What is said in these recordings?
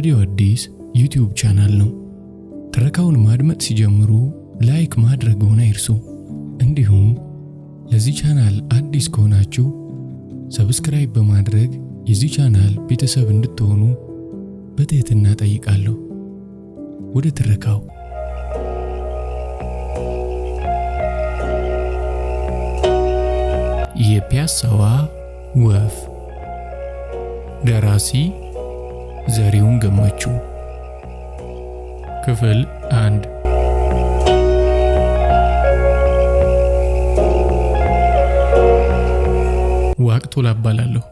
ሬዲዮ አዲስ ዩቲዩብ ቻናል ነው። ትረካውን ማድመጥ ሲጀምሩ ላይክ ማድረግዎን አይርሱ። እንዲሁም ለዚህ ቻናል አዲስ ከሆናችሁ ሰብስክራይብ በማድረግ የዚህ ቻናል ቤተሰብ እንድትሆኑ በትህትና ጠይቃለሁ። ወደ ትረካው። የፒያሳዋ ወፍ። ደራሲ ዘሪሁን ገመቹ። ክፍል 1። ዋቅቶላ እባላለሁ።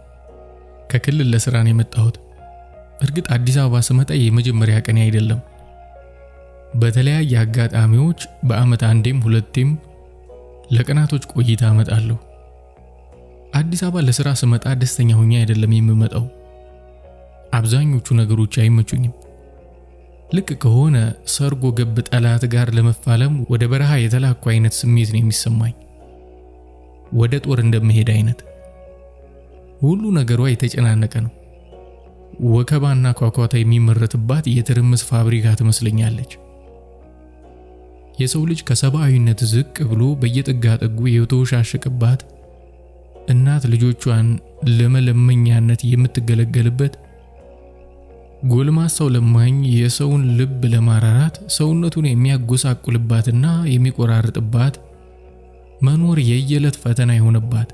ከክልል ለስራ ነው የመጣሁት። እርግጥ አዲስ አበባ ስመጣ የመጀመሪያ ቀኔ አይደለም። በተለያየ አጋጣሚዎች በአመት አንዴም ሁለቴም ለቀናቶች ቆይታ እመጣለሁ። አዲስ አበባ ለስራ ስመጣ ደስተኛ ሆኜ አይደለም የምመጣው። አብዛኞቹ ነገሮች አይመቹኝም። ልክ ከሆነ ሰርጎ ገብ ጠላት ጋር ለመፋለም ወደ በረሃ የተላኩ አይነት ስሜት ነው የሚሰማኝ። ወደ ጦር እንደምሄድ አይነት። ሁሉ ነገሯ የተጨናነቀ ነው። ወከባና ኳኳታ የሚመረትባት የትርምስ ፋብሪካ ትመስለኛለች። የሰው ልጅ ከሰብአዊነት ዝቅ ብሎ በየጥጋ ጥጉ የተወሻሸቀባት፣ እናት ልጆቿን ለመለመኛነት የምትገለገልበት፣ ጎልማሳው ለማኝ የሰውን ልብ ለማራራት ሰውነቱን የሚያጎሳቁልባትና የሚቆራርጥባት፣ መኖር የየለት ፈተና የሆነባት፣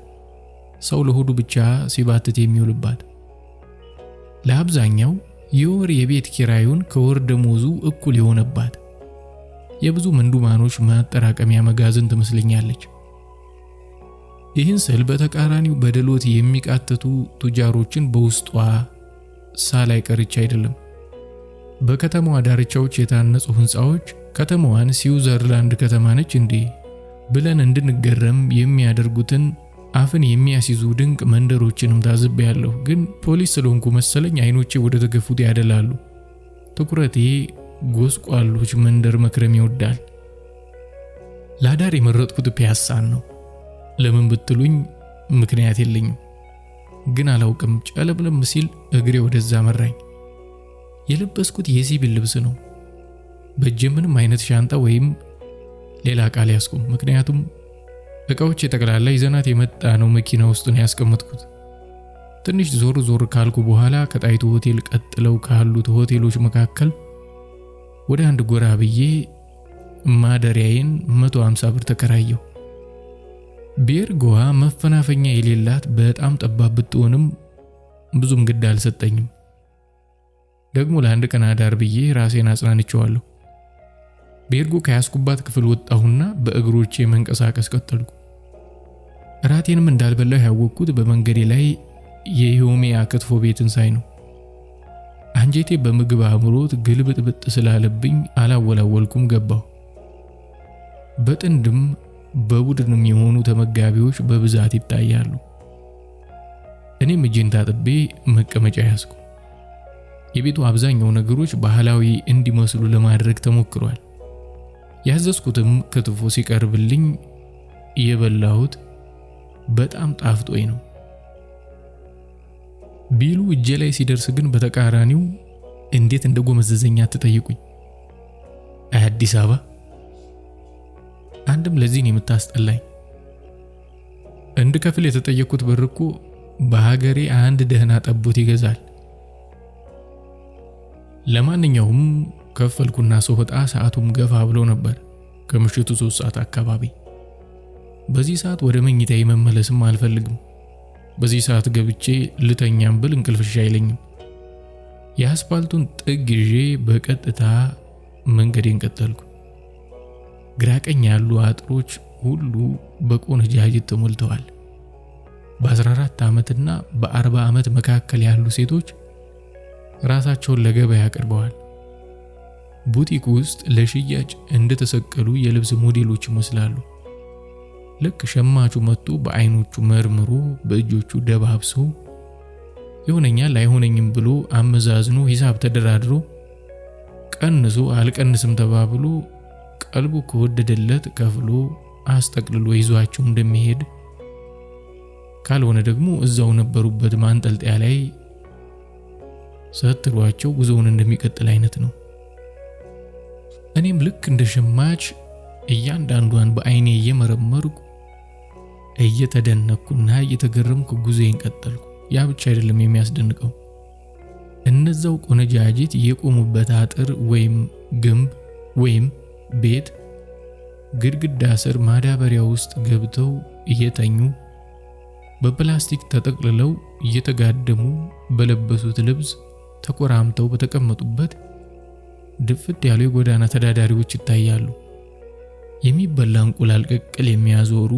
ሰው ለሆዱ ብቻ ሲባትት የሚውልባት፣ ለአብዛኛው የወር የቤት ኪራዩን ከወር ደሞዙ እኩል የሆነባት፣ የብዙ መንዱማኖች ማጠራቀሚያ መጋዘን ትመስለኛለች። ይህን ስል በተቃራኒው በደሎት የሚቃተቱ ቱጃሮችን በውስጧ ሳላይ ቀርቻ አይደለም። በከተማዋ ዳርቻዎች የታነጹ ህንጻዎች ከተማዋን ስዊዘርላንድ ከተማ ነች እንዴ ብለን እንድንገረም የሚያደርጉትን አፍን የሚያስይዙ ድንቅ መንደሮችንም ታዝቤያለሁ። ግን ፖሊስ ስለሆንኩ መሰለኝ አይኖቼ ወደ ተገፉት ያደላሉ። ትኩረቴ ጎስቋሎች መንደር መክረም ይወዳል። ለአዳር የመረጥኩት ፒያሳን ነው። ለምን ብትሉኝ ምክንያት የለኝም። ግን አላውቅም፣ ጨለምለም ሲል እግሬ ወደዛ መራኝ። የለበስኩት የሲቪል ልብስ ነው። በእጄ ምንም አይነት ሻንጣ ወይም ሌላ ዕቃ አልያዝኩም። ምክንያቱም ዕቃዎች ጠቅላላ ይዘናት የመጣ ነው መኪና ውስጥ ነው ያስቀመጥኩት። ትንሽ ዞር ካልኩ በኋላ ከጣይቱ ሆቴል ቀጥለው ካሉት ሆቴሎች መካከል ወደ አንድ ጎራ ብዬ ማደሪያዬን 150 ብር ተከራየሁ። ቤርጎዋ መፈናፈኛ የሌላት በጣም ጠባብ ብትሆንም ብዙም ግድ አልሰጠኝም። ደግሞ ለአንድ ቀን አዳር ብዬ ራሴን አጽናንቼዋለሁ። ቤርጎ ከያስኩባት ክፍል ወጣሁና በእግሮቼ መንቀሳቀስ ቀጠልኩ። እራቴንም እንዳልበላሁ ያወቅኩት በመንገዴ ላይ የዮሚያ ክትፎ ቤትን ሳይ ነው። አንጀቴ በምግብ አምሮት ግልብጥብጥ ስላለብኝ አላወላወልኩም፣ ገባሁ። በጥንድም በቡድንም የሆኑ ተመጋቢዎች በብዛት ይታያሉ። እኔም እጄን ታጥቤ መቀመጫ ያዝኩ። የቤቱ አብዛኛው ነገሮች ባህላዊ እንዲመስሉ ለማድረግ ተሞክሯል። ያዘዝኩትም ክትፎ ሲቀርብልኝ የበላሁት በጣም ጣፍጦኝ ነው። ቢሉ እጄ ላይ ሲደርስ ግን በተቃራኒው እንዴት እንደጎመዘዘኝ አትጠይቁኝ። አዲስ አበባ አንድም ለዚህ ነው የምታስጠላኝ። እንድከፍል የተጠየቁት ብር እኮ በሀገሬ አንድ ደህና ጠቦት ይገዛል። ለማንኛውም ከፈልኩና ስወጣ ሰዓቱም ገፋ ብሎ ነበር፣ ከምሽቱ 3 ሰዓት አካባቢ። በዚህ ሰዓት ወደ መኝታዬ መመለስም አልፈልግም። በዚህ ሰዓት ገብቼ ልተኛም ብል እንቅልፍሽ አይለኝም። የአስፋልቱን ጥግ ይዤ በቀጥታ መንገዴን ቀጠልኩ። ግራቀኝ ያሉ አጥሮች ሁሉ በቆነጃጅት ተሞልተዋል። በ14 ዓመትና በ40 ዓመት መካከል ያሉ ሴቶች ራሳቸውን ለገበያ አቅርበዋል። ቡቲክ ውስጥ ለሽያጭ እንደተሰቀሉ የልብስ ሞዴሎች ይመስላሉ። ልክ ሸማቹ መጥቶ በአይኖቹ መርምሮ በእጆቹ ደባብሶ ይሆነኛል አይሆነኝም ብሎ አመዛዝኖ ሂሳብ ተደራድሮ ቀንሶ አልቀንስም ተባብሎ ቀልቡ ከወደደለት ከፍሎ አስጠቅልሎ ይዟቸው እንደሚሄድ፣ ካልሆነ ደግሞ እዛው ነበሩበት ማንጠልጠያ ላይ ሰትሯቸው ጉዞውን እንደሚቀጥል አይነት ነው። እኔም ልክ እንደ ሸማች እያንዳንዷን በአይኔ እየመረመርኩ እየተደነቅኩና እየተገረምኩ ጉዞዬን ቀጠልኩ። ያ ብቻ አይደለም የሚያስደንቀው፣ እነዛው ቆነጃጅት የቆሙበት አጥር ወይም ግንብ ወይም ቤት ግድግዳ ስር ማዳበሪያ ውስጥ ገብተው እየተኙ በፕላስቲክ ተጠቅልለው እየተጋደሙ በለበሱት ልብስ ተቆራምተው በተቀመጡበት ድፍት ያሉ የጎዳና ተዳዳሪዎች ይታያሉ። የሚበላ እንቁላል ቅቅል የሚያዞሩ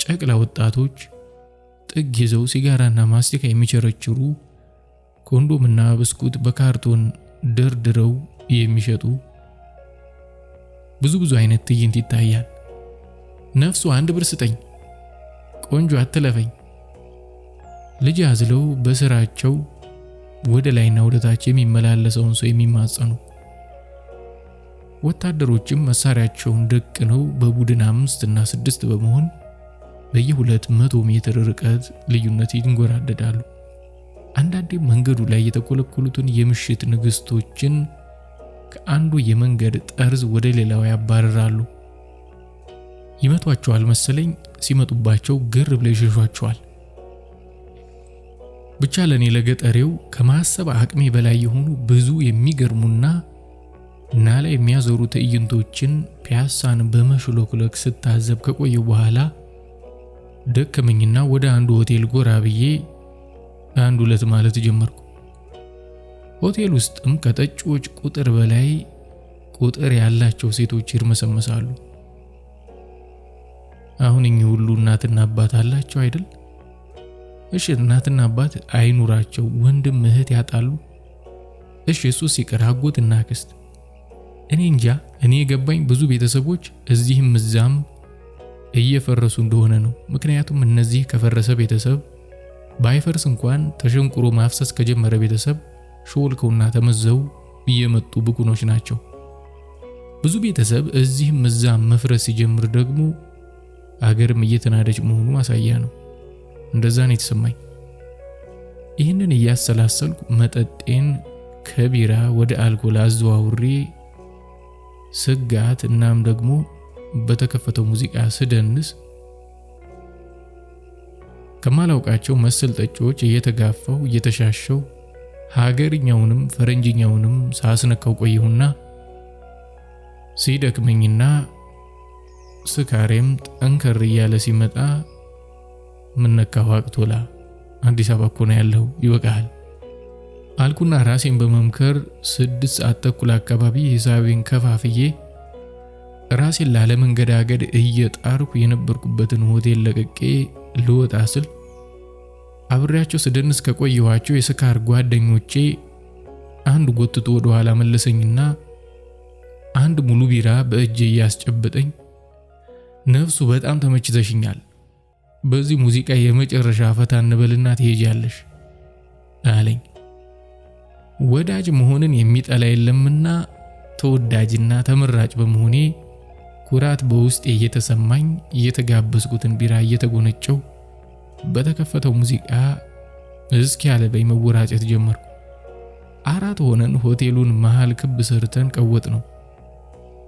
ጨቅላ ወጣቶች፣ ጥግ ይዘው ሲጋራና ማስቲካ የሚቸረችሩ፣ ኮንዶምና ብስኩት በካርቶን ደርድረው የሚሸጡ ብዙ አይነት ትዕይንት ይታያል። ነፍሱ 1 ብር ስጠኝ፣ ቆንጆ አትለፈኝ፣ ልጅ አዝለው በስራቸው ወደ ላይና ወደ ታች የሚመላለሰውን ሰው የሚማጸኑ ወታደሮችም መሳሪያቸውን ደቅነው በቡድን 5 እና 6 በመሆን በየ200 ሜትር ርቀት ልዩነት ይንጎራደዳሉ። አንዳንዴ መንገዱ ላይ የተኮለኮሉትን የምሽት ንግስቶችን ከአንዱ የመንገድ ጠርዝ ወደ ሌላው ያባረራሉ። ይመቷቸዋል መሰለኝ፣ ሲመጡባቸው ግር ብለው ይሸሿቸዋል። ብቻ ለኔ ለገጠሬው ከማሰብ አቅሜ በላይ የሆኑ ብዙ የሚገርሙና ናላ የሚያዞሩ ትዕይንቶችን ፒያሳን በመሽሎክሎክ ስታዘብ ከቆየው በኋላ ደከመኝና ወደ አንዱ ሆቴል ጎራ ብዬ አንድ ሁለት ማለት ጀመርኩ። ሆቴል ውስጥም ከጠጪዎች ቁጥር በላይ ቁጥር ያላቸው ሴቶች ይርመሰመሳሉ። አሁን እኚህ ሁሉ እናትና አባት አላቸው አይደል? እሺ እናትና አባት አይኑራቸው፣ ወንድም እህት ያጣሉ። እሺ እሱ ሲቀር አጎትና አክስት። እኔ እንጃ፣ እኔ የገባኝ ብዙ ቤተሰቦች እዚህም እዛም እየፈረሱ እንደሆነ ነው። ምክንያቱም እነዚህ ከፈረሰ ቤተሰብ ባይፈርስ እንኳን ተሸንቁሮ ማፍሰስ ከጀመረ ቤተሰብ ሾልከውና ተመዘው እየመጡ ብኩኖች ናቸው። ብዙ ቤተሰብ እዚህም እዛም መፍረስ ሲጀምር ደግሞ አገርም እየተናደች መሆኑ ማሳያ ነው። እንደዛ ነው የተሰማኝ። ይህንን እያሰላሰልኩ መጠጤን ከቢራ ወደ አልኮል አዘዋውሬ ስጋት እናም ደግሞ በተከፈተው ሙዚቃ ስደንስ ከማላውቃቸው መሰል ጠጪዎች እየተጋፋው እየተሻሸው ሀገርኛውንም ፈረንጅኛውንም ሳስነካው ቆየሁና ሲደክመኝና ስካሬም ጠንከር እያለ ሲመጣ ምነካው አቅቶላ፣ አዲስ አበባ እኮ ነው ያለው፣ ይበቃል አልኩና ራሴን በመምከር 6 ሰዓት ተኩል አካባቢ ሂሳቤን ከፋፍዬ ራሴን ላለመንገዳገድ እየጣርኩ የነበርኩበትን ሆቴል ለቅቄ ልወጣ ስል አብሬያቸው ስደንስ ከቆየኋቸው የስካር ጓደኞቼ አንድ ጎትቶ ወደ ኋላ መለሰኝና አንድ ሙሉ ቢራ በእጄ ያስጨበጠኝ፣ ነፍሱ በጣም ተመችተሽኛል፣ በዚህ ሙዚቃ የመጨረሻ ፈታ እንበልና ትሄጃለሽ አለኝ። ወዳጅ መሆንን የሚጠላ የለምና ተወዳጅና ተመራጭ በመሆኔ ኩራት በውስጤ እየተሰማኝ እየተጋበዝኩትን ቢራ እየተጎነጨው በተከፈተው ሙዚቃ እስኪ ያለበኝ መወራጨት ጀመርኩ። 4 ሆነን ሆቴሉን መሃል ክብ ሰርተን ቀወጥ ነው።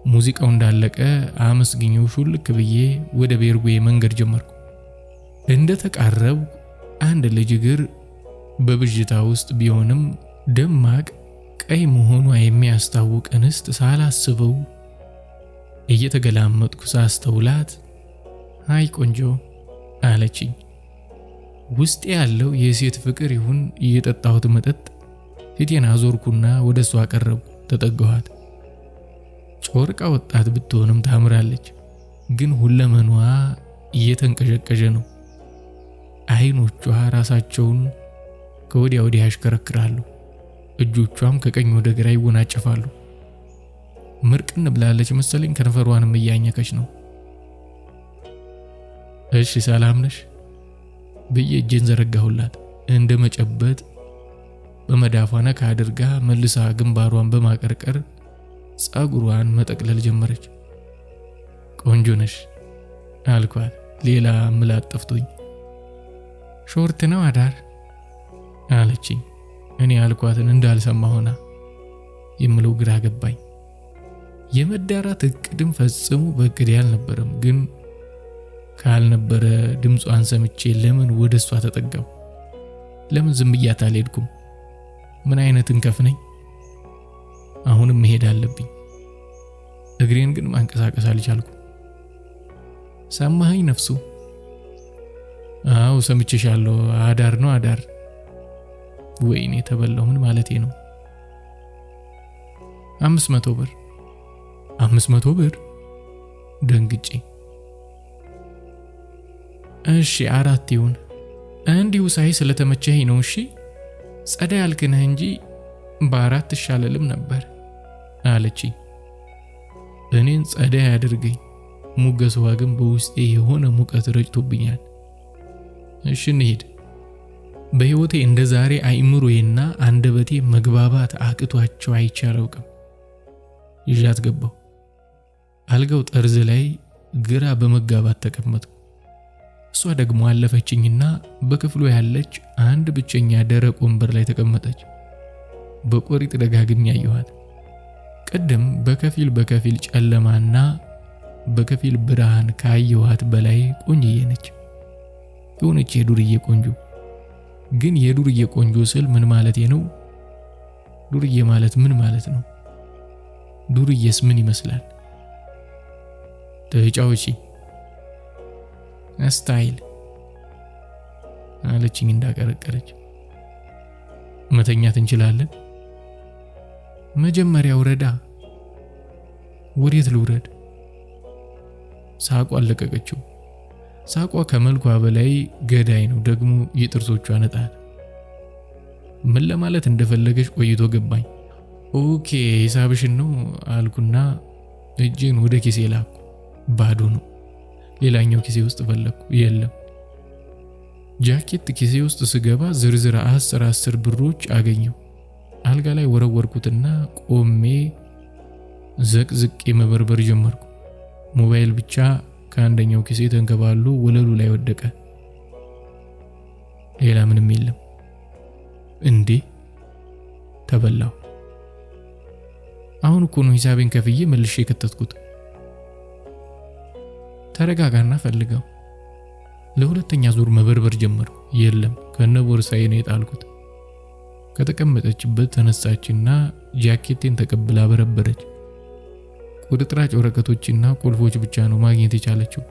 ሙዚቃው እንዳለቀ አመስግኘው ሹልክ ብዬ ወደ ቤርጉዬ መንገድ ጀመርኩ። እንደተቃረብ አንድ ልጅ እግር በብዥታ ውስጥ ቢሆንም ደማቅ ቀይ መሆኗ የሚያስታውቅ እንስት ሳላስበው እየተገላመጥኩ ሳስተውላት አይ ቆንጆ አለችኝ። ውስጤ ያለው የሴት ፍቅር ይሁን እየጠጣሁት መጠጥ ፊቴን አዞርኩና ወደሷ አቀረብኩ፣ ተጠጋኋት። ጮርቃ ወጣት ብትሆንም ታምራለች፣ ግን ሁለመኗ እየተንቀዠቀዠ ነው። አይኖቿ ራሳቸውን ከወዲያ ወዲህ ያሽከረክራሉ፣ እጆቿም ከቀኝ ወደ ግራ ይወናጨፋሉ። ምርቅን ብላለች መሰለኝ፣ ከንፈሯንም እያኘከች ነው። እሺ ሰላም ነሽ ብዬ እጄን ዘረጋሁላት። እንደ መጨበጥ በመዳፏ ነካ አድርጋ መልሳ ግንባሯን በማቀርቀር ጸጉሯን መጠቅለል ጀመረች። ቆንጆ ነሽ አልኳት፣ ሌላ ምላት ጠፍቶኝ። ሾርት ነው አዳር አለችኝ። እኔ ያልኳትን እንዳልሰማ ሆና የምለው ግራ ገባኝ። የመዳራት እቅድም ፈጽሞ በእቅድ ያልነበረም፣ ግን ካልነበረ ድምጿን ሰምቼ ለምን ወደ እሷ ተጠጋው? ለምን ዝም ብያት አልሄድኩም? ምን አይነት እንከፍ ነኝ? አሁንም መሄድ አለብኝ። እግሬን ግን ማንቀሳቀስ አልቻልኩም። ሰማኸኝ ነፍሱ? አዎ ሰምቼሻለሁ። አዳር ነው አዳር። ወይኔ ተበላሁ። ምን ማለቴ ነው? 500 ብር 500 ብር? ደንግጬ እሺ 4 ይሁን። እንዲሁ ሳይ ስለተመቸኝ ነው። እሺ ጸዳ ያልክነህ እንጂ በ4 ይሻለልም ነበር አለችኝ። እኔን ጸዳ ያድርገኝ፣ ሙገሷ ግን በውስጤ የሆነ ሙቀት ረጭቶብኛል። እሺ እንሂድ። በህይወቴ እንደ ዛሬ አይምሮዬና አንደበቴ መግባባት አቅቷቸው አይቼ አላውቅም። ይዣት ገባሁ። አልጋው ጠርዝ ላይ ግራ በመጋባት ተቀመጥኩ። እሷ ደግሞ አለፈችኝና በክፍሉ ያለች አንድ ብቸኛ ደረቅ ወንበር ላይ ተቀመጠች። በቆሪጥ ደጋግሜ ያየኋት። ቀደም በከፊል ጨለማና በከፊል ብርሃን ካየኋት በላይ ቆንጆዬ ነች። የሆነች የዱርዬ ቆንጆ። ግን የዱርዬ ቆንጆ ስል ምን ማለቴ ነው? ዱርዬ ማለት ምን ማለት ነው? ዱርዬስ ምን ይመስላል? ተጫውቺ ስታይል አለችኝ እንዳቀረቀረች። መተኛት እንችላለን? መጀመሪያ ውረዳ። ወዴት ልውረድ? ሳቋ አለቀቀችው። ሳቋ ከመልኳ በላይ ገዳይ ነው። ደግሞ የጥርሶቿ ነጣት። ምን ለማለት እንደፈለገች ቆይቶ ገባኝ። ኦኬ ሂሳብሽን ነው አልኩና እጄን ወደ ኪሴ ላኩ። ባዶ ነው። ሌላኛው ኪሴ ውስጥ ፈለኩ፣ የለም። ጃኬት ኪሴ ውስጥ ስገባ ዝርዝር 10 ብሮች አገኘው። አልጋ ላይ ወረወርኩትና ቆሜ ዘቅዝቄ መበርበር ጀመርኩ። ሞባይል ብቻ ከአንደኛው ኪሴ ተንከባሎ ወለሉ ላይ ወደቀ። ሌላ ምንም የለም። እንዴ ተበላው። አሁን እኮ ነው ሂሳቤን ከፍዬ መልሼ የከተትኩት። ተረጋጋና ፈልገው። ለሁለተኛ ዙር መበርበር ጀመርኩ። የለም። ከነ ቦርሳዬ ነው የጣልኩት። ከተቀመጠችበት ተነሳችና ጃኬቴን ተቀብላ በረበረች። ቁርጥራጭ ወረቀቶችና ቁልፎች ብቻ ነው ማግኘት የቻለችው።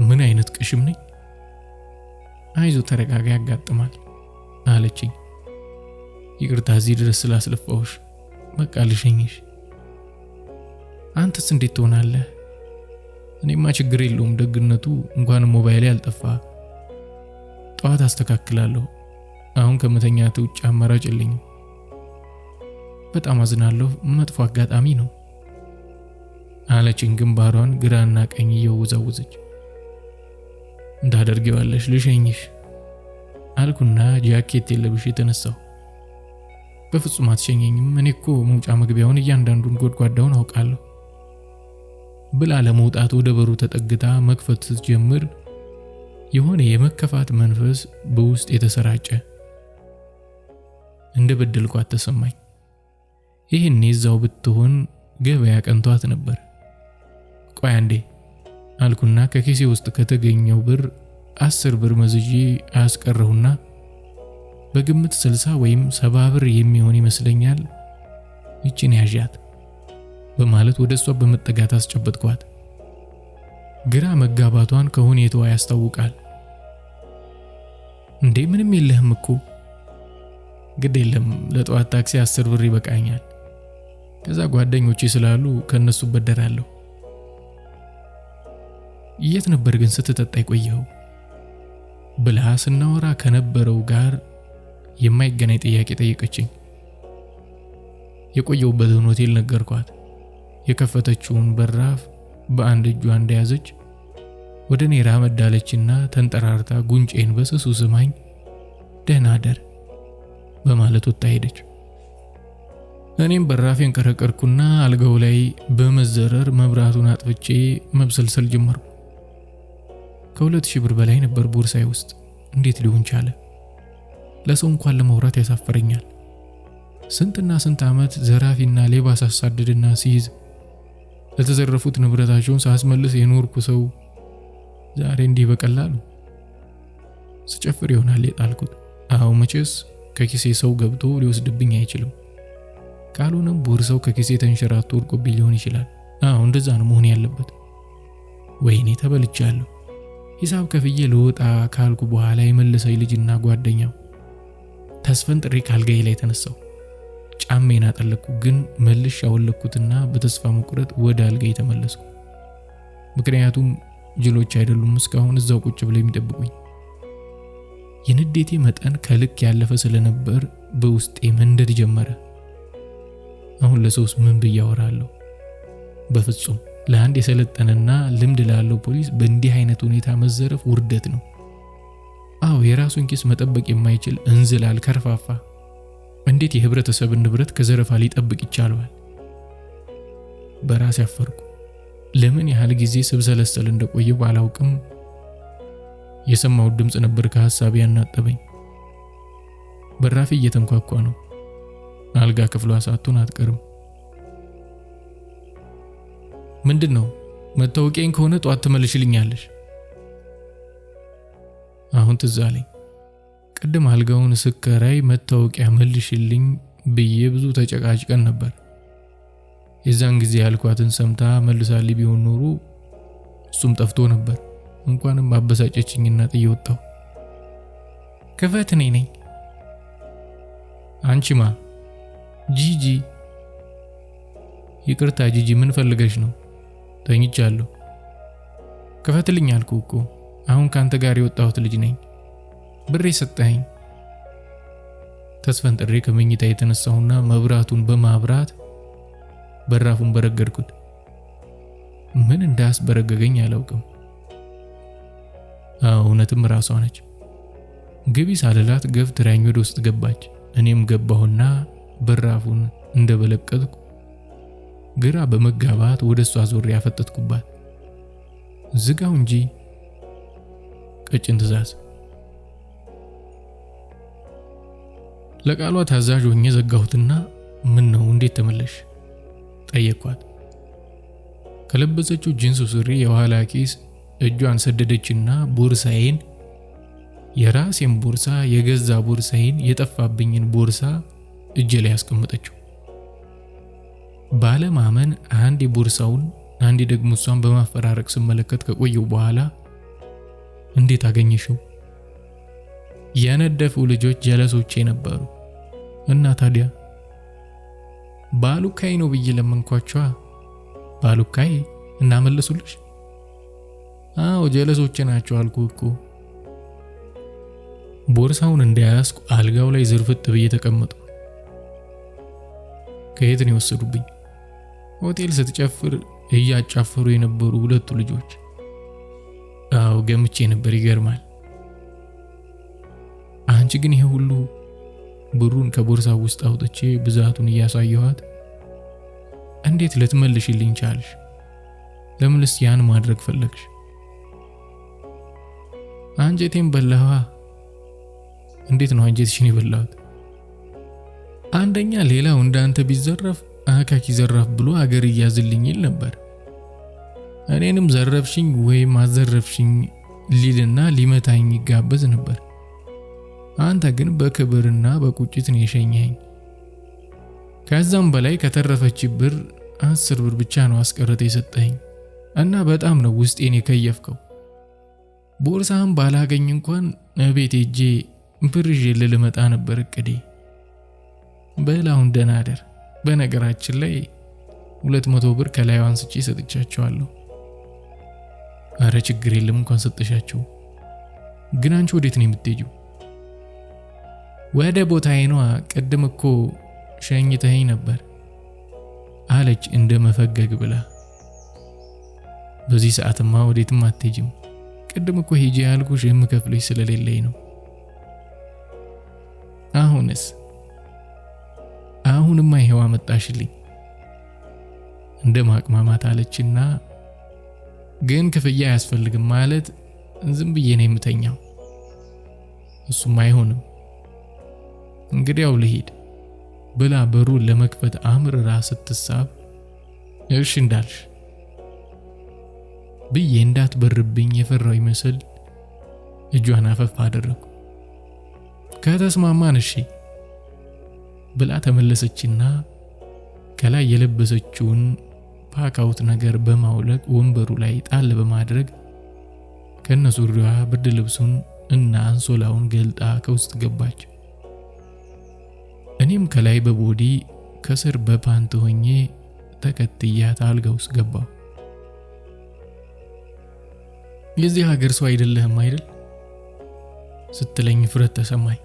ምን አይነት ቅሽም ነኝ? አይዞ ተረጋጋ፣ ያጋጥማል አለችኝ። ይቅርታ እዚህ ድረስ ስላስለፋውሽ። በቃ ልሸኝሽ። አንተስ እንዴት ትሆናለህ? እኔማ ችግር የለውም። ደግነቱ እንኳን ሞባይሌ አልጠፋ። ጠዋት አስተካክላለሁ። አሁን ከመተኛት ውጭ አማራጭ የለኝም። በጣም አዝናለሁ። መጥፎ አጋጣሚ ነው አለችኝ፣ ግንባሯን ግራና ቀኝ እየወዛወዘች። እንዳደርገዋለሽ፣ ልሸኝሽ አልኩና ጃኬቴን ለብሼ ተነሳሁ። በፍጹም አትሸኘኝም። እኔ እኮ መውጫ መግቢያውን እያንዳንዱን ጎድጓዳውን አውቃለሁ ብላ ለመውጣት ወደ በሩ ተጠግታ መክፈት ስትጀምር የሆነ የመከፋት መንፈስ በውስጥ የተሰራጨ እንደ በደልኳት ተሰማኝ። ይህን እዛው ብትሆን ገበያ ቀንቷት ነበር። ቆይ አንዴ አልኩና ከኪሴ ውስጥ ከተገኘው ብር 10 ብር መዝጄ አስቀረሁና በግምት 60 ወይም 70 ብር የሚሆን ይመስለኛል፣ ይቺን ያዣት በማለት ወደ እሷ በመጠጋት አስጨበጥኳት። ግራ መጋባቷን ከሁኔታዋ ያስታውቃል። እንዴ ምንም የለህም እኮ? ግድ የለም፣ ለጠዋት ታክሲ 10 ብር ይበቃኛል። ከዛ ጓደኞቼ ስላሉ ከነሱ በደራለሁ። የት ነበር ግን ስትጠጣ የቆየው ብላ ስናወራ ከነበረው ጋር የማይገናኝ ጥያቄ ጠየቀችኝ። የቆየውበትን ሆቴል ነገርኳት። የከፈተችውን በራፍ በአንድ እጇ እንደያዘች ወደ እኔ ራመድ አለችና ተንጠራርታ ጉንጬን በስሱ ስማኝ ደህና አደር በማለት ወጣ ሄደች። እኔም በራፌን ከረቀርኩና አልጋው ላይ በመዘረር መብራቱን አጥፍቼ መብሰልሰል ጀመርኩ። ከ2000 ብር በላይ ነበር ቦርሳዬ ውስጥ። እንዴት ሊሆን ቻለ? ለሰው እንኳን ለማውራት ያሳፈረኛል። ስንትና ስንት ዓመት ዘራፊና ሌባ ሳሳድድና ሲይዝ ለተዘረፉት ንብረታቸውን ሳስመልስ የኖርኩ ሰው ዛሬ እንዲህ በቀላሉ ስጨፍር ይሆናል የጣልኩት። አዎ መቼስ ከኪሴ ሰው ገብቶ ሊወስድብኝ አይችልም። ካልሆነም ቦርሳው ከኪሴ ተንሸራቶ ወድቆብኝ ሊሆን ይችላል። አዎ እንደዛ ነው መሆን ያለበት። ወይኔ ተበልቻለሁ። ሂሳብ ከፍዬ ልወጣ ካልኩ በኋላ የመለሰኝ ልጅና ጓደኛው ተስፈንጥሬ ካልጋዬ ላይ ተነሳው። ጫሜን አጠለቅኩ፣ ግን መልሼ አወለቅኩትና በተስፋ መቁረጥ ወደ አልጋዬ ተመለስኩ። ምክንያቱም ጅሎች አይደሉም እስካሁን እዛው ቁጭ ብለው የሚጠብቁኝ። የንዴቴ መጠን ከልክ ያለፈ ስለነበር በውስጤ መንደድ ጀመረ። አሁን ለሰውስ ምን ብዬ አወራለሁ? በፍጹም ለአንድ የሰለጠነና ልምድ ላለው ፖሊስ በእንዲህ አይነት ሁኔታ መዘረፍ ውርደት ነው። አዎ የራሱን ኪስ መጠበቅ የማይችል እንዝላል ከርፋፋ እንዴት የህብረተሰብን ንብረት ከዘረፋ ሊጠብቅ ይቻላል? በራሴ አፈርኩ። ለምን ያህል ጊዜ ስብሰለሰል እንደቆየው ባላውቅም የሰማሁት ድምጽ ነበር ከሐሳቤ ያናጠበኝ። በራፊ እየተንኳኳ ነው። አልጋ ክፍሏ ሳትሆን አትቀርም። ምንድነው? መታወቂያን ከሆነ ጧት ትመልሽልኛለሽ። አሁን ትዝ አለኝ። ቅድም አልጋውን ስከራይ መታወቂያ መልሽልኝ ብዬ ብዙ ተጨቃጭቀን ነበር። የዛን ጊዜ ያልኳትን ሰምታ መልሳልኝ ቢሆን ኖሮ እሱም ጠፍቶ ነበር። እንኳንም አበሳጨችኝና ጥዬ ወጣሁ። ክፈት፣ እኔ ነኝ። አንቺማ? ጂጂ። ይቅርታ ጂጂ፣ ምን ፈልገሽ ነው? ተኝቻለሁ። ክፈትልኝ አልኩህ እኮ። አሁን ካንተ ጋር የወጣሁት ልጅ ነኝ። ብሬ ሰጠኸኝ። ተስፈንጥሬ ከመኝታ የተነሳሁና መብራቱን በማብራት በራፉን በረገድኩት። ምን እንዳስበረገገኝ አላውቅም። እውነትም ራሷ ነች። ግቢ ሳልላት ገፍትራኝ ወደ ውስጥ ገባች። እኔም ገባሁና በራፉን እንደበለቀጥኩ ግራ በመጋባት ወደ እሷ ዞሬ ያፈጠጥኩባት። ዝጋው እንጂ። ቀጭን ትእዛዝ። ለቃሏ ታዛዥ ሆኜ ዘጋሁትና ምን ነው እንዴት ተመለሽ ጠየቅኳት። ከለበሰችው ጂንስ ሱሪ የኋላ ኪስ እጇን ሰደደችና ቦርሳዬን፣ የራሴን ቦርሳ፣ የገዛ ቦርሳዬን፣ የጠፋብኝን ቦርሳ እጄ ላይ ያስቀመጠችው። ባለማመን አንዴ ቦርሳውን አንዴ ደግሞ እሷን በማፈራረቅ ስመለከት ከቆየው በኋላ እንዴት አገኘሽው? የነደፉ ልጆች ጀለሶቼ ነበሩ እና ታዲያ ባሉካይ ነው ብዬ ለመንኳቸው። ባሉካይ እናመለሱልሽ? አዎ ጀለሶቼ ናቸው አልኩህ እኮ። ቦርሳውን እንደያዝኩ አልጋው ላይ ዝርፍጥ ብዬ ተቀመጥኩ። ከየት ነው የወሰዱብኝ? ሆቴል ስትጨፍር እያጫፈሩ የነበሩ ሁለቱ ልጆች። አዎ ገምቼ ነበር። ይገርማል። አንቺ ግን ይሄ ሁሉ ብሩን ከቦርሳው ውስጥ አውጥቼ ብዛቱን እያሳየኋት እንዴት ልትመልሽልኝ ቻልሽ? ለምንስ ያን ማድረግ ፈለግሽ? አንጀቴን በላዋ። እንዴት ነው አንጀትሽን የበላሁት? አንደኛ ሌላው እንዳንተ ቢዘረፍ አካኪ ዘራፍ ብሎ አገር ይያዝልኝ ይል ነበር። እኔንም ዘረፍሽኝ ወይም አዘረፍሽኝ ሊልና ሊመታኝ ይጋበዝ ነበር። አንተ ግን በክብርና በቁጭት ነው የሸኘኸኝ። ከዛም በላይ ከተረፈች ብር 10 ብር ብቻ ነው አስቀረተ የሰጠኸኝ እና በጣም ነው ውስጤን የከየፍከው። ቦርሳህን ባላገኝ እንኳን እቤት ሄጄ ብር ይዤ ልመጣ ነበር እቅዴ። በላውን ደህና አደር። በነገራችን ላይ 200 ብር ከላዩ አንስቼ ሰጥቻቸዋለሁ። አረ ችግር የለም እንኳን ሰጠሻቸው። ግን አንቺ ወዴት ነው የምትሄጂው? ወደ ቦታዬ ነው። ቅድም እኮ ሸኝተኸኝ ነበር አለች እንደ መፈገግ ብላ። በዚህ ሰዓትማ ወዴትም አትሄጂም። ቅድም እኮ ሄጄ ያልኩሽ የምከፍልሽ ስለሌለኝ ነው። አሁንማ ይሄው አመጣሽልኝ እንደ ማቅማማት አለችና ግን ክፍያ አያስፈልግም ማለት ዝም ብዬ ነው የምተኛው። እሱም አይሆንም እንግዲያው ልሂድ ብላ በሩን ለመክፈት አምርራ ስትሳብ እሺ እንዳልሽ ብዬ እንዳትበርብኝ የፈራው ይመስል እጇን አፈፍ አደረኩ። ከተስማማን እሺ ብላ ተመለሰችና ከላይ የለበሰችውን ፓካውት ነገር በማውለቅ ወንበሩ ላይ ጣል በማድረግ ከነሱሪዋ ብርድ ልብሱን እና አንሶላውን ገልጣ ከውስጥ ገባች። እኔም ከላይ በቦዲ ከስር በፓንት ሆኜ ተከትያት አልጋ ውስጥ ገባሁ። የዚህ ሀገር ሰው አይደለህም አይደል ስትለኝ ፍረት ተሰማኝ።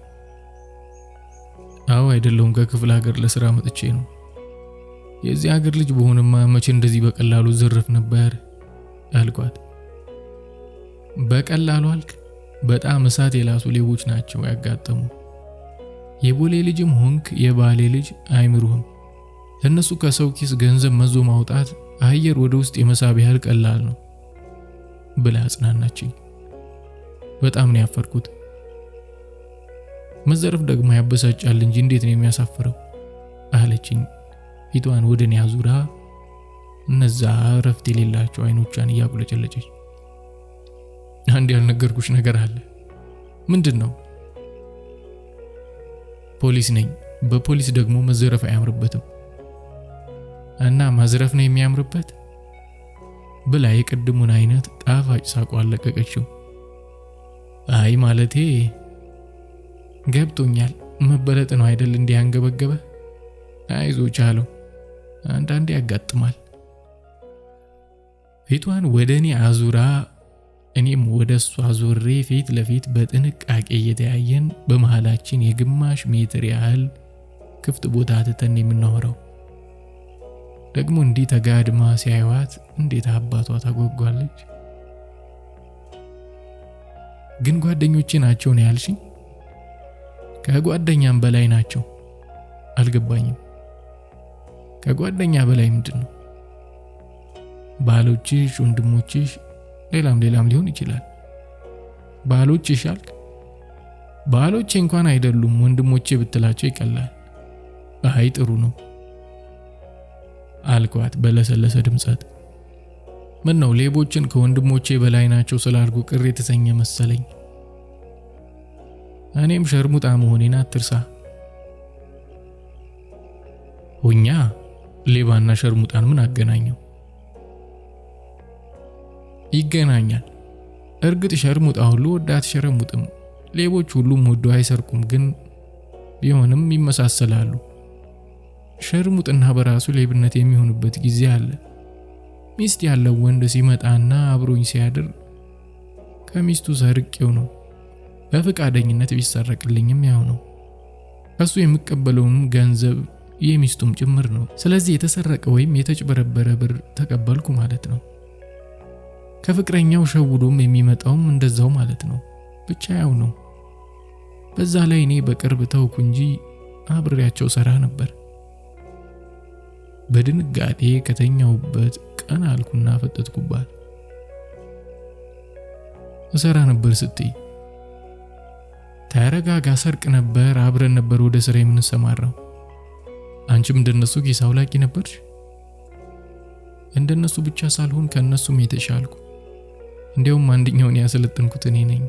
አዎ አይደለሁም፣ ከክፍለ ሀገር ለስራ መጥቼ ነው። የዚህ ሀገር ልጅ በሆነማ መቼ እንደዚህ በቀላሉ ዝርፍ ነበር አልኳት። በቀላሉ አልክ? በጣም እሳት የላሱ ሌቦች ናቸው ያጋጠሙ። የቦሌ ልጅም ሆንክ የባሌ ልጅ አይምሩህም። ለነሱ ከሰው ኪስ ገንዘብ መዞ ማውጣት አየር ወደ ውስጥ የመሳብ ያህል ቀላል ነው ብላ አጽናናችኝ። በጣም ነው ያፈርኩት። መዘረፍ ደግሞ ያበሳጫል እንጂ እንዴት ነው የሚያሳፍረው አለችኝ፣ ፊቷን ወደኔ አዙራ እነዛ ረፍት የሌላቸው አይኖቿን እያቁለጨለጨች። አንድ ያልነገርኩሽ ነገር አለ። ምንድነው? ፖሊስ ነኝ። በፖሊስ ደግሞ መዘረፍ አያምርበትም። እና ማዝረፍ ነው የሚያምርበት ብላ የቅድሙን አይነት ጣፋጭ ሳቋ አለቀቀችው። አይ ማለቴ ገብቶኛል፣ መበለጥ ነው አይደል እንዲያንገበገበ። አይዞ ቻለው፣ አንዳንዴ ያጋጥማል። ፊቷን ወደኔ አዙራ እኔም ወደሷ ዞሬ ፊት ለፊት በጥንቃቄ እየተያየን በመሃላችን የግማሽ ሜትር ያህል ክፍት ቦታ ትተን የምናወራው። ደግሞ እንዲህ ተጋድማ ሲያዩት እንዴት አባቷ ታጓጓለች። ግን ጓደኞቼ ናቸው ነው ያልሽኝ? ከጓደኛም በላይ ናቸው። አልገባኝም። ከጓደኛ በላይ ምንድነው? ባሎችሽ፣ ወንድሞችሽ፣ ሌላም ሊሆን ይችላል። ባሎችሽ አልክ? ባሎቼ እንኳን አይደሉም፣ ወንድሞቼ ብትላቸው ይቀላል። አይ ጥሩ ነው አልኳት በለሰለሰ ድምጸት። ምን ነው ሌቦችን ከወንድሞቼ በላይ ናቸው ስላልኩ ቅር የተሰኘ መሰለኝ። እኔም ሸርሙጣ መሆኔን አትርሳ። ሆኛ ሌባና ሸርሙጣን ምን አገናኘው? ይገናኛል። እርግጥ ሸርሙጣ ሁሉ ወዶ አትሸረሙጥም፣ ሌቦች ሁሉም ወዶ አይሰርቁም። ግን ቢሆንም ይመሳሰላሉ። ሸርሙጥና በራሱ ሌብነት የሚሆንበት ጊዜ አለ። ሚስት ያለው ወንድ ሲመጣና አብሮኝ ሲያድር ከሚስቱ ሰርቄው ነው፣ በፈቃደኝነት ቢሰረቅልኝም ያው ነው። እሱ የሚቀበለውን ገንዘብ የሚስቱም ጭምር ነው። ስለዚህ የተሰረቀ ወይም የተጭበረበረ ብር ተቀበልኩ ማለት ነው። ከፍቅረኛው ሸውዶም የሚመጣውም እንደዛው ማለት ነው። ብቻ ያው ነው። በዛ ላይ እኔ በቅርብ ተውኩ እንጂ አብሬያቸው ሰራ ነበር። በድንጋጤ ከተኛውበት ቀና አልኩና ፈጠጥኩባት። እሰራ ነበር ስትይ? ተረጋጋ። ሰርቅ ነበር፣ አብረን ነበር ወደ ስራ የምንሰማራው። አንቺም እንደነሱ ኪስ አውላቂ ነበርሽ? እንደነሱ ብቻ ሳልሆን ከነሱም የተሻልኩ። እንዲያውም አንደኛውን ያሰለጠንኩት እኔ ነኝ።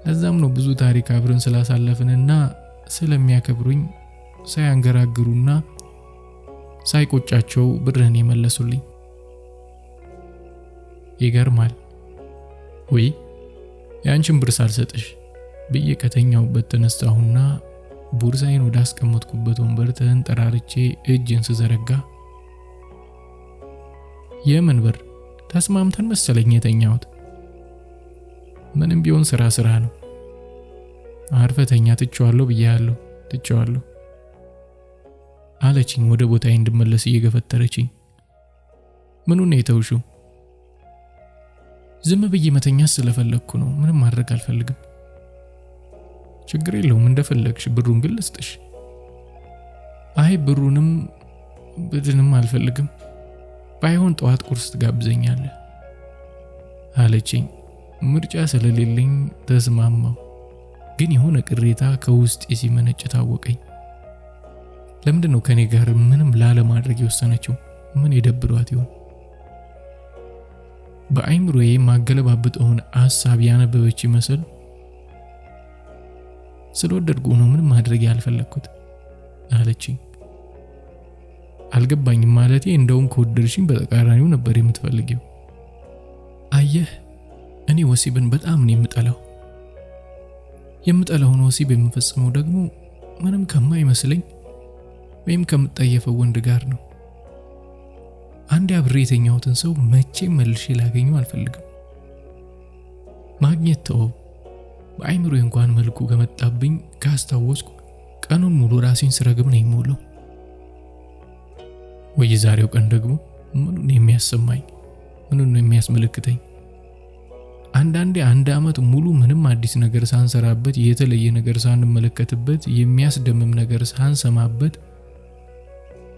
ለዛም ነው ብዙ ታሪክ አብረን ስላሳለፍንና ስለሚያከብሩኝ ሳያንገራግሩና ሳይቆጫቸው ብርህን የመለሱልኝ። ይገርማል ወይ? ያንቺን ብር ሳልሰጥሽ ብዬ ከተኛውበት ተነሳሁና ቦርሳዬን ወደ አስቀመጥኩበት ወንበር ተንጠራርቼ እጄን ስዘረጋ የምን ብር? ተስማምተን መሰለኝ የተኛሁት። ምንም ቢሆን ስራ ነው። አርፈተኛ ትቼዋለሁ ብያለሁ፣ ትቼዋለሁ አለችኝ ወደ ቦታዬ እንድመለስ እየገፈተረችኝ። ምኑን ነው የተውሽው? ዝም ብዬ መተኛት ስለፈለግኩ ነው። ምንም ማድረግ አልፈልግም። ችግር የለውም እንደፈለግሽ፣ ብሩን ግን ልስጥሽ። አይ ብሩንም ብድንም አልፈልግም። ባይሆን ጠዋት ቁርስ ትጋብዘኛለህ አለችኝ። ምርጫ ስለሌለኝ ተስማማው። ግን የሆነ ቅሬታ ከውስጤ ሲመነጭ ታወቀኝ። ለምንድነው ከኔ ጋር ምንም ላለማድረግ የወሰነችው? ምን የደብሯት ይሆን? በአይምሮዬ ማገለባበጠውን ሐሳብ ያነበበች ይመስል ስለወደድኩ ነው ምንም ማድረግ ያልፈለኩት አለችኝ። አልገባኝም ማለቴ እንደውም ከወደድሽኝ በተቃራኒው ነበር የምትፈልጊው። አየህ እኔ ወሲብን በጣም ነው የምጠላው። የምጠላውን ወሲብ የምፈጽመው ደግሞ ምንም ከማይመስለኝ ወይም ከምጠየፈው ወንድ ጋር ነው። አንድ አብሬ የተኛሁትን ሰው መቼም መልሼ ላገኘው አልፈልግም። ማግኘት ተወው፣ በአይምሮዬ እንኳን መልኩ ከመጣብኝ ካስታወስኩ ቀኑን ሙሉ ራሴን ስረግም ነው የምውለው። ወይ ዛሬው ቀን ደግሞ ምኑን የሚያሰማኝ ምኑን የሚያስመለክተኝ? አንዳንዴ አንድ ዓመት ሙሉ ምንም አዲስ ነገር ሳንሰራበት፣ የተለየ ነገር ሳንመለከትበት፣ የሚያስደምም ነገር ሳንሰማበት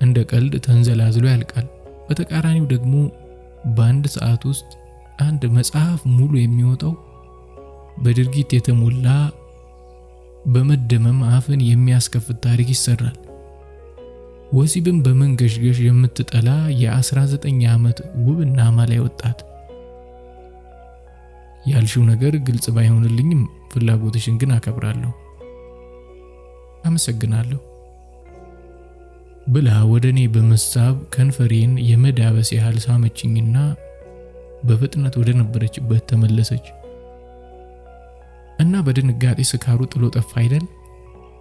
እንደ ቀልድ ተንዘላዝሎ ያልቃል። በተቃራኒው ደግሞ በአንድ ሰዓት ውስጥ አንድ መጽሐፍ ሙሉ የሚወጣው በድርጊት የተሞላ በመደመም አፍን የሚያስከፍት ታሪክ ይሰራል። ወሲብን በመንገሽገሽ የምትጠላ የ19 ዓመት ውብና አማላይ ወጣት። ያልሽው ነገር ግልጽ ባይሆንልኝም ፍላጎትሽን ግን አከብራለሁ። አመሰግናለሁ ብላ ወደኔ በመሳብ ከንፈሬን የመዳበስ ያህል ሳመችኝና በፍጥነት ወደ ነበረችበት ተመለሰች። እና በድንጋጤ ስካሩ ጥሎ ጠፋ አይደል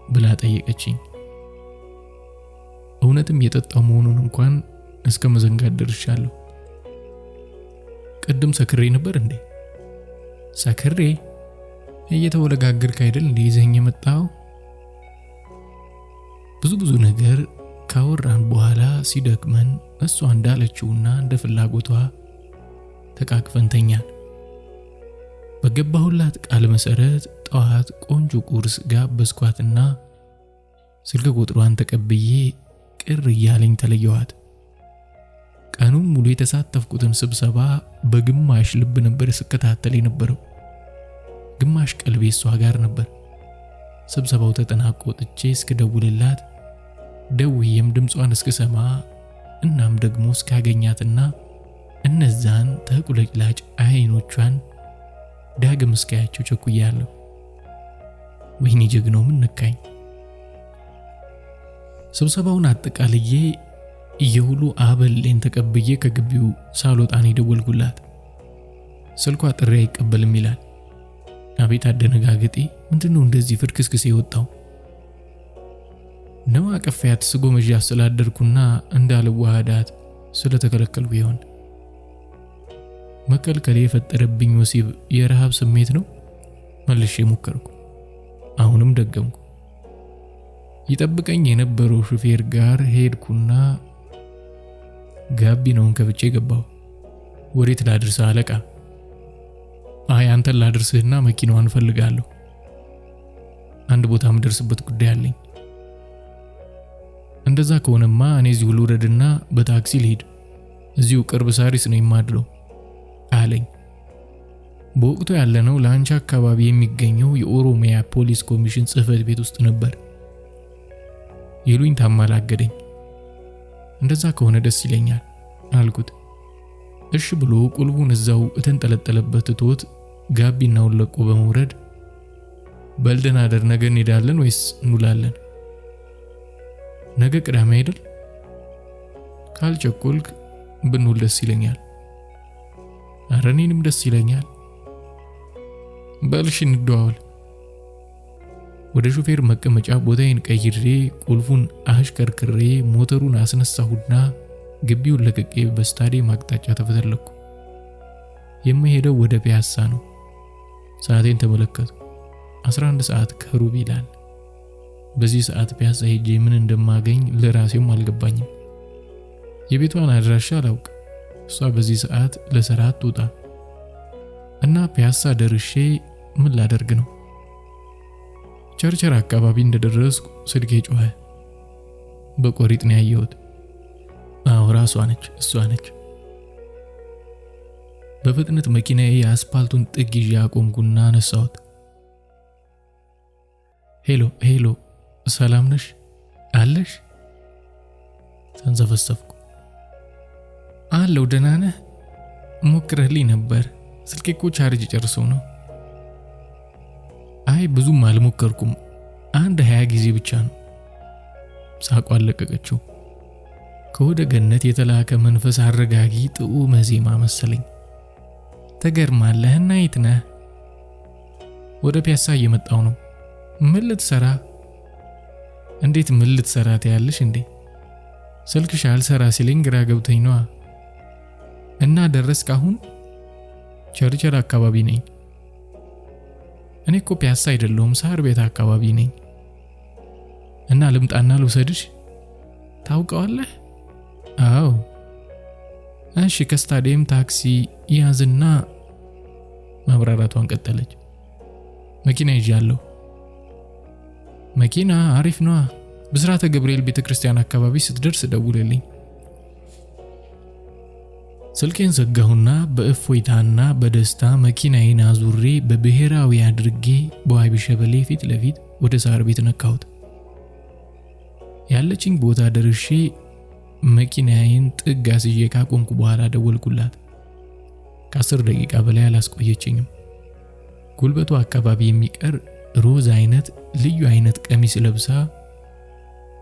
ብላ ጠየቀችኝ። እውነትም የጠጣው መሆኑን እንኳን እስከ መዘንጋት ደርሻለሁ። ቅድም ሰክሬ ነበር እንዴ? ሰክሬ እየተወለጋገርክ አይደል እንዴ ይዘኝ የመጣው? ብዙ ነገር ካወራን በኋላ ሲደክመን እሷ እንዳለችውና እንደ ፍላጎቷ ተቃቅፈን ተኛን። በገባሁላት ቃል መሰረት ጠዋት ቆንጆ ቁርስ ጋበዝኳትና ስልክ ቁጥሯን ተቀብዬ ቅር እያለኝ ተለየዋት። ቀኑን ሙሉ የተሳተፍኩትን ስብሰባ በግማሽ ልብ ነበር ስከታተል የነበረው፣ ግማሽ ቀልቤ እሷ ጋር ነበር። ስብሰባው ተጠናቆ ወጥቼ እስክደውልላት ደውዬም ድምጿን እስክሰማ እናም ደግሞ እስካገኛትና እነዛን ተቁለጭላጭ አይኖቿን ዳግም እስካያቸው ቸኩያለሁ። ወይኔ ጀግናው ምን ነካኝ። ስብሰባውን አጠቃልዬ እየሁሉ አበሌን ተቀብዬ ከግቢው ሳልወጣን ደወልኩላት። ስልኳ ጥሪ አይቀበልም ይላል። አቤት አደነጋገጤ! ምንድነው እንደዚህ ፍርክስክስ የወጣው? ነው አቀፋያት ስጎመዣ ስላደርኩና እንዳልዋሃዳት ስለተከለከልኩ ይሆን? መከልከል የፈጠረብኝ ወሲብ የረሃብ ስሜት ነው? መልሼ ሞከርኩ። አሁንም ደገምኩ። ይጠብቀኝ የነበረው ሹፌር ጋር ሄድኩና ጋቢናውን ከፍቼ ገባሁ። ወዴት ላድርስ አለቃ? አይ አንተን ላድርስህና መኪናዋን ፈልጋለሁ። አንድ ቦታ ምደርስበት ጉዳይ አለኝ። እንደዛ ከሆነማ እኔ እዚሁ ልውረድና በታክሲ ልሂድ። እዚሁ ቅርብ ሳሪስ ነው የማድለው አለኝ። በወቅቱ ያለነው ላንቻ አካባቢ የሚገኘው የኦሮሚያ ፖሊስ ኮሚሽን ጽሕፈት ቤት ውስጥ ነበር። ይሉኝ ታማላገደኝ። እንደዛ ከሆነ ደስ ይለኛል አልኩት። እሺ ብሎ ቁልቡን እዛው እተንጠለጠለበት ትቶት ጋቢናውን ለቆ በመውረድ በልደና አደር ነገ እንሄዳለን ወይስ እንውላለን? ነገ ቅዳሜ አይደል? ካልቸኮልክ ብንውል ደስ ይለኛል። ኧረ እኔንም ደስ ይለኛል። በልሽ እንደዋወል። ወደ ሹፌር መቀመጫ ቦታዬን ቀይሬ ቁልፉን አሽከርክሬ ሞተሩን አስነሳሁና ግቢውን ለቅቄ በስታዲየም አቅጣጫ ተፈተለኩ። የምሄደው ወደ ፒያሳ ነው። ሰዓቴን ተመለከቱ። 11 ሰዓት ከሩብ ይላል። በዚህ ሰዓት ፒያሳ ሄጄ ምን እንደማገኝ ለራሴም አልገባኝም። የቤቷን አድራሻ አላውቅ። እሷ በዚህ ሰዓት ለሥራ አትወጣ እና ፒያሳ ደርሼ ምን ላደርግ ነው? ቸርቸር አካባቢ እንደደረስኩ ስልኬ ጮኸ። በቆሪጥ ነው ያየሁት። አዎ ራሷ ነች፣ እሷ ነች። በፍጥነት መኪናዬ የአስፓልቱን ጥግ ይዤ አቆምኩና አነሳሁት። ሄሎ ሰላም ነሽ አለሽ? ተንዘፈሰፍኩ። አለው ደህና ነህ? ሞክረህልኝ ነበር። ስልኬ እኮ ቻርጅ ጨርሶ ነው። አይ ብዙም አልሞከርኩም፣ 20 ጊዜ ብቻ ነው። ሳቋ አለቀቀችው። ከወደ ገነት የተላከ መንፈስ አረጋጊ ጥዑመ ዜማ መሰለኝ። ተገርማለህና የት ነህ? ወደ ፒያሳ እየመጣው ነው። ምን ልትሰራ? እንዴት ምን ልትሰራ ትያለሽ እንዴ? ስልክሽ አልሰራ ሲለኝ ግራ ገብተኝ ነዋ። እና ደረስክ አሁን? ቸርቸር አካባቢ ነኝ። እኔ እኮ ፒያሳ አይደለሁም ሳር ቤት አካባቢ ነኝ። እና ልምጣና ልውሰድሽ? ታውቀዋለህ? አዎ። እሺ ከስታዲየም ታክሲ ያዝና። ማብራራቷን ቀጠለች። መኪና ይዣለሁ። መኪና አሪፍ ነዋ። ብስራተ ገብርኤል ቤተክርስቲያን አካባቢ ስትደርስ ደውልልኝ። ስልኬን ዘጋሁና በእፎይታና በደስታ መኪናዬን አዙሬ በብሔራዊ አድርጌ በዋቢ ሸበሌ ፊት ለፊት ወደ ሳር ቤት ነካሁት። ያለችኝ ቦታ ደርሼ መኪናዬን ጥግ አስይዤ ካቆምኩ በኋላ ደወልኩላት። ከ10 ደቂቃ በላይ አላስቆየችኝም። ጉልበቷ አካባቢ የሚቀር ሮዝ አይነት ልዩ አይነት ቀሚስ ለብሳ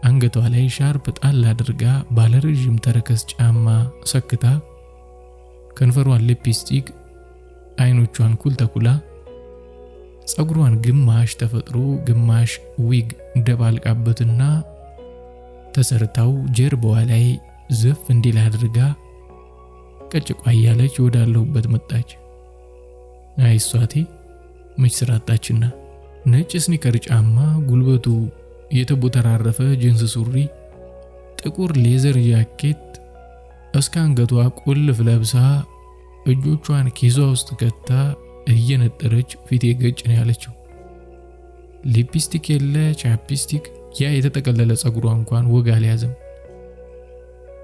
አንገቷ ላይ ሻርፕ ጣል አድርጋ ባለረጅም ተረከዝ ጫማ ሰክታ ከንፈሯን ሊፕስቲክ አይኖቿን ኩል ተኩላ ጸጉሯን ግማሽ ተፈጥሮ ግማሽ ዊግ ደባልቃበትና ተሰርታው ጀርባዋ ላይ ዘፍ እንዲል አድርጋ ቀጭቋ እያለች ወዳለሁበት መጣች። አይሷቴ መች ስራጣችና ነጭ ስኒከር ጫማ፣ ጉልበቱ የተቦተራረፈ ጂንስ ሱሪ፣ ጥቁር ሌዘር ጃኬት እስከ አንገቷ ቁልፍ ለብሳ እጆቿን ኪሷ ውስጥ ከታ እየነጠረች ፊቴ ገጭ ነው ያለችው። ሊፕስቲክ የለ ቻፕስቲክ፣ ያ የተጠቀለለ ጸጉሯ እንኳን ወግ አልያዘም።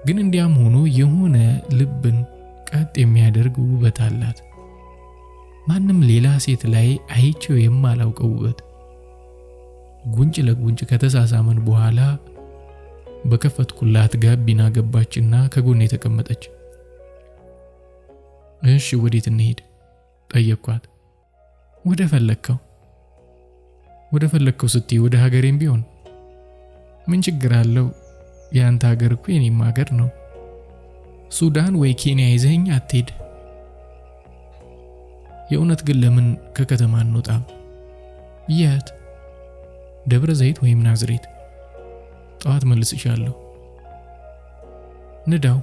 ግን እንዲያም ሆኖ የሆነ ልብን ቀጥ የሚያደርግ ውበት አላት። ማንም ሌላ ሴት ላይ አይቼው የማላውቀው ውበት። ጉንጭ ለጉንጭ ከተሳሳመን በኋላ በከፈትኩላት ጋቢና ገባችና ከጎኔ ተቀመጠች። እሺ ወዴት እንሄድ ጠየቅኳት። ወደ ፈለከው ስትይ ወደ ሀገሬም ቢሆን ምን ችግር አለው? ያንተ ሀገር እኮ የኔም ሀገር ነው። ሱዳን ወይ ኬንያ ይዘኸኝ አትሄድ? የእውነት ግን ለምን ከከተማ እንወጣም? የት? ደብረ ዘይት ወይም ናዝሬት? ጠዋት መልስሻለሁ። ንዳው።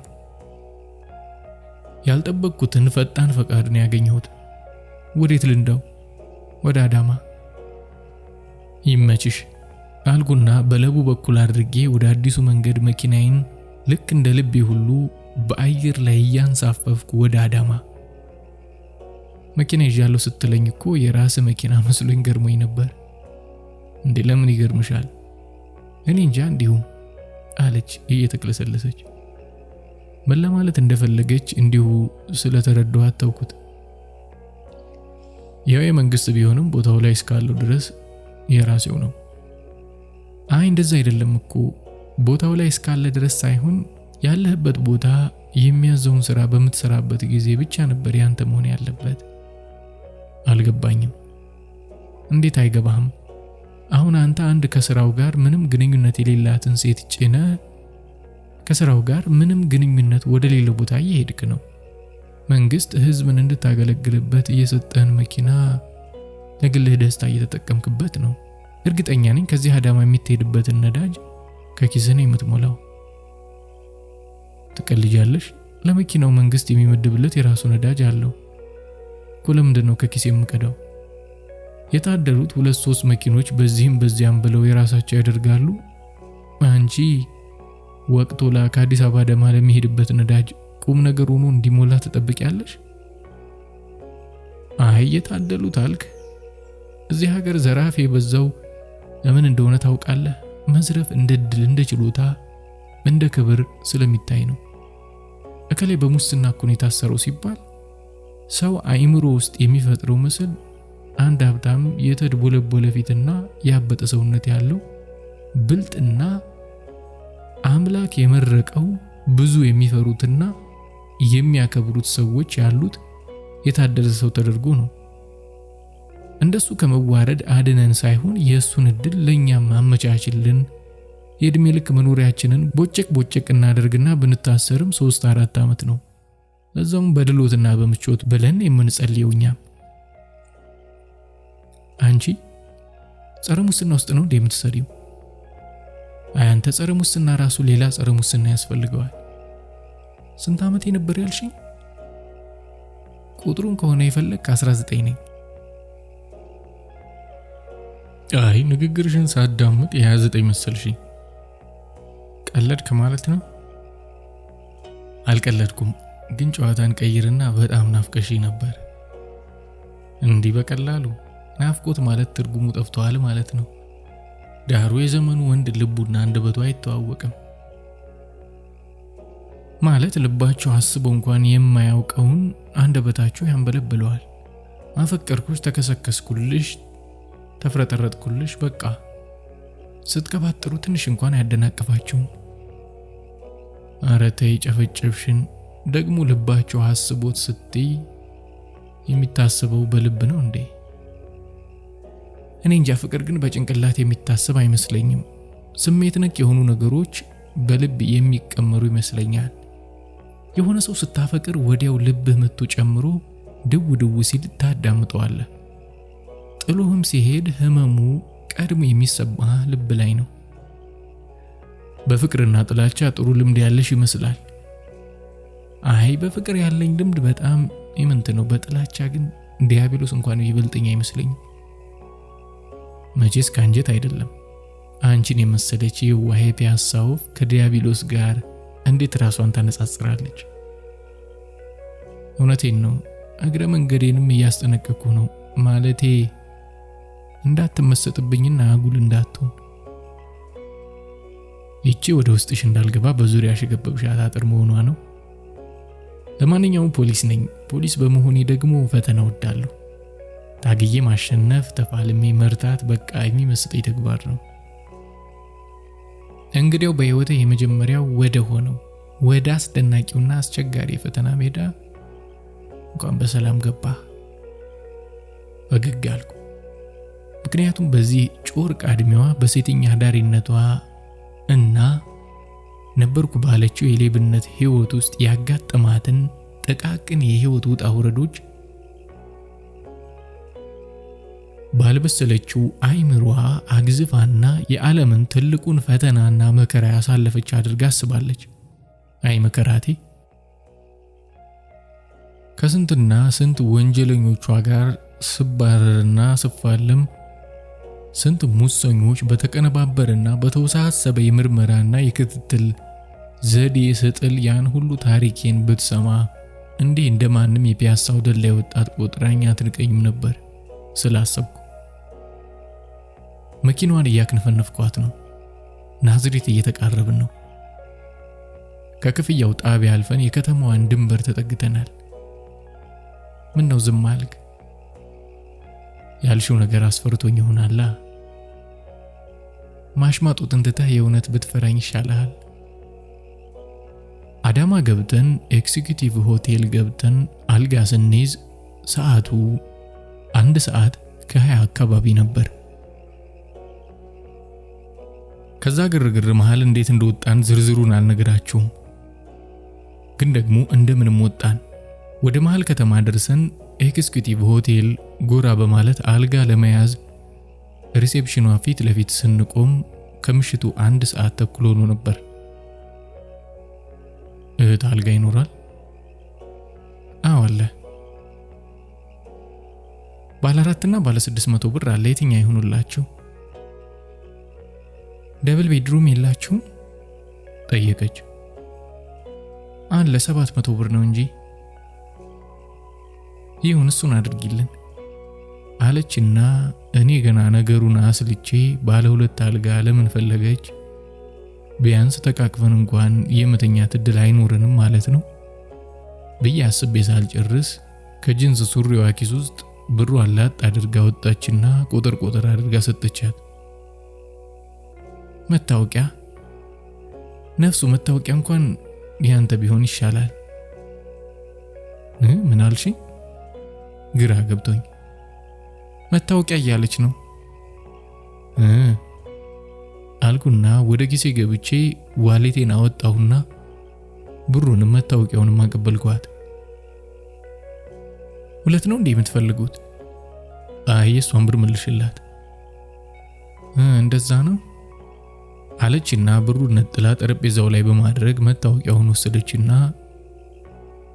ያልጠበቅኩትን ፈጣን ፈቃድ ነው ያገኘሁት። ወዴት ልንዳው? ወደ አዳማ። ይመችሽ አልኩና በለቡ በኩል አድርጌ ወደ አዲሱ መንገድ መኪናዬን ልክ እንደ ልቤ ሁሉ በአየር ላይ እያንሳፈፍኩ ወደ አዳማ። መኪና ይዣለሁ ስትለኝ እኮ የራስ መኪና መስሎኝ ገርሞኝ ነበር። እንዴ ለምን ይገርምሻል? እኔ እንጃ እንዲሁም አለች እየተክለሰለሰች። ምን ለማለት እንደፈለገች እንዲሁ ስለተረዳኋት ተውኩት። ያው የመንግስት ቢሆንም ቦታው ላይ እስካለው ድረስ የራሴው ነው። አይ እንደዛ አይደለም እኮ ቦታው ላይ እስካለ ድረስ ሳይሆን ያለህበት ቦታ የሚያዘውን ስራ በምትሰራበት ጊዜ ብቻ ነበር ያንተ መሆን ያለበት። አልገባኝም። እንዴት አይገባህም? አሁን አንተ አንድ ከስራው ጋር ምንም ግንኙነት የሌላትን ሴት ጭነ ከስራው ጋር ምንም ግንኙነት ወደ ሌላ ቦታ እየሄድክ ነው። መንግስት ህዝብን እንድታገለግልበት እየሰጠህን መኪና ለግልህ ደስታ እየተጠቀምክበት ነው። እርግጠኛ ነኝ ከዚህ አዳማ የምትሄድበትን ነዳጅ ከኪስህ ነው የምትሞላው። ትቀልጃለሽ? ለመኪናው መንግስት የሚመድብለት የራሱ ነዳጅ አለው እኮ። ለምንድን ነው ከኪስ የምቀዳው? የታደሉት 2-3 መኪኖች በዚህም በዚያም ብለው የራሳቸው ያደርጋሉ። አንቺ ወቅቶላ ከአዲስ አበባ አዳማ ለሚሄድበት ነዳጅ ቁም ነገር ሆኖ እንዲሞላ ትጠብቂያለሽ? አይ የታደሉት አልክ። እዚህ ሀገር ዘራፍ የበዛው ለምን እንደሆነ ታውቃለህ? መዝረፍ እንደ ድል እንደ ችሎታ እንደ ክብር ስለሚታይ ነው። እከሌ በሙስና እኮ ነው የታሰረው ሲባል ሰው አእምሮ ውስጥ የሚፈጥረው ምስል አንድ ሀብታም የተድቦለቦለ ፊትና ያበጠ ሰውነት ያለው ብልጥና አምላክ የመረቀው ብዙ የሚፈሩትና የሚያከብሩት ሰዎች ያሉት የታደለ ሰው ተደርጎ ነው። እንደሱ ከመዋረድ አድነን ሳይሆን የእሱን እድል ለእኛም አመቻችልን፣ የእድሜ ልክ መኖሪያችንን ቦጨቅ እናደርግና ብንታሰርም 3-4 ዓመት ነው፣ ለዛውም በድሎትና በምቾት ብለን የምንጸልየው እኛም። አንቺ ጸረ ሙስና ውስጥ ነው የምትሰሪው? አንተ ጸረ ሙስና ራሱ ሌላ ጸረ ሙስና ያስፈልገዋል። ስንት ዓመቴ ነበር ያልሽኝ? ቁጥሩን ከሆነ የፈለክ 19 ነኝ። አይ ንግግርሽን ሳዳምጥ የ29 መሰልሽኝ። ቀለድክ ማለት ነው? አልቀለድኩም፣ ግን ጨዋታን ቀይርና በጣም ናፍቀሽ ነበር። እንዲህ በቀላሉ ናፍቆት ማለት ትርጉሙ ጠፍቷል ማለት ነው። ዳሩ የዘመኑ ወንድ ልቡና አንደበቱ አይተዋወቅም ማለት ልባቸው አስበው እንኳን የማያውቀውን አንደበታቸው ያንበለብለዋል። አፈቀርኩሽ፣ ተከሰከስኩልሽ፣ ተፍረጠረጥኩልሽ፣ በቃ ስትቀባጥሩ ትንሽ እንኳን ያደናቅፋችሁ። ኧረ ተይ ጨፈጨፍሽን። ደግሞ ልባቸው አስቦት ስትይ የሚታሰበው በልብ ነው እንዴ? እኔ እንጃ። ፍቅር ግን በጭንቅላት የሚታሰብ አይመስለኝም። ስሜት ነክ የሆኑ ነገሮች በልብ የሚቀመሩ ይመስለኛል። የሆነ ሰው ስታፈቅር ወዲያው ልብህ ምቱ ጨምሮ ድው ሲል ታዳምጠዋለህ። ጥሎህም ሲሄድ ህመሙ ቀድሞ የሚሰማ ልብ ላይ ነው። በፍቅርና ጥላቻ ጥሩ ልምድ ያለሽ ይመስላል። አይ በፍቅር ያለኝ ልምድ በጣም ኢምንት ነው። በጥላቻ ግን ዲያብሎስ እንኳን ይበልጠኛ አይመስለኝም። መቼስ ካንጀት አይደለም። አንቺን የመሰለች የዋሄ ፒያሳ ወፍ ከዲያብሎስ ጋር እንዴት ራሷን ታነጻጽራለች? እውነቴን ነው። እግረ መንገዴንም እያስጠነቀቅኩ ነው። ማለቴ እንዳትመሰጥብኝና አጉል እንዳትሆን። ይቺ ወደ ውስጥሽ እንዳልገባ በዙሪያሽ የገበብሻት አጥር መሆኗ ነው። ለማንኛውም ፖሊስ ነኝ። ፖሊስ በመሆኔ ደግሞ ፈተና ወዳለሁ። ታግዬ ማሸነፍ፣ ተፋልሜ መርታት በቃ የሚመስጠኝ ተግባር ነው። እንግዲያው በህይወቴ የመጀመሪያው ወደ ሆነው ወደ አስደናቂውና አስቸጋሪ የፈተና ሜዳ እንኳን በሰላም ገባ። ፈገግ አልኩ። ምክንያቱም በዚህ ጮርቃ እድሜዋ በሴተኛ አዳሪነቷ እና ነበርኩ ባለችው የሌብነት ህይወት ውስጥ ያጋጠማትን ጥቃቅን የህይወት ውጣ ውረዶች ባልበሰለችው አይምሯ አግዝፋና የዓለምን ትልቁን ፈተናና መከራ ያሳለፈች አድርጋ አስባለች። አይ መከራቴ! ከስንትና ስንት ወንጀለኞቿ ጋር ስባረርና ስፋለም፣ ስንት ሙሰኞች በተቀነባበረና በተወሳሰበ የምርመራና የክትትል ዘዴ ስጥል ያን ሁሉ ታሪኬን ብትሰማ እንዲህ እንደማንም የፒያሳው ደላይ ወጣት ቆጥራኛ አትንቀኝም ነበር ስላሰብኩ። መኪናዋን እያክነፈነፍኳት ነው። ናዝሬት እየተቃረብን ነው። ከክፍያው ጣቢያ አልፈን የከተማዋን ድንበር ተጠግተናል። ምን ነው ዝም አልክ? ያልሽው ነገር አስፈርቶኝ ይሆናላ። ማሽማጡትን ትተህ የእውነት ብትፈራኝ ይሻልሃል። አዳማ ገብተን ኤክሲኪዩቲቭ ሆቴል ገብተን አልጋ ስንይዝ ሰዓቱ 1:20 አካባቢ ነበር። ከዛ ግርግር መሃል እንዴት እንደወጣን ዝርዝሩን አልነግራችሁም፣ ግን ደግሞ እንደምንም ወጣን። ወደ መሃል ከተማ ደርሰን ኤክስኪዩቲቭ ሆቴል ጎራ በማለት አልጋ ለመያዝ ሪሴፕሽኗ ፊት ለፊት ስንቆም ከምሽቱ 1:30 ሆኖ ነበር። እህት አልጋ ይኖራል? አዎ አለ። ባለ 4 እና ባለ 600 ብር አለ። የትኛው ይሁንላችሁ? ደብል ቤድሩም የላችሁም? ጠየቀች። አለ 700 ብር ነው እንጂ። ይሁን እሱን አድርጊልን አለችና እኔ ገና ነገሩን አስልቼ ባለ 2 አልጋ ለምን ፈለገች? ቢያንስ ተቃቅፈን እንኳን የመተኛት እድል አይኖርንም ማለት ነው ብዬ አስቤ ሳልጨርስ ከጅንስ ሱሪዋ ኪስ ውስጥ ብሩ አላጥ አድርጋ ወጣችና ቁጥር አድርጋ ሰጠቻት። መታወቂያ? ነፍሱ መታወቂያ እንኳን ያንተ ቢሆን ይሻላል። ምን አልሽኝ? ግራ ገብቶኝ። መታወቂያ እያለች ነው አልኩና ወደ ጊዜ ገብቼ ዋሌቴን አወጣሁና ብሩንም መታወቂያውንም አቀበልኳት። ሁለት ነው እንዴ የምትፈልጉት? አይ የሷን ብር መልሽላት። እንደዛ ነው አለችና ብሩን ነጥላ ጠረጴዛው ላይ በማድረግ መታወቂያውን ወሰደችና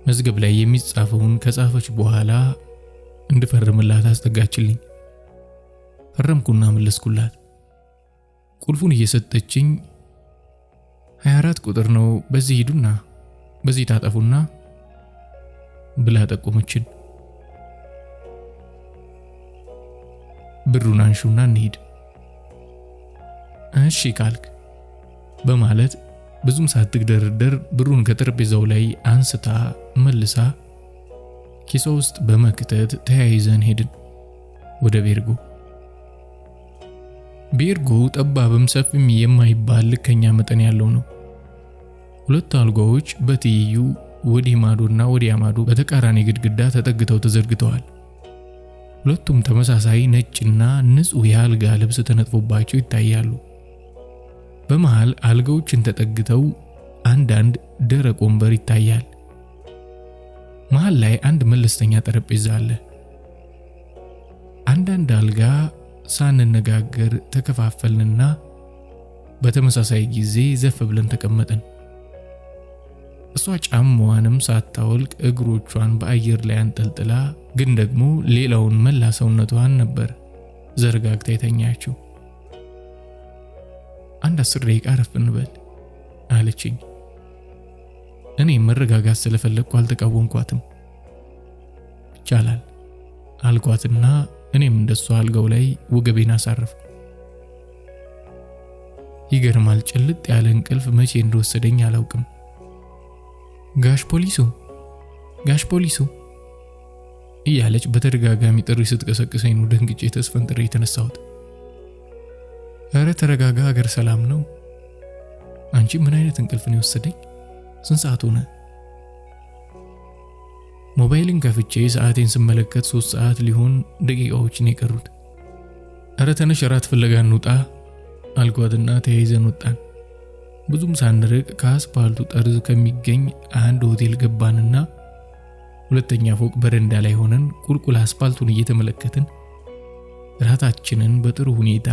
መዝገብ ላይ የሚጻፈውን ከጻፈች በኋላ እንድፈርምላት አስጠጋችልኝ። ፈረምኩና መለስኩላት። ቁልፉን እየሰጠችኝ 24 ቁጥር ነው፣ በዚህ ሂዱና በዚህ ታጠፉና ብላ ጠቆመችን። ብሩን አንሹና እንሂድ። እሺ ካልክ በማለት ብዙም ሳትግደረደር ብሩን ከጠረጴዛው ላይ አንስታ መልሳ ኪሷ ውስጥ በመክተት ተያይዘን ሄድን ወደ ቤርጎ። ቤርጎ ጠባብም ሰፊም የማይባል ልከኛ መጠን ያለው ነው። ሁለት አልጋዎች በትይዩ ወዲህ ማዶና ወዲያ ማዶ በተቃራኒ ግድግዳ ተጠግተው ተዘርግተዋል። ሁለቱም ተመሳሳይ ነጭና ንጹህ የአልጋ ልብስ ተነጥፎባቸው ይታያሉ። በመሃል አልጋዎችን ተጠግተው አንዳንድ ደረቅ ወንበር ይታያል። መሃል ላይ አንድ መለስተኛ ጠረጴዛ አለ። አንዳንድ አልጋ ሳንነጋገር ተከፋፈልንና በተመሳሳይ ጊዜ ዘፍ ብለን ተቀመጥን። እሷ ጫማዋንም ሳታወልቅ እግሮቿን በአየር ላይ አንጠልጥላ ግን ደግሞ ሌላውን መላ ሰውነቷን ነበር ዘርጋግታ የተኛችው። አንድ 10 ደቂቃ አረፍ እንበል አለችኝ። እኔ መረጋጋት ስለፈለግኩ አልተቃወምኳትም። ይቻላል አልኳትና እኔም እንደሷ አልጋው ላይ ወገቤን አሳረፍኩ። ይገርማል፣ ጭልጥ ያለ እንቅልፍ መቼ እንደወሰደኝ አላውቅም። ጋሽ ፖሊሱ እያለች በተደጋጋሚ ጥሪ ስትቀሰቅሰኝ ነው ደንግጬ ተስፈንጥሬ የተነሳሁት። ኧረ ተረጋጋ፣ ሀገር ሰላም ነው። አንቺ ምን አይነት እንቅልፍ ነው የወሰደኝ? ስንት ሰዓት ሆነ? ሞባይልን ከፍቼ ሰዓቴን ስመለከት 3 ሰዓት ሊሆን ደቂቃዎች ነው የቀሩት። ኧረ ተነሽ እራት ፍለጋ እንውጣ አልኳትና ተያይዘን ወጣን። ብዙም ሳንርቅ ከአስፓልቱ ጠርዝ ከሚገኝ አንድ ሆቴል ገባንና ሁለተኛ ፎቅ በረንዳ ላይ ሆነን ቁልቁል አስፓልቱን እየተመለከትን ራታችንን በጥሩ ሁኔታ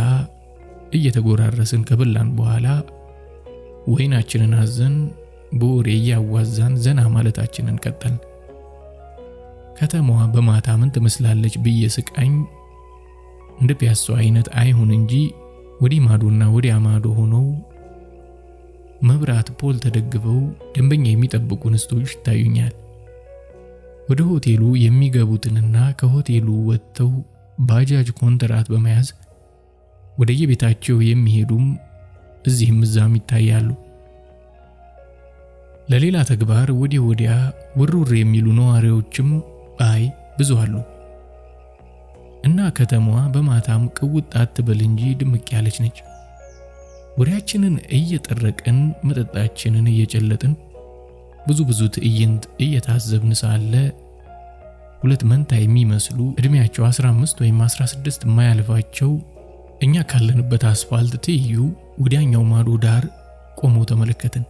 እየተጎራረስን ከበላን በኋላ ወይናችንን አዘን በወሬ እያዋዛን ዘና ማለታችንን ቀጠልን። ከተማዋ በማታ ምን ትመስላለች ብዬ ስቃኝ እንደ ፒያሳው አይነት አይሁን እንጂ ወዲህ ማዶና ወዲያ ማዶ ሆነው መብራት ፖል ተደግፈው ደንበኛ የሚጠብቁ እንስቶች ይታዩኛል። ወደ ሆቴሉ የሚገቡትንና ከሆቴሉ ወጥተው ባጃጅ ኮንትራት በመያዝ ወደ የቤታቸው የሚሄዱም እዚህም እዛም ይታያሉ። ለሌላ ተግባር ወዲያ ውርውር የሚሉ ነዋሪዎችም ብዙ አሉ። እና ከተማዋ በማታም ቅውጥ አትበል እንጂ ድምቅ ያለች ነች። ወሬያችንን እየጠረቅን መጠጣችንን እየጨለጥን ብዙ ትዕይንት እየታዘብን ሳለ ሁለት መንታ የሚመስሉ እድሜያቸው 15 ወይም 16 የማያልፋቸው እኛ ካለንበት አስፋልት ትይዩ ወዲያኛው ማዶ ዳር ቆመው ተመለከትን።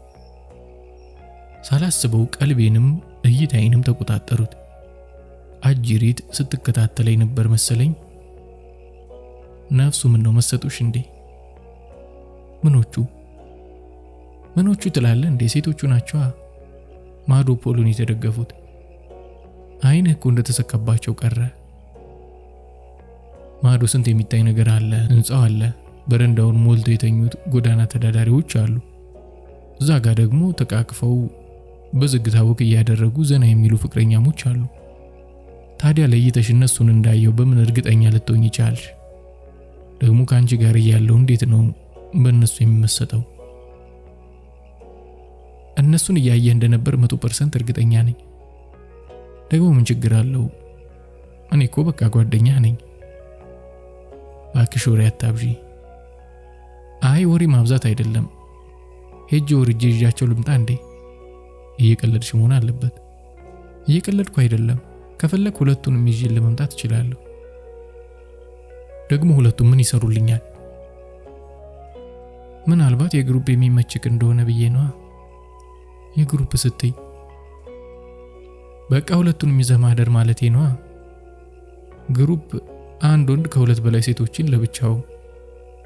ሳላስበው ቀልቤንም እይታዬንም ተቆጣጠሩት። አጅሪት ስትከታተለኝ ነበር መሰለኝ። ነፍሱ ምን ነው መሰጡሽ እንዴ? ምኖቹ ትላለ እንዴ? ሴቶቹ ናቸው ማዶ ፖሉን የተደገፉት። አይንህ እኮ እንደተሰካባቸው ቀረ። ማዶ ስንት የሚታይ ነገር አለ። ህንጻው አለ፣ በረንዳውን ሞልቶ የተኙት ጎዳና ተዳዳሪዎች አሉ። እዛ ጋር ደግሞ ተቃቅፈው በዝግታ ወክ እያደረጉ ዘና የሚሉ ፍቅረኛሞች አሉ። ታዲያ ለይተሽ እነሱን እንዳየው በምን እርግጠኛ ልትሆኚ ቻልሽ? ደግሞ ካንቺ ጋር ያለው እንዴት ነው በእነሱ የሚመሰጠው? እነሱን እያየ እንደነበር 100% እርግጠኛ ነኝ። ደግሞ ምን ችግር አለው? እኔ እኮ በቃ ጓደኛ ነኝ። እባክሽ ወሬ አታብዢ። አይ ወሬ ማብዛት አይደለም። ሄጄ ወርጄ ይዣቸው ልምጣ እንዴ? እየቀለድሽ መሆን አለበት። እየቀለድኩ አይደለም። ከፈለክ ሁለቱንም ይዤ ለመምጣት እችላለሁ። ደግሞ ሁለቱም ምን ይሰሩልኛል? ምናልባት የግሩፕ የሚመችክ እንደሆነ ብዬ ነው። የግሩፕ ስትይ በቃ ሁለቱንም ይዘህ ማደር ማለቴ ነው። ግሩፕ አንድ ወንድ ከሁለት በላይ ሴቶችን ለብቻው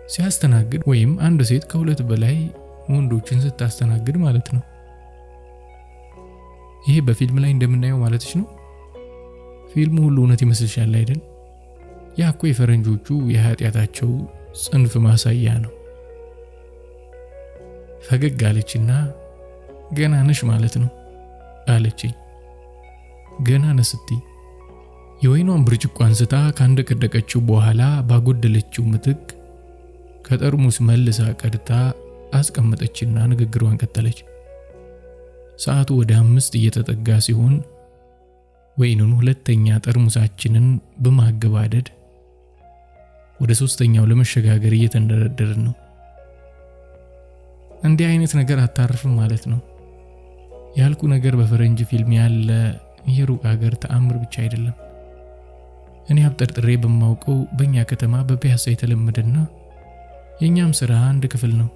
ሲያስተናግድ ወይም አንድ ሴት ከሁለት በላይ ወንዶችን ስታስተናግድ ማለት ነው። ይሄ በፊልም ላይ እንደምናየው ማለትሽ ነው? ፊልሙ ሁሉ እውነት ይመስልሻል አይደል? ያ እኮ የፈረንጆቹ የኃጢአታቸው ጽንፍ ማሳያ ነው። ፈገግ አለችና ገና ነሽ ማለት ነው አለችኝ። ገና ነሽ ስትይ የወይኗን ብርጭቆ አንስታ ካንደቀደቀችው በኋላ ባጎደለችው ምትክ ከጠርሙስ መልሳ ቀድታ አስቀመጠችና ንግግሯን ቀጠለች። ሰዓቱ ወደ 5 እየተጠጋ ሲሆን ወይኑን ሁለተኛ ጠርሙሳችንን በማገባደድ ወደ 3ኛው ለመሸጋገር እየተንደረደርን ነው። እንዲህ አይነት ነገር አታርፍም ማለት ነው ያልኩ ነገር በፈረንጅ ፊልም ያለ የሩቅ ሀገር ተአምር ብቻ አይደለም። እኔ አብጠርጥሬ በማውቀው በእኛ ከተማ በፒያሳ የተለመደና የኛም ስራ አንድ ክፍል ነው።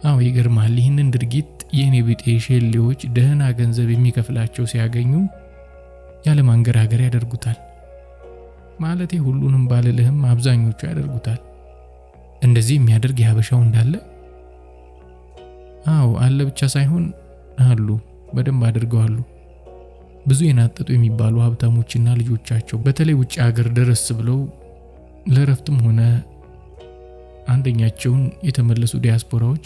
አዎ ይገርማል። ይህንን ድርጊት የኔ ቢጤ ሼሌዎች ደህና ገንዘብ የሚከፍላቸው ሲያገኙ ያለ ማንገራገር ያደርጉታል። ማለቴ ሁሉንም ባልልህም አብዛኞቹ ያደርጉታል። እንደዚህ የሚያደርግ የሀበሻው እንዳለ? አዎ አለ ብቻ ሳይሆን አሉ፣ በደንብ አድርገዋሉ። ብዙ የናጠጡ የሚባሉ ሀብታሞችና ልጆቻቸው በተለይ ውጭ ሀገር ደረስ ብለው ለረፍትም ሆነ አንደኛቸውን የተመለሱ ዲያስፖራዎች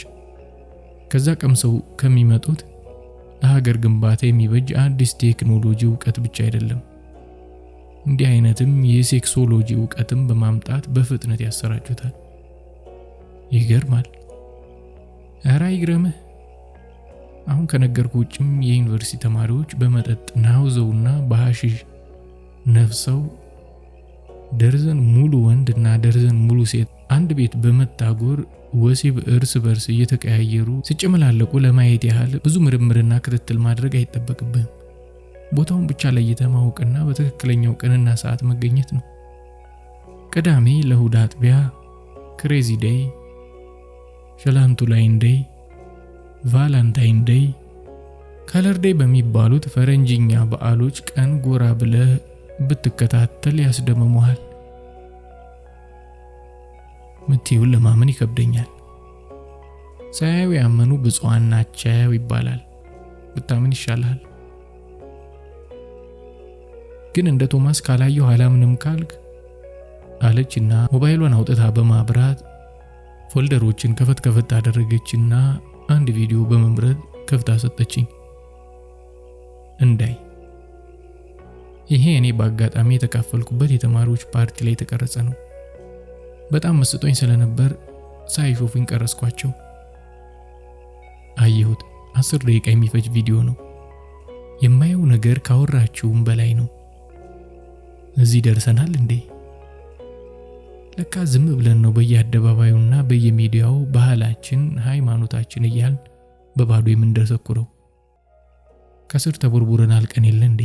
ከዛ ቀምሰው ከሚመጡት ለሀገር ግንባታ የሚበጅ አዲስ ቴክኖሎጂ ዕውቀት ብቻ አይደለም፣ እንዲህ አይነትም የሴክሶሎጂ ዕውቀትም በማምጣት በፍጥነት ያሰራጩታል። ይገርማል። ኧረ ይግረምህ። አሁን ከነገርኩ ውጭም የዩኒቨርሲቲ ተማሪዎች በመጠጥ ናውዘውና በሐሺሽ ነፍሰው ደርዘን ሙሉ ወንድና ደርዘን ሙሉ ሴት አንድ ቤት በመታጎር ወሲብ እርስ በርስ እየተቀያየሩ ሲጨመላለቁ ለማየት ያህል ብዙ ምርምርና ክትትል ማድረግ አይጠበቅብህም። ቦታውን ብቻ ለይተህ ማወቅና በትክክለኛው ቀንና ሰዓት መገኘት ነው። ቅዳሜ ለእሁድ አጥቢያ ክሬዚ ዴይ፣ ሸላንቱላይን ዴይ፣ ቫላንታይን ዴይ፣ ከለር ዴይ በሚባሉት ፈረንጅኛ በዓሎች ቀን ጎራ ብለህ ብትከታተል ያስደምመዋል። ምትዩን ለማመን ይከብደኛል። ሳያዩ ያመኑ ብፁዓን ናቸው ይባላል። ብታምን ይሻላል። ግን እንደ ቶማስ ካላየሁ አላምንም ካልክ አለችና ሞባይሏን አውጥታ በማብራት ፎልደሮችን ከፈት አደረገችና አንድ ቪዲዮ በመምረጥ ከፍታ ሰጠችኝ እንዳይ። ይሄ እኔ በአጋጣሚ የተካፈልኩበት የተማሪዎች ፓርቲ ላይ የተቀረጸ ነው። በጣም መስጦኝ ስለነበር ሳይሾፉኝ ቀረስኳቸው። አየሁት። 10 ደቂቃ የሚፈጅ ቪዲዮ ነው። የማየው ነገር ካወራችሁም በላይ ነው። እዚህ ደርሰናል እንዴ? ለካ ዝም ብለን ነው በየአደባባዩና በየሚዲያው ባህላችን፣ ሃይማኖታችን እያልን በባዶ የምንደሰኩረው። ከስር ተቦርቡረን አልቀን የለ እንዴ?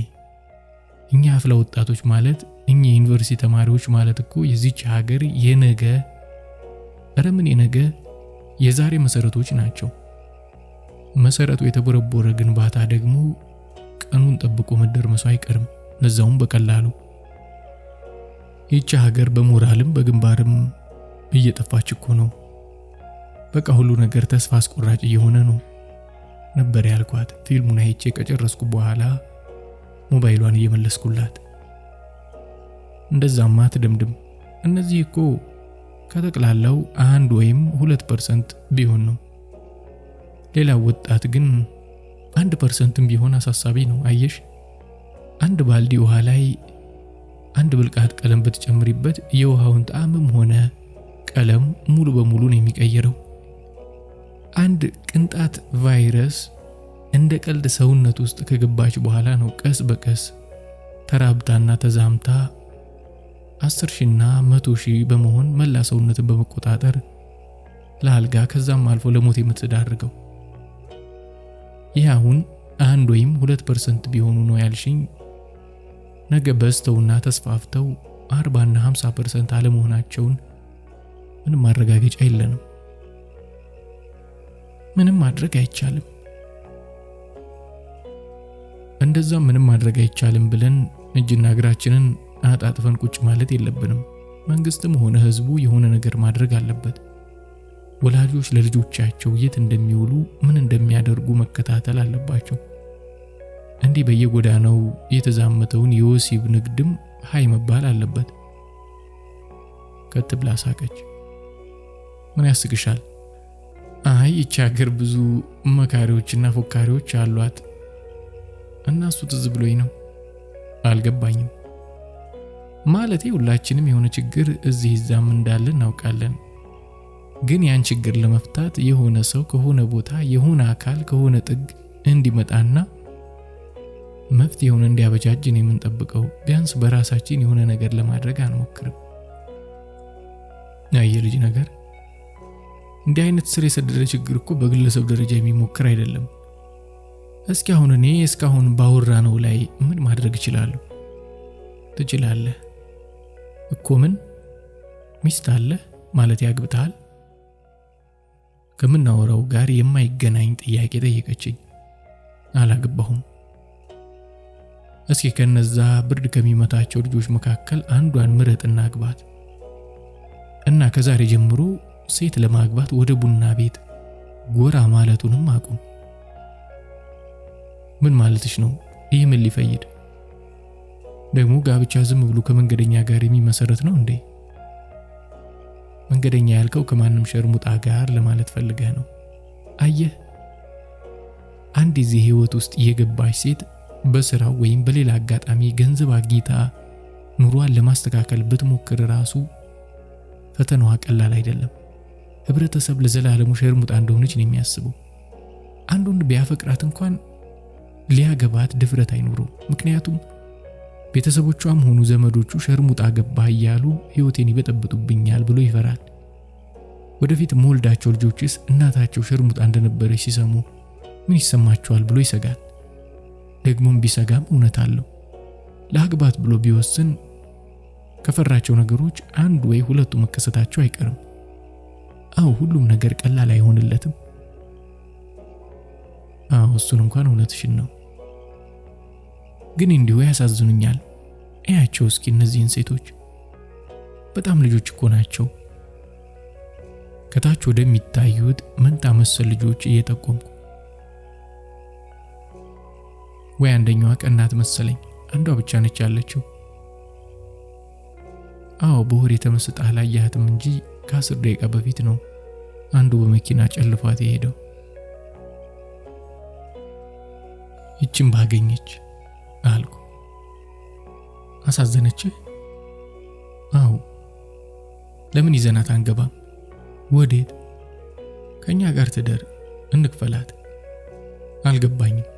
እኛ አፍላ ወጣቶች ማለት እኛ ዩኒቨርሲቲ ተማሪዎች ማለት እኮ የዚች ሀገር የነገ ምን የነገ የዛሬ መሰረቶች ናቸው። መሰረቱ የተቦረቦረ ግንባታ ደግሞ ቀኑን ጠብቆ መደርመሱ አይቀርም፣ ለዛውም በቀላሉ። ይህች ሀገር በሞራልም በግንባርም እየጠፋች እኮ ነው። በቃ ሁሉ ነገር ተስፋ አስቆራጭ እየሆነ ነው ነበር ያልኳት ፊልሙን አይቼ ከጨረስኩ በኋላ ሞባይሏን እየመለስኩላት። እንደዛማ ትደምድም። እነዚህ እኮ ከተቅላላው 1 ወይም 2% ቢሆን ነው። ሌላው ወጣት ግን 1%ም ቢሆን አሳሳቢ ነው። አየሽ፣ አንድ ባልዲ ውሃ ላይ አንድ ብልቃት ቀለም ብትጨምሪበት የውሃውን ጣዕምም ሆነ ቀለም ሙሉ በሙሉ ነው የሚቀየረው። አንድ ቅንጣት ቫይረስ እንደ ቀልድ ሰውነት ውስጥ ከገባች በኋላ ነው ቀስ በቀስ ተራብታና ተዛምታ 10,000ና 100,000 በመሆን መላ ሰውነትን በመቆጣጠር ለአልጋ ከዛም አልፎ ለሞት የምትዳርገው። ይህ አሁን 1 ወይም 2% ቢሆኑ ነው ያልሽኝ፣ ነገ በዝተውና ተስፋፍተው 40 እና 50% አለመሆናቸውን ምንም ማረጋገጫ የለንም። ምንም ማድረግ አይቻልም። እንደዛም ምንም ማድረግ አይቻልም ብለን እጅና እግራችንን አጣጥፈን ቁጭ ማለት የለብንም። መንግስትም ሆነ ህዝቡ የሆነ ነገር ማድረግ አለበት። ወላጆች ለልጆቻቸው የት እንደሚውሉ ምን እንደሚያደርጉ መከታተል አለባቸው። እንዲህ በየጎዳናው የተዛመተውን የወሲብ ንግድም ሃይ መባል አለበት። ከትብላ ሳቀች። ምን ያስቅሻል? አይ ይህች ሀገር ብዙ መካሪዎችና ፎካሪዎች አሏት እና እሱ ትዝ ብሎኝ ነው። አልገባኝም። ማለቴ ሁላችንም የሆነ ችግር እዚህ እዛም እንዳለ እናውቃለን። ግን ያን ችግር ለመፍታት የሆነ ሰው ከሆነ ቦታ የሆነ አካል ከሆነ ጥግ እንዲመጣና መፍትሄውን እንዲያበጃጅን የምንጠብቀው። ቢያንስ በራሳችን የሆነ ነገር ለማድረግ አንሞክርም። አየ ልጅ ነገር እንዲህ አይነት ስር የሰደደ ችግር እኮ በግለሰብ ደረጃ የሚሞክር አይደለም። እስኪ አሁን እኔ እስካሁን ባወራነው ላይ ምን ማድረግ እችላለሁ? ትችላለህ እኮ። ምን? ሚስት አለ ማለት ያግብታል? ከምናወራው ጋር የማይገናኝ ጥያቄ ጠየቀችኝ። አላገባሁም። እስኪ ከነዛ ብርድ ከሚመታቸው ልጆች መካከል አንዷን ምረጥና አግባት እና ከዛሬ ጀምሮ ሴት ለማግባት ወደ ቡና ቤት ጎራ ማለቱንም አቁም። ምን ማለትሽ ነው? ይህ ምን ሊፈይድ ደግሞ? ጋብቻ ዝም ብሎ ከመንገደኛ ጋር የሚመሰረት ነው እንዴ? መንገደኛ ያልከው ከማንም ሸርሙጣ ጋር ለማለት ፈልገህ ነው? አየህ፣ አንድ ጊዜ ህይወት ውስጥ የገባች ሴት በስራው ወይም በሌላ አጋጣሚ ገንዘብ አግኝታ ኑሯን ለማስተካከል ብትሞክር ራሱ ፈተናዋ ቀላል አይደለም። ህብረተሰብ ለዘላለሙ ሸርሙጣ እንደሆነች ነው የሚያስበው። አንዱን ቢያፈቅራት እንኳን ሊያገባት ድፍረት አይኖረው። ምክንያቱም ቤተሰቦቿም ሆኑ ዘመዶቹ ሸርሙጣ ገባ እያሉ ህይወቴን ይበጠብጡብኛል ብሎ ይፈራል። ወደፊት መወልዳቸው ልጆችስ እናታቸው ሸርሙጣ እንደነበረች ሲሰሙ ምን ይሰማቸዋል ብሎ ይሰጋል። ደግሞም ቢሰጋም እውነት አለው። ለአግባት ብሎ ቢወስን ከፈራቸው ነገሮች አንድ ወይ ሁለቱ መከሰታቸው አይቀርም። አዎ ሁሉም ነገር ቀላል አይሆንለትም። አዎ እሱን እንኳን እውነትሽን ነው። ግን እንዲሁ ያሳዝኑኛል። እያቸው እስኪ እነዚህን ሴቶች በጣም ልጆች እኮ ናቸው። ከታች ወደሚታዩት መንታ መሰል ልጆች እየጠቆምኩ ወይ አንደኛዋ ቀናት መሰለኝ፣ አንዷ ብቻ ነች ያለችው። አዎ በወሬ ተመስጣ አላየሃትም እንጂ ከ10 ደቂቃ በፊት ነው አንዱ በመኪና ጨልፏት የሄደው። ይህችን ባገኘች አልኩ። አሳዘነችህ? አዎ። ለምን ይዘናት አንገባም? ወዴት? ከኛ ጋር ትደር፣ እንክፈላት። አልገባኝም።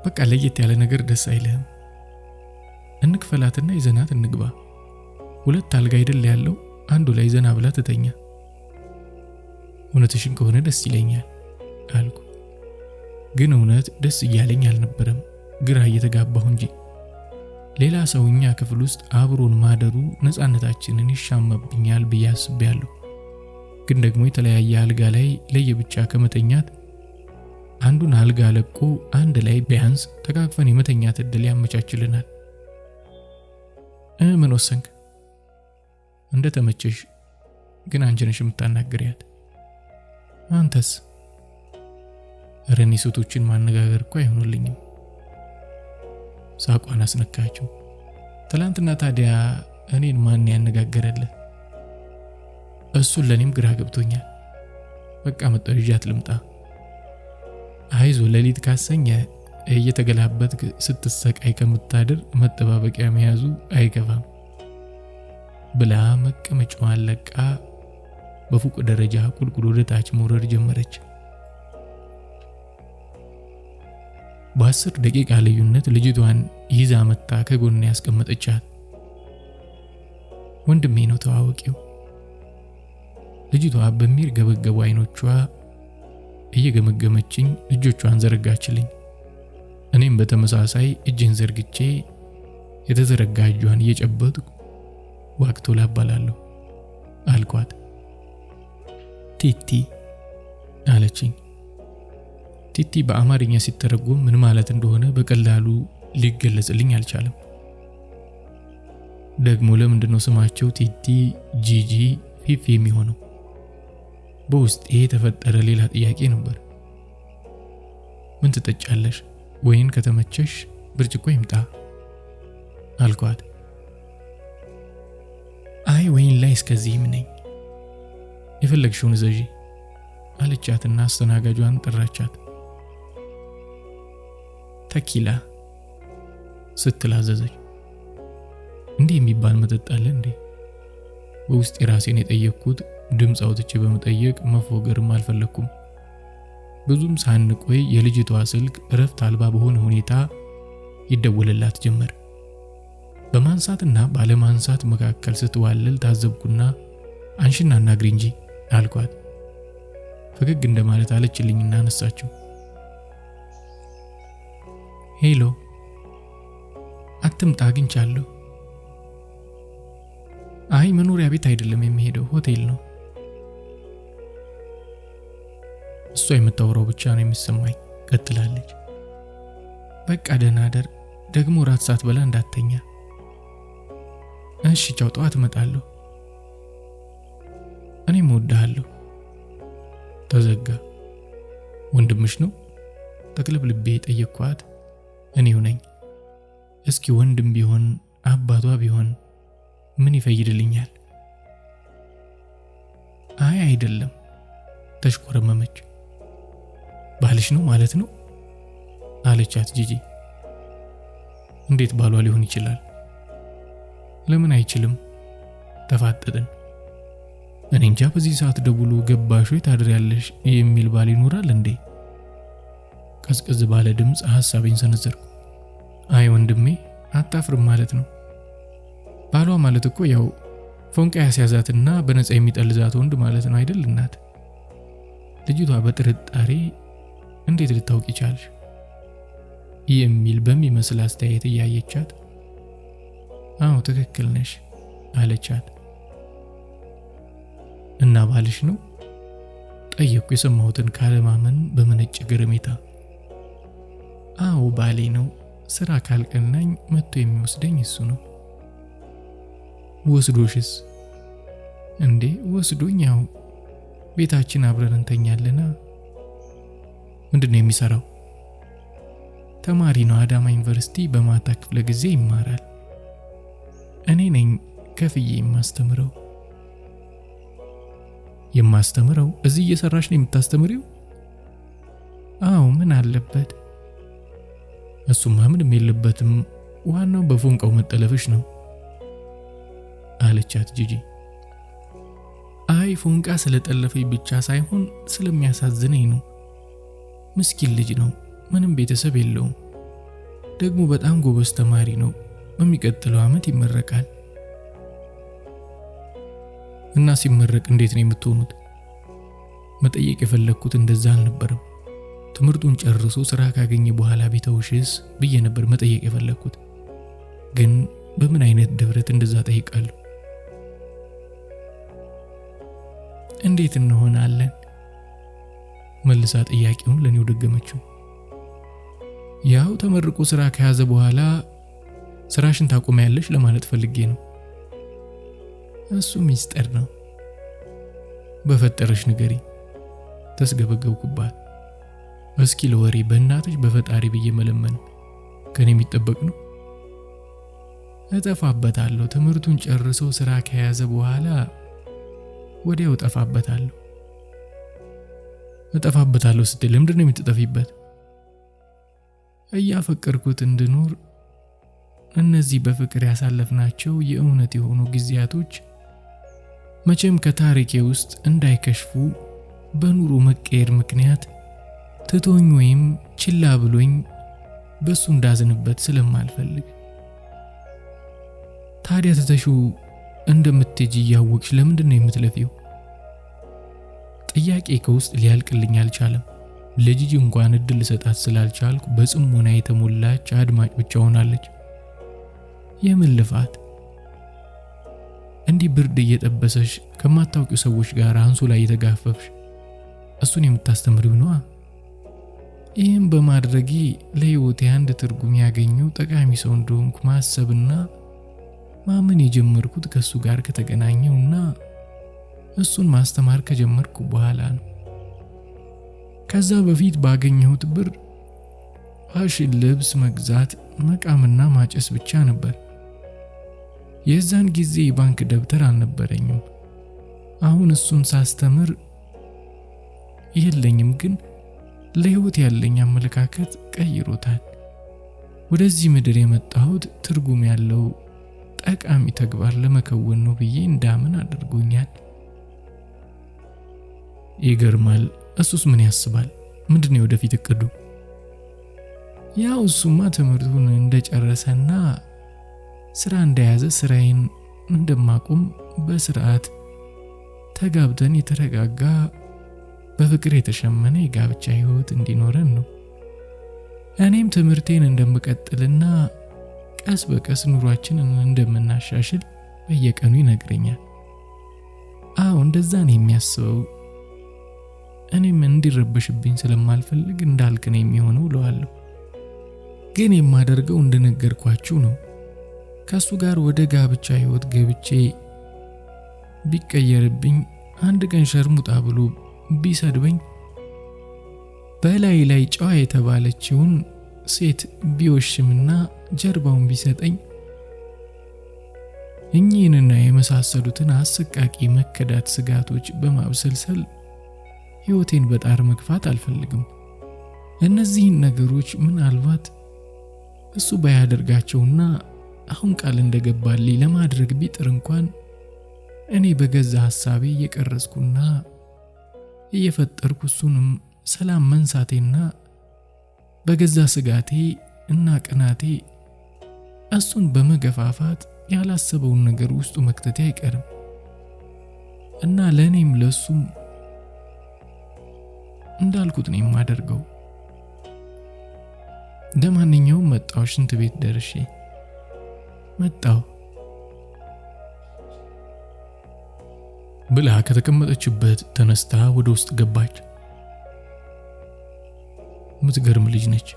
በቃ ለየት ያለ ነገር ደስ አይልህም? እንክፈላትና ይዘናት እንግባ። 2 አልጋ አይደል ያለው፣ አንዱ ላይ ዘና ብላ ትተኛ። እውነትሽን ከሆነ ደስ ይለኛል አልኩ። ግን እውነት ደስ እያለኝ አልነበረም፣ ግራ እየተጋባሁ እንጂ። ሌላ ሰውኛ ክፍል ውስጥ አብሮን ማደሩ ነፃነታችንን ይሻማብኛል ብዬ አስቤያለሁ። ግን ደግሞ የተለያየ አልጋ ላይ ለየብቻ ከመተኛት አንዱን አልጋ ለቆ አንድ ላይ ቢያንስ ተቃቅፈን የመተኛት እድል ያመቻችልናል። ምን ወሰንክ? እንደተመቸሽ። ግን አንቺ ነሽ የምታናግሪያት። አንተስ? ረኒ ሴቶችን ማነጋገር እኮ አይሆንልኝም። ሳቋን አስነካችው። ትላንትና ታዲያ እኔን ማን ያነጋገረልህ? እሱን ለኔም ግራ ገብቶኛል። በቃ መጣሁ ይዣት ልምጣ። አይዞ ሌሊት ካሰኘ እየተገላበጥክ ስትሰቃይ ከምታድር መጠባበቂያ መያዙ አይገባም ብላ መቀመጫዋን ለቃ በፉቅ ደረጃ ቁልቁል ወደ ታች መውረድ ጀመረች። በ10 ደቂቃ ልዩነት ልጅቷን ይዛ መጣ ከጎን ያስቀመጠቻት። ወንድሜ ነው ተዋወቂው። ልጅቷ በሚርገበገቡ አይኖቿ እየገመገመችኝ እጆቿን ዘረጋችልኝ። እኔም በተመሳሳይ እጄን ዘርግቼ የተዘረጋ እጇን እየጨበጥኩ ዋቅቶ ላባላለሁ አልኳት። ቲቲ አለችኝ። ቲቲ በአማርኛ ሲተረጎም ምን ማለት እንደሆነ በቀላሉ ሊገለጽልኝ አልቻለም። ደግሞ ለምንድነው ስማቸው ቲቲ፣ ጂጂ፣ ፊፊ የሚሆነው? በውስጤ የተፈጠረ ሌላ ጥያቄ ነበር። ምን ትጠጫለሽ? ወይን ከተመቸሽ ብርጭቆ ይምጣ አልኳት። አይ ወይን ላይ እስከዚህም ነኝ፣ የፈለግሽውን እዘዢ አለቻትና አስተናጋጇን ጠራቻት። ተኪላ ስትል አዘዘች። እንዲህ የሚባል መጠጥ አለ እንዴ? በውስጥ ራሴን የጠየቅኩት ድምፅ አውጥቼ በመጠየቅ መፎገርም አልፈለኩም። ብዙም ሳንቆይ የልጅቷ ስልክ እረፍት አልባ በሆነ ሁኔታ ይደወልላት ጀመር። በማንሳትና ባለማንሳት መካከል ስትዋለል ታዘብኩና አንሽና አናግሪ እንጂ አልኳት። ፈገግ እንደማለት አለችልኝና አነሳችው። ሄሎ፣ አትምጣ አግኝቻለሁ። አይ መኖሪያ ቤት አይደለም የሚሄደው፣ ሆቴል ነው። እሷ የምታወራው ብቻ ነው የሚሰማኝ ቀጥላለች። በቃ ደህና አደር፣ ደግሞ ራት ሳትበላ እንዳትተኛ። እሺ ቻው፣ ጠዋት እመጣለሁ። እኔም እወድሃለሁ። ተዘጋ። ወንድምሽ ነው? ተቅለብልቤ ጠየቅኳት። እኔው ነኝ። እስኪ ወንድም ቢሆን አባቷ ቢሆን ምን ይፈይድልኛል? አይ አይደለም፣ ተሽኮረመመች። ባልሽ ነው ማለት ነው አለቻት ጂጂ። እንዴት ባሏ ሊሆን ይችላል? ለምን አይችልም? ተፋጠጥን። እኔ እንጃ በዚህ ሰዓት ደውሎ ገባሽ ወይ ታድሪያለሽ የሚል ባል ይኖራል እንዴ? ቀዝቀዝ ባለ ድምፅ ሐሳቤን ሰነዘርኩ። አይ ወንድሜ አታፍርም ማለት ነው። ባሏ ማለት እኮ ያው ፎንቃ ያስያዛትና በነፃ የሚጠልዛት ወንድ ማለት ነው አይደል እናት? ልጅቷ በጥርጣሬ እንዴት ልታውቂ ቻልሽ የሚል በሚመስል አስተያየት እያየቻት አዎ ትክክል ነሽ አለቻት። እና ባልሽ ነው ጠየቅኩ፣ የሰማሁትን ካለማመን በመነጭ ግርሜታ። አዎ ባሌ ነው፣ ስራ ካልቀናኝ መጥቶ የሚወስደኝ እሱ ነው። ወስዶሽስ? እንዴ ወስዶኝ ያው ቤታችን አብረን እንተኛለና። ምንድነው የሚሰራው? ተማሪ ነው፣ አዳማ ዩኒቨርሲቲ በማታ ክፍለ ጊዜ ይማራል። እኔ ነኝ ከፍዬ የማስተምረው። የማስተምረው? እዚህ እየሰራሽ ነው የምታስተምሪው? አዎ ምን አለበት? እሱማ ምንም የለበትም፣ ዋናው በፎንቃው መጠለፍሽ ነው አለቻት ጂጂ። አይ ፎንቃ ስለጠለፈኝ ብቻ ሳይሆን ስለሚያሳዝነኝ ነው። ምስኪን ልጅ ነው፣ ምንም ቤተሰብ የለውም። ደግሞ በጣም ጎበዝ ተማሪ ነው፣ በሚቀጥለው ዓመት ይመረቃል። እና ሲመረቅ እንዴት ነው የምትሆኑት? መጠየቅ የፈለኩት እንደዛ አልነበረም። ትምህርቱን ጨርሶ ስራ ካገኘ በኋላ ቢተውሽስ ብዬ ነበር መጠየቅ የፈለኩት። ግን በምን አይነት ድፍረት እንደዛ ጠይቃለሁ? እንዴት እንሆናለን? መልሳ ጥያቄውን ለኔው ደገመችው። ያው ተመርቆ ስራ ከያዘ በኋላ ስራሽን ታቆሚያለሽ ለማለት ፈልጌ ነው። እሱ ሚስጥር ነው። በፈጠረሽ ንገሪ። ተስገበገብኩባት። እስኪ ለወሬ በእናትሽ በፈጣሪ ብዬ መለመን ከኔ የሚጠበቅ ነው? እጠፋበታለሁ። ትምህርቱን ጨርሶ ስራ ከያዘ በኋላ ወዲያው እጠፋበታለሁ። እጠፋበታለሁ ስትል ለምንድን ነው የምትጠፊበት? እያፈቀርኩት እንድኖር እነዚህ በፍቅር ያሳለፍናቸው የእውነት የሆኑ ጊዜያቶች መቼም ከታሪኬ ውስጥ እንዳይከሽፉ በኑሮ መቀየር ምክንያት ትቶኝ ወይም ችላ ብሎኝ በሱ እንዳዝንበት ስለማልፈልግ። ታዲያ ትተሽው እንደምትሄጂ እያወቅሽ ለምንድን ነው የምትለፊው? ጥያቄ ከውስጥ ሊያልቅልኝ አልቻለም። ለጂጂ እንኳን እድል ልሰጣት ስላልቻልኩ በጽሞና የተሞላች አድማጭ ብቻ ሆናለች። የምን ልፋት? እንዲህ ብርድ እየጠበሰሽ ከማታውቂው ሰዎች ጋር አንሶላ እየተጋፈፍሽ እሱን የምታስተምሪው ነዋ። ይህም በማድረጌ ለሕይወቴ አንድ ትርጉም ያገኘው ጠቃሚ ሰው እንደሆንኩ ማሰብና ማመን የጀመርኩት ከሱ ጋር ከተገናኘውና እሱን ማስተማር ከጀመርኩ በኋላ ነው። ከዛ በፊት ባገኘሁት ብር ፋሽን ልብስ መግዛት፣ መቃምና ማጨስ ብቻ ነበር። የዛን ጊዜ የባንክ ደብተር አልነበረኝም። አሁን እሱን ሳስተምር የለኝም፣ ግን ለሕይወት ያለኝ አመለካከት ቀይሮታል። ወደዚህ ምድር የመጣሁት ትርጉም ያለው ጠቃሚ ተግባር ለመከወን ነው ብዬ እንዳምን አድርጎኛል። ይገርማል። እሱስ ምን ያስባል? ምንድን ነው ወደፊት እቅዱ? ያው እሱማ ትምህርቱን እንደጨረሰና ስራ እንደያዘ ስራዬን እንደማቆም በስርዓት ተጋብተን የተረጋጋ በፍቅር የተሸመነ የጋብቻ ህይወት እንዲኖረን ነው። እኔም ትምህርቴን እንደምቀጥልና ቀስ በቀስ ኑሯችንን እንደምናሻሽል በየቀኑ ይነግረኛል። አዎ እንደዛ ነው የሚያስበው። እኔም እንዲረበሽብኝ ስለማልፈልግ እንዳልክ ነው የሚሆነው እለዋለሁ። ግን የማደርገው እንደነገርኳችሁ ነው። ከሱ ጋር ወደ ጋብቻ ህይወት ገብቼ ቢቀየርብኝ፣ አንድ ቀን ሸርሙጣ ብሎ ቢሰድበኝ፣ በላይ ላይ ጨዋ የተባለችውን ሴት ቢወሽምና ጀርባውን ቢሰጠኝ፣ እኚህንና የመሳሰሉትን አሰቃቂ መከዳት ስጋቶች በማብሰልሰል ህይወቴን በጣር መግፋት አልፈልግም። እነዚህን ነገሮች ምናልባት እሱ ባያደርጋቸውና አሁን ቃል እንደገባልኝ ለማድረግ ቢጥር እንኳን እኔ በገዛ ሐሳቤ እየቀረጽኩና እየፈጠርኩ እሱንም ሰላም መንሳቴና በገዛ ስጋቴ እና ቅናቴ እሱን በመገፋፋት ያላሰበውን ነገር ውስጡ መክተቴ አይቀርም እና ለእኔም ለሱም እንዳልኩት ነው የማደርገው። ለማንኛውም መጣሁ። ሽንት ቤት ደርሼ መጣሁ ብላ ከተቀመጠችበት ተነስታ ወደ ውስጥ ገባች። የምትገርም ልጅ ነች።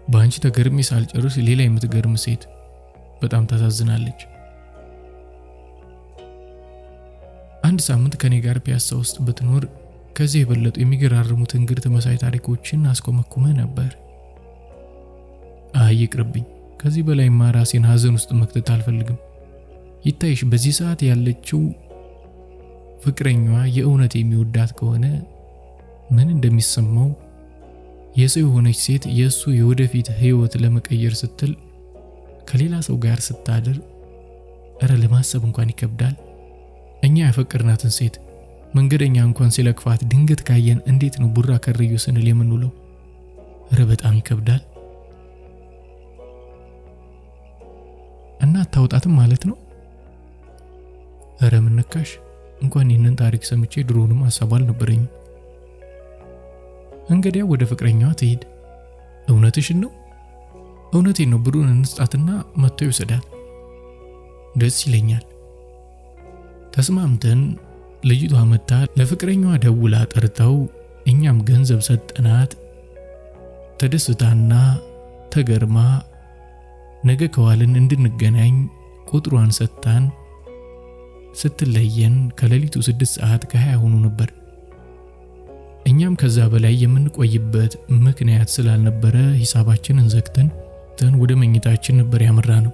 በአንቺ ተገርሜ ሳልጨርስ ሌላ የምትገርም ሴት። በጣም ታሳዝናለች። አንድ ሳምንት ከኔ ጋር ፒያሳ ውስጥ ብትኖር ከዚህ የበለጡ የሚገራርሙ ትንግርት መሳይ ታሪኮችን አስቆመኩመ ነበር። ይቅርብኝ። ከዚህ በላይማ ራሴን ሐዘን ውስጥ መክተት አልፈልግም። ይታይሽ፣ በዚህ ሰዓት ያለችው ፍቅረኛዋ የእውነት የሚወዳት ከሆነ ምን እንደሚሰማው የሰው የሆነች ሴት የእሱ የወደፊት ህይወት ለመቀየር ስትል ከሌላ ሰው ጋር ስታድር ለማሰብ እንኳን ይከብዳል። እኛ ያፈቅርናትን ሴት መንገደኛ እንኳን ሲለክፋት ድንገት ካየን እንዴት ነው ቡራ ከርዩ ስንል የምንውለው? በጣም ይከብዳል። እና አታውጣትም ማለት ነው? ምን ነካሽ? እንኳን ይህንን ታሪክ ሰምቼ ድሮንም ሐሳብ አልነበረኝም። እንግዲያ ወደ ፍቅረኛዋ ትሄድ። እውነትሽን ነው? እውነቴን ነው። ብሩን እንስጣትና መጥቶ ይወስዳል። ደስ ይለኛል። ተስማምተን ልጅቷ መጣ ለፍቅረኛዋ ደውላ ጠርተው እኛም ገንዘብ ሰጠናት። ተደስታና ተገርማ ነገ ከዋልን እንድንገናኝ ቁጥሯን ሰጣን። ስትለየን ከሌሊቱ 6 ሰዓት ከ20 ሆኖ ነበር። እኛም ከዛ በላይ የምንቆይበት ምክንያት ስላልነበረ ሂሳባችንን ዘግተን ወደ መኝታችን ነበር ያመራነው።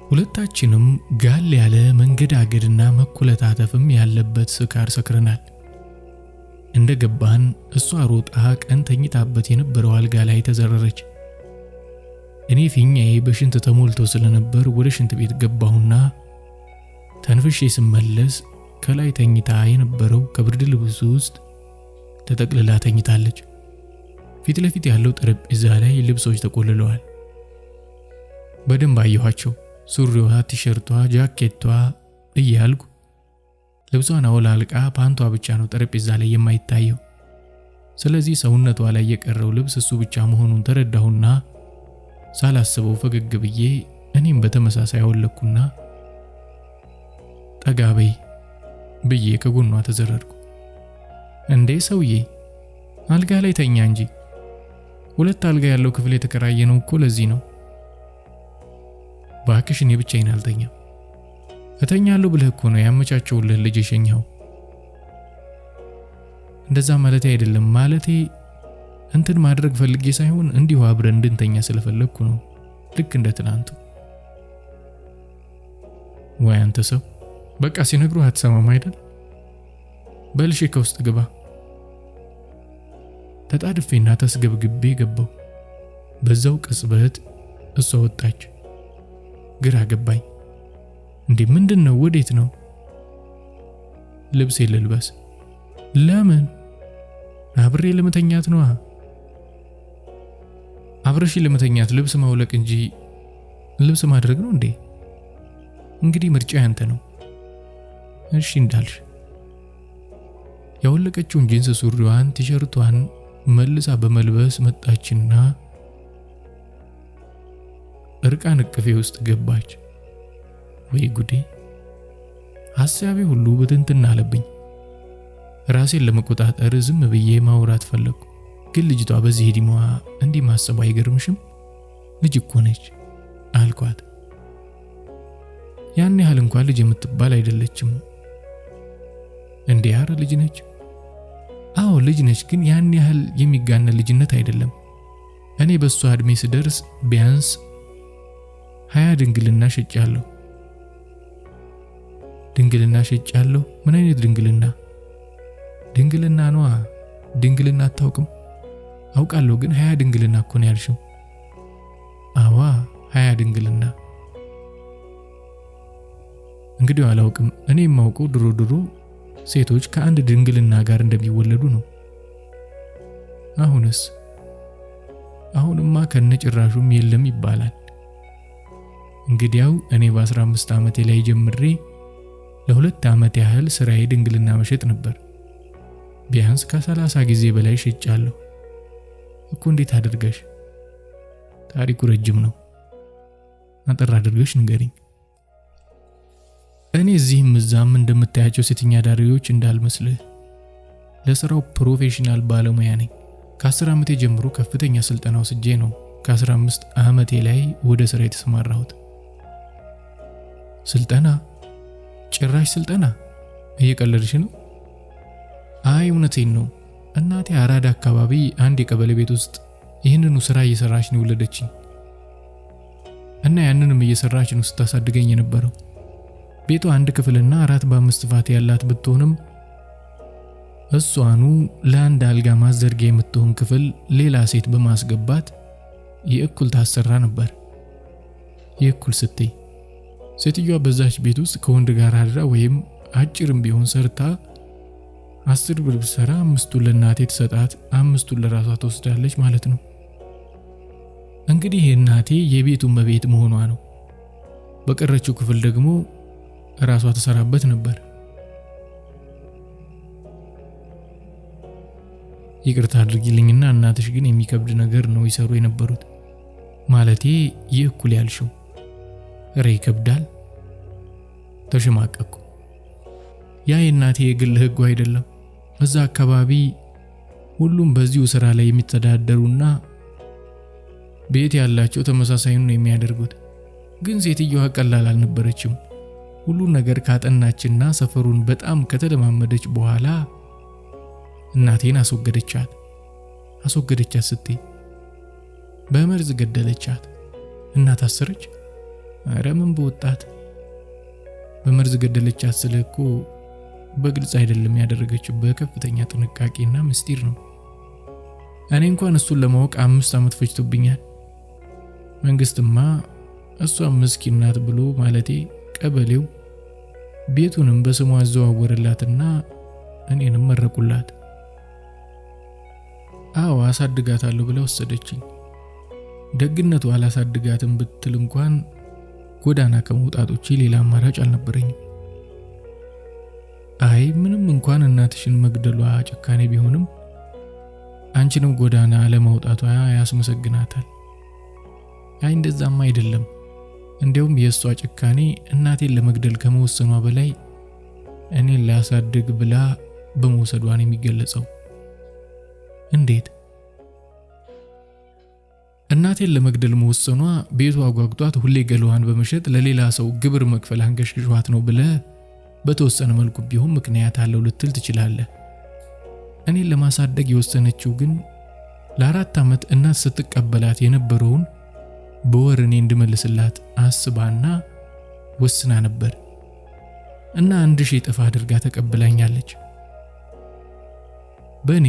ሁለታችንም ጋል ያለ መንገዳገድና መኩለታተፍም ያለበት ስካር ሰክረናል። እንደገባን እሷ ሮጣ ቀን ተኝታበት የነበረው አልጋ ላይ ተዘረረች። እኔ ፊኛዬ በሽንት ተሞልቶ ስለነበር ወደ ሽንት ቤት ገባሁና ተንፍሼ ስመለስ ከላይ ተኝታ የነበረው ከብርድ ልብሱ ውስጥ ተጠቅልላ ተኝታለች። ፊት ለፊት ያለው ጠረጴዛ ላይ ልብሶች ተቆልለዋል። በደንብ አየኋቸው። ሱሪዋ፣ ቲሸርቷ፣ ጃኬቷ እያልኩ ልብሷን አውላልቃ ፓንቷ ብቻ ነው ጠረጴዛ ላይ የማይታየው። ስለዚህ ሰውነቷ ላይ የቀረው ልብስ እሱ ብቻ መሆኑን ተረዳሁና ሳላስበው ፈገግ ብዬ እኔም በተመሳሳይ አወለኩና ጠጋ በይ ብዬ ከጎኗ ተዘረርኩ። እንዴ ሰውዬ አልጋ ላይ ተኛ እንጂ 2 አልጋ ያለው ክፍል የተከራየነው እኮ ለዚህ ነው። ባክሽ እኔ ብቻዬን አልተኛም። እተኛለሁ ብለህ እኮ ነው ያመቻቸውልህ ልጅ የሸኘኸው። እንደዛ ማለቴ አይደለም። ማለቴ እንትን ማድረግ ፈልጌ ሳይሆን እንዲሁ አብረን እንድንተኛ ስለፈለግኩ ነው። ልክ እንደ ትናንቱ። ወይ አንተ ሰው በቃ ሲነግሩ አትሰማም አይደል? በልሽ ከውስጥ ግባ። ተጣድፌና ተስገብግቤ ገባው። በዛው ቅጽበት እሷ ወጣች። ግራ ገባኝ። እንዴ ምንድነው? ወዴት ነው? ልብስ ልልበስ። ለምን? አብሬ ለመተኛት ነው። አብረሽ ለመተኛት ልብስ ማውለቅ እንጂ ልብስ ማድረግ ነው እንዴ? እንግዲህ ምርጫ ያንተ ነው። እሺ እንዳልሽ። ያወለቀችውን ጂንስ ሱሪዋን፣ ቲሸርቷን መልሳ በመልበስ መጣችና እርቃን እቅፌ ውስጥ ገባች። ወይ ጉዴ! ሐሳቤ ሁሉ በትንትና አለብኝ። ራሴን ለመቆጣጠር ዝም ብዬ ማውራት ፈለኩ። ግን ልጅቷ በዚህ ዲማዋ እንዲህ ማሰብ አይገርምሽም? ልጅ እኮ ነች አልኳት። ያን ያህል እንኳን ልጅ የምትባል አይደለችም። እንዴ ኧረ ልጅ ነች። አዎ ልጅ ነች፣ ግን ያን ያህል የሚጋነን ልጅነት አይደለም። እኔ በሷ እድሜ ስደርስ ቢያንስ 20 ድንግልና ሸጫለሁ። ድንግልና ሸጫለሁ? ምን አይነት ድንግልና? ድንግልና ነዋ። ድንግልና አታውቅም? አውቃለሁ፣ ግን 20 ድንግልና እኮ ነው ያልሽው። አዋ 20 ድንግልና። እንግዲህ አላውቅም። እኔ የማውቀው ድሮ ሴቶች ከአንድ ድንግልና ጋር እንደሚወለዱ ነው። አሁንማ ከነጭራሹም የለም ይባላል። እንግዲያው እኔ በ15 ዓመቴ ላይ ጀምሬ ለ2 ዓመት ያህል ስራዬ ድንግልና መሸጥ ነበር። ቢያንስ ከ30 ጊዜ በላይ ሸጫለሁ እኮ። እንዴት አድርገሽ? ታሪኩ ረጅም ነው። አጠር አድርገሽ ንገሪኝ። እኔ እዚህም እዛም እንደምታያቸው ሴተኛ አዳሪዎች እንዳልመስልህ። ለስራው ፕሮፌሽናል ባለሙያ ነኝ። ከ10 ዓመቴ ጀምሮ ከፍተኛ ስልጠና ወስጄ ነው ከ15 ዓመቴ ላይ ወደ ስራ የተሰማራሁት። ስልጠና? ጭራሽ ስልጠና? እየቀለድሽ ነው? አይ እውነቴን ነው። እናቴ አራዳ አካባቢ አንድ የቀበሌ ቤት ውስጥ ይህንኑ ስራ እየሰራች ነው የወለደችኝ። እና ያንንም እየሰራች ነው ስታሳድገኝ የነበረው። ቤቷ 1 ክፍልና 4 በ5 ፋት ያላት ብትሆንም እሷኑ ለአንድ አልጋ ማዘርጊያ የምትሆን ክፍል ሌላ ሴት በማስገባት የእኩል ታሰራ ነበር። የእኩል ስትይ ሴትዮዋ በዛች ቤት ውስጥ ከወንድ ጋር አድራ ወይም አጭርም ቢሆን ሰርታ 10 ብር ብትሰራ 5ቱን ለእናቴ ትሰጣት፣ 5ቱን ለራሷ ትወስዳለች ማለት ነው። እንግዲህ እናቴ የቤቱ እመቤት መሆኗ ነው። በቀረችው ክፍል ደግሞ ራሷ ተሰራበት ነበር። ይቅርታ አድርጊልኝና እናትሽ ግን የሚከብድ ነገር ነው ይሰሩ የነበሩት። ማለቴ የእኩል ያልሽው ኧረ ይከብዳል። ተሸማቀቅኩ። ያ የእናቴ የግል ህጉ አይደለም። እዛ አካባቢ ሁሉም በዚሁ ስራ ላይ የሚተዳደሩና ቤት ያላቸው ተመሳሳዩን ነው የሚያደርጉት። ግን ሴትዮዋ ቀላል አልነበረችም። ሁሉን ነገር ካጠናችና ሰፈሩን በጣም ከተለማመደች በኋላ እናቴን አስወገደቻት ስትይ በመርዝ ገደለቻት። እናት አሰረች? ኧረ ምን በወጣት በመርዝ ገደለቻት ስልህ እኮ በግልጽ አይደለም ያደረገችው፣ በከፍተኛ ጥንቃቄና ምስጢር ነው። እኔ እንኳን እሱን ለማወቅ 5 ዓመት ፈጅቶብኛል። መንግስትማ እሷ ምስኪን ናት ብሎ ማለቴ ቀበሌው ቤቱንም በስሟ አዘዋወረላትና እኔንም መረቁላት። አዎ አሳድጋታለሁ ብላ ወሰደችኝ። ደግነቱ አላሳድጋትም ብትል እንኳን ጎዳና ከመውጣት ውጪ ሌላ አማራጭ አልነበረኝም። አይ ምንም እንኳን እናትሽን መግደሏ ጭካኔ ቢሆንም አንቺንም ጎዳና ለማውጣቷ ያስመሰግናታል። አይ እንደዛም አይደለም፣ እንዲያውም የእሷ ጭካኔ እናቴን ለመግደል ከመወሰኗ በላይ እኔን ላሳድግ ብላ በመውሰዷን የሚገለጸው። እንዴት? እናቴን ለመግደል መወሰኗ ቤቷ አጓግቷት ሁሌ ገለዋን በመሸጥ ለሌላ ሰው ግብር መክፈል አንገሽግሿት ነው ብለ በተወሰነ መልኩ ቢሆን ምክንያት አለው ልትል ትችላለህ። እኔን ለማሳደግ የወሰነችው ግን ለ4 ዓመት እናት ስትቀበላት የነበረውን በወር እኔ እንድመልስላት አስባና ወስና ነበር እና 1000 እጥፍ አድርጋ ተቀብላኛለች። በእኔ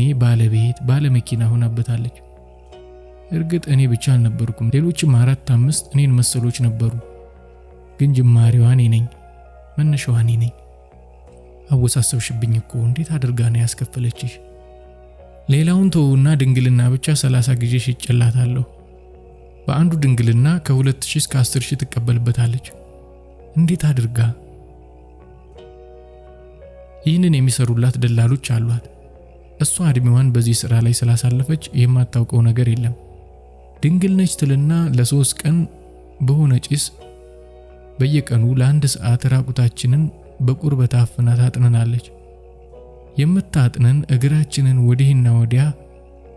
ባለመኪና ሆናበታለች። እርግጥ እኔ ብቻ አልነበርኩም፣ ሌሎችም 4-5 እኔን መሰሎች ነበሩ። ግን ጅማሬዋ እኔ ነኝ፣ መነሻዋ እኔ ነኝ። አወሳሰብሽብኝ እኮ። እንዴት አድርጋ ነው ያስከፈለችሽ? ሌላውን ተውና ድንግልና ብቻ 30 ጊዜ ሽጬላታለሁ። በአንዱ ድንግልና ከ2000 እስከ 10000 ትቀበልበታለች። እንዴት አድርጋ? ይህንን የሚሰሩላት ደላሎች አሏት። እሷ እድሜዋን በዚህ ስራ ላይ ስላሳለፈች የማታውቀው ነገር የለም። ድንግል ነች ትልና ለ3 ቀን በሆነ ጭስ በየቀኑ ለ1 ሰዓት ራቁታችንን በቁርበት አፍና ታጥነናለች። የምታጥነን እግራችንን ወዲህና ወዲያ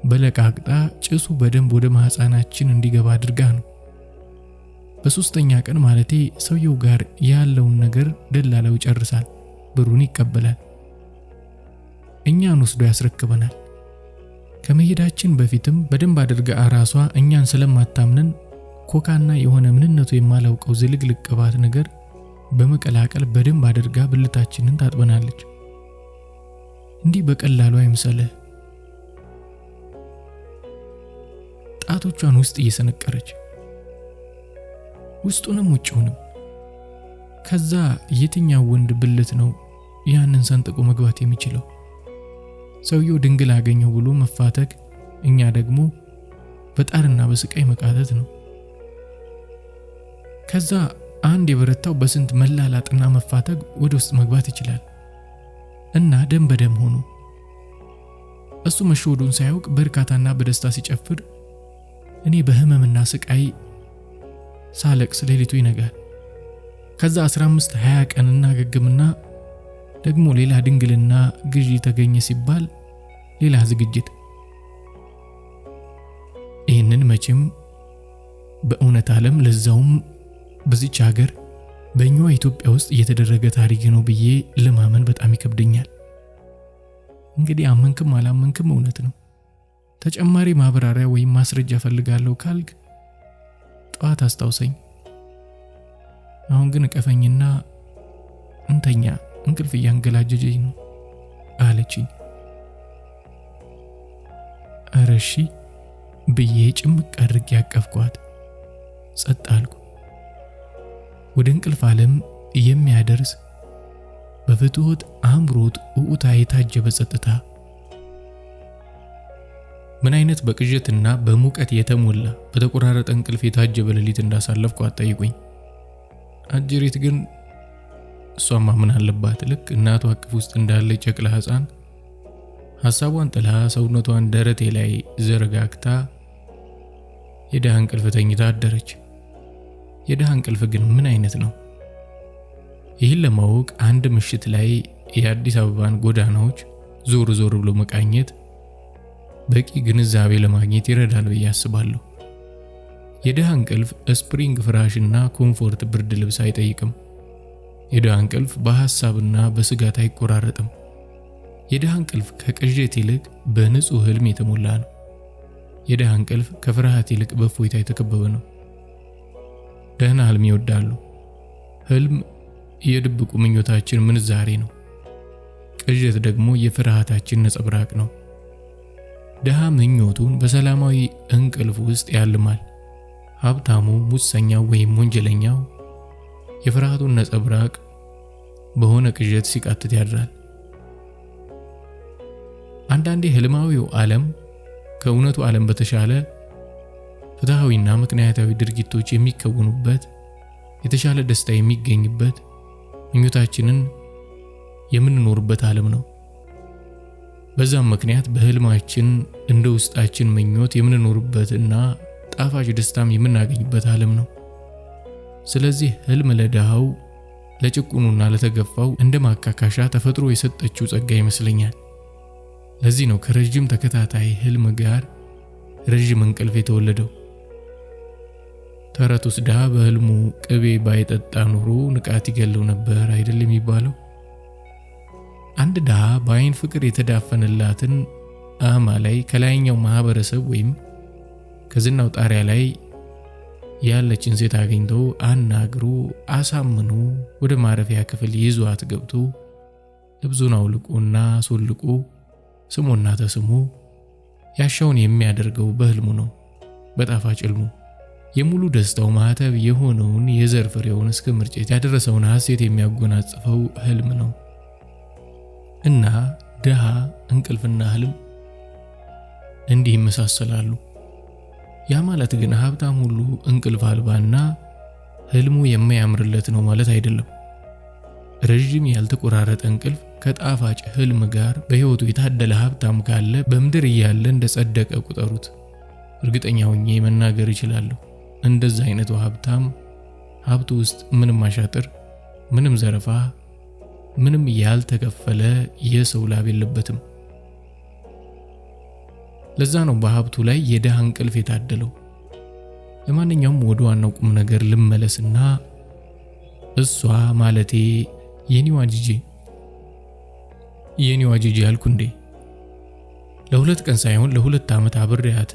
በለቃቅጣ ጭሱ በደንብ ወደ ማህፀናችን እንዲገባ አድርጋ ነው። በ3ኛ ቀን ማለቴ ሰውየው ጋር ያለውን ነገር ደላላው ይጨርሳል፣ ብሩን ይቀበላል፣ እኛን ወስዶ ያስረክበናል። ከመሄዳችን በፊትም በደንብ አድርጋ ራሷ እኛን ስለማታምነን ኮካና የሆነ ምንነቱ የማላውቀው ዝልግልቅ ቅባት ነገር በመቀላቀል በደንብ አድርጋ ብልታችንን ታጥበናለች። እንዲህ በቀላሉ አይምሰልህ። ጣቶቿን ውስጥ እየሰነቀረች ውስጡንም ውጭውንም። ከዛ የትኛው ወንድ ብልት ነው ያንን ሰንጥቆ መግባት የሚችለው? ሰውየው ድንግል አገኘው ብሎ መፋተግ፣ እኛ ደግሞ በጣርና በስቃይ መቃተት ነው። ከዛ አንድ የበረታው በስንት መላላጥና መፋተግ ወደ ውስጥ መግባት ይችላል እና ደም በደም ሆኖ እሱ መሸወዱን ሳያውቅ በእርካታና በደስታ ሲጨፍር፣ እኔ በህመምና ስቃይ ሳለቅስ ሌሊቱ ይነጋል። ከዛ 15-20 ቀን እናገግምና ደግሞ ሌላ ድንግልና ግዢ ተገኘ ሲባል ሌላ ዝግጅት። ይህንን መቼም በእውነት ዓለም ለዛውም በዚች ሀገር በእኛዋ ኢትዮጵያ ውስጥ እየተደረገ ታሪክ ነው ብዬ ለማመን በጣም ይከብደኛል። እንግዲህ አመንክም አላመንክም እውነት ነው። ተጨማሪ ማብራሪያ ወይም ማስረጃ ፈልጋለሁ ካልክ ጠዋት አስታውሰኝ። አሁን ግን እቀፈኝና እንተኛ፣ እንቅልፍ እያንገላጀጀኝ ነው አለችኝ። ኧረ እሺ ብዬ ጭምቅ አድርጌ ያቀፍኳት። ጸጥ አልኩ። ወደ እንቅልፍ ዓለም የሚያደርስ በፍትወት አምሮት ውዑታ የታጀበ ጸጥታ። ምን አይነት በቅዠትና በሙቀት የተሞላ በተቆራረጠ እንቅልፍ የታጀበ ሌሊት እንዳሳለፍኩ አትጠይቁኝ። አጅሪት ግን እሷማ ምን አለባት ልክ እናቷ አቅፍ ውስጥ እንዳለ ጨቅላ ሕፃን ሐሳቧን ጥላ ሰውነቷን ደረቴ ላይ ዘረጋግታ የደሃ እንቅልፍ ተኝታ አደረች። የደሃ እንቅልፍ ግን ምን አይነት ነው? ይህን ለማወቅ አንድ ምሽት ላይ የአዲስ አበባን ጎዳናዎች ዞር ብሎ መቃኘት በቂ ግንዛቤ ለማግኘት ይረዳል ብዬ አስባለሁ። የደሃ እንቅልፍ ስፕሪንግ ፍራሽና ኮምፎርት ብርድ ልብስ አይጠይቅም። የደሃ እንቅልፍ በሐሳብና በስጋት አይቆራረጥም። የደሃ እንቅልፍ ከቅዠት ይልቅ በንጹህ ህልም የተሞላ ነው። የደሃ እንቅልፍ ከፍርሃት ይልቅ በእፎይታ የተከበበ ነው። ደህና ህልም ይወዳሉ። ህልም የድብቁ ምኞታችን ምንዛሬ ነው። ቅዠት ደግሞ የፍርሃታችን ነጸብራቅ ነው። ደሃ ምኞቱን በሰላማዊ እንቅልፍ ውስጥ ያልማል። ሀብታሙ፣ ሙሰኛው ወይም ወንጀለኛው የፍርሃቱን ነጸብራቅ በሆነ ቅዠት ሲቃትት ያድራል። አንዳንዴ ህልማዊው ዓለም ከእውነቱ ዓለም በተሻለ ፍትሃዊና ምክንያታዊ ድርጊቶች የሚከወኑበት፣ የተሻለ ደስታ የሚገኝበት፣ ምኞታችንን የምንኖርበት ዓለም ነው። በዛም ምክንያት በህልማችን እንደ ውስጣችን ምኞት የምንኖርበትና ጣፋጭ ደስታም የምናገኝበት ዓለም ነው። ስለዚህ ህልም ለድሃው፣ ለጭቁኑና ለተገፋው እንደ ማካካሻ ተፈጥሮ የሰጠችው ጸጋ ይመስለኛል። ለዚህ ነው ከረጅም ተከታታይ ህልም ጋር ረጅም እንቅልፍ የተወለደው። ተረቱስ ድሃ በህልሙ ቅቤ ባይጠጣ ኖሮ ንቃት ይገለው ነበር አይደል የሚባለው? አንድ ድሃ በአይን ፍቅር የተዳፈነላትን አህማ ላይ ከላይኛው ማህበረሰብ ወይም ከዝናው ጣሪያ ላይ ያለችን ሴት አግኝቶ አናግሮ አሳምኖ ወደ ማረፊያ ክፍል ይዟት ገብቶ ልብሱን አውልቆና አስወልቆ ስሞና ተስሞ ያሻውን የሚያደርገው በህልሙ ነው። በጣፋጭ ህልሙ የሙሉ ደስታው ማህተብ የሆነውን የዘር ፍሬውን እስከ ምርጨት ያደረሰውን ሐሴት የሚያጎናጽፈው ህልም ነው። እና ድሃ እንቅልፍና ህልም እንዲህ ይመሳሰላሉ። ያ ማለት ግን ሀብታም ሁሉ እንቅልፍ አልባና ህልሙ የማያምርለት ነው ማለት አይደለም። ረጅም ያልተቆራረጠ እንቅልፍ ከጣፋጭ ህልም ጋር በህይወቱ የታደለ ሀብታም ካለ በምድር እያለ እንደጸደቀ ቁጠሩት። እርግጠኛ ሆኜ መናገር እችላለሁ። እንደዛ አይነቱ ሀብታም ሀብቱ ውስጥ ምንም አሻጥር፣ ምንም ዘረፋ፣ ምንም ያልተከፈለ የሰው ላብ የለበትም። ለዛ ነው በሀብቱ ላይ የድሃ እንቅልፍ የታደለው። ለማንኛውም ወደ ዋናው ቁም ነገር ልመለስና እሷ ማለቴ የኔዋ ጂጂ ያልኩ እንዴ? ለ2 ቀን ሳይሆን ለ2 ዓመት አብሬያት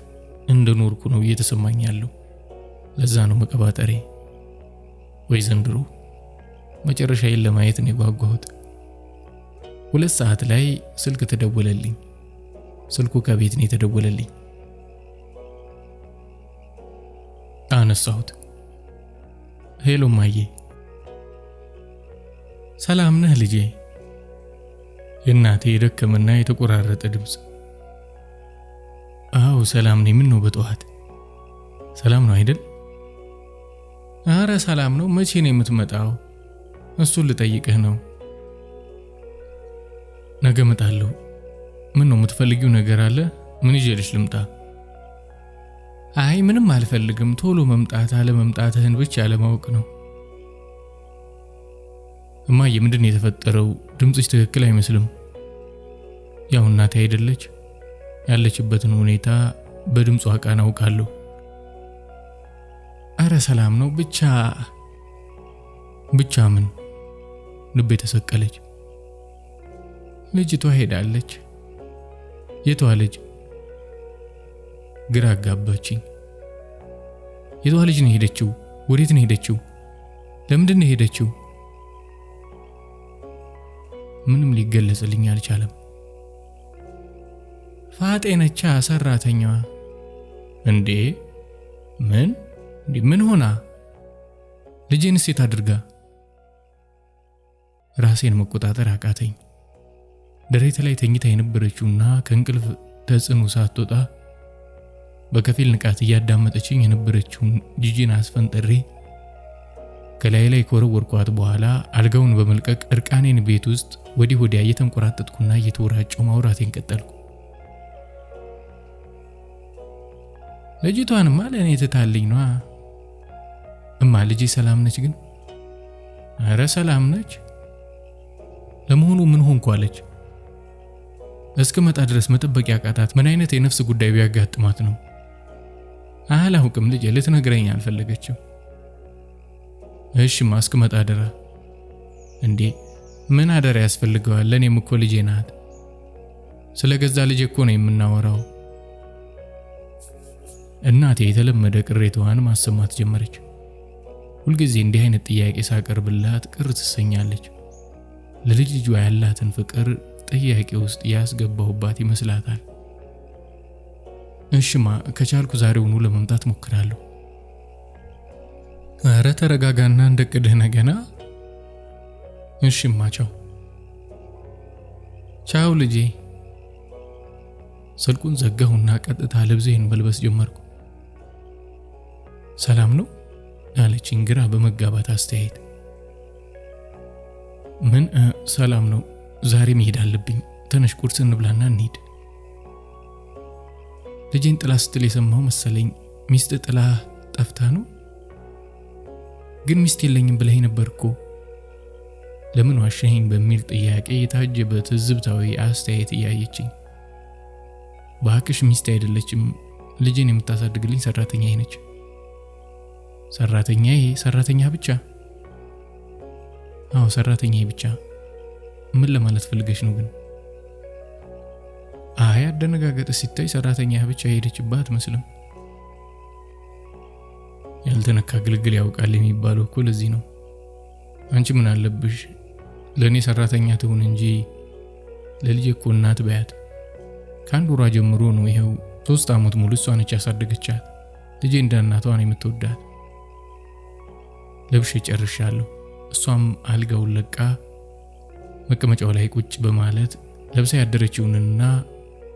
እንደኖርኩ ነው እየተሰማኝ ያለው። ለዛ ነው መቀባጠሬ። ወይ ዘንድሮ መጨረሻዬን ለማየት ነው የጓጓሁት። 2 ሰዓት ላይ ስልክ ተደወለልኝ። ስልኩ ከቤት ነው የተደወለልኝ። አነሳሁት። ሄሎ ማዬ። ሰላም ነህ ልጄ? የእናቴ የደከመና የተቆራረጠ ድምፅ። አዎ ሰላም ነኝ። ምን ነው በጠዋት? ሰላም ነው አይደል? አረ ሰላም ነው። መቼ ነው የምትመጣው? እሱን ልጠይቅህ ነው። ነገ እመጣለሁ። ምን ነው የምትፈልጊው ነገር አለ? ምን ይዤልሽ ልምጣ? አይ ምንም አልፈልግም። ቶሎ መምጣት አለ መምጣትህን ብቻ ለማወቅ ነው። እማዬ ምንድን ነው የተፈጠረው? ድምፅሽ ትክክል አይመስልም። ያው እናቴ አይደለች? ያለችበትን ሁኔታ በድምጿ ቃና አውቃለሁ። አረ ሰላም ነው። ብቻ ምን? ልቤ ተሰቀለች። ልጅቷ ሄዳለች። የቷ ልጅ? ግራ አጋባችኝ። የቷ ልጅ ነው ሄደችው? ወዴት ነው ሄደችው? ለምንድን ነው ሄደችው? ምንም ሊገለጽልኝ አልቻለም። ፋጤ ነቻ ሰራተኛዋ። እንዴ ምን ሆና? ልጄን ሴት አድርጋ? ራሴን መቆጣጠር አቃተኝ። ደረቴ ላይ ተኝታ የነበረችውና ከእንቅልፍ ተጽዕኖ ሳትወጣ በከፊል ንቃት እያዳመጠችኝ የነበረችውን ጂጂን አስፈንጥሬ ከላይ ላይ ከወረወርኳት በኋላ አልጋውን በመልቀቅ እርቃኔን ቤት ውስጥ ወዲህ ወዲያ እየተንቆራጠጥኩና እየተወራጨው ማውራቴን ቀጠልኩ። ልጅቷንማ ለእኔ ትታልኝ ነዋ። እማ ልጄ ሰላም ነች ግን? አረ ሰላም ነች። ለመሆኑ ምን ሆንኩ አለች? እስክመጣ ድረስ መጠበቅ ያቃታት ምን አይነት የነፍስ ጉዳይ ቢያጋጥማት ነው? አላውቅም ልጄ፣ ልትነግረኝ አልፈለገችም። እሺማ እስክመጣ አደራ። እንዴ ምን አደራ ያስፈልገዋል? ለኔም እኮ ልጄ ናት። ስለገዛ ልጄ እኮ ነው የምናወራው። እናቴ የተለመደ ቅሬታዋን ማሰማት ጀመረች። ሁልጊዜ እንዲህ አይነት ጥያቄ ሳቀርብላት ቅር ትሰኛለች። ለልጅ ልጇ ያላትን ፍቅር ጥያቄ ውስጥ ያስገባሁባት ይመስላታል። እሺማ ከቻልኩ ዛሬውኑ ለመምጣት ሞክራለሁ። አረ ተረጋጋና እንደቅድህ ነገና። እሺማ ቻው ልጄ። ስልኩን ዘጋሁና ቀጥታ ልብሴን መልበስ ጀመርኩ። ሰላም ነው አለችኝ ግራ በመጋባት አስተያየት። ምን ሰላም ነው? ዛሬ መሄድ አለብኝ። ተነሽ ቁርስ እንብላና እንሂድ። ልጄን ጥላ ስትል የሰማሁ መሰለኝ። ሚስት ጥላ ጠፍታ ነው? ግን ሚስት የለኝም ብለኸኝ ነበር እኮ። ለምን ዋሸኸኝ በሚል ጥያቄ የታጀበ ትዝብታዊ አስተያየት እያየችኝ። ባክሽ ሚስት አይደለችም፣ ልጄን የምታሳድግልኝ ሰራተኛዬ ነች። ሰራተኛዬ? ሰራተኛ ብቻ? አዎ ሰራተኛዬ ብቻ። ምን ለማለት ፈልገሽ ነው ግን? አይ አደነጋገጥ ሲታይ ሰራተኛ ብቻ ሄደችባት መስለም። ያልተነካ ግልግል ያውቃል የሚባለው እኮ ለዚህ ነው። አንቺ ምን አለብሽ? ለኔ ሰራተኛ ትሁን እንጂ ለልጄ እኮ እናት በያት። ከአንድ ወሯ ጀምሮ ነው ይሄው 3 ዓመት ሙሉ እሷ ነች ያሳደገቻት። ልጄ እንደ እናቷ ነው የምትወዳት። ለብሼ ጨርሻለሁ። እሷም አልጋውን ለቃ መቀመጫው ላይ ቁጭ በማለት ለብሳ ያደረችውንና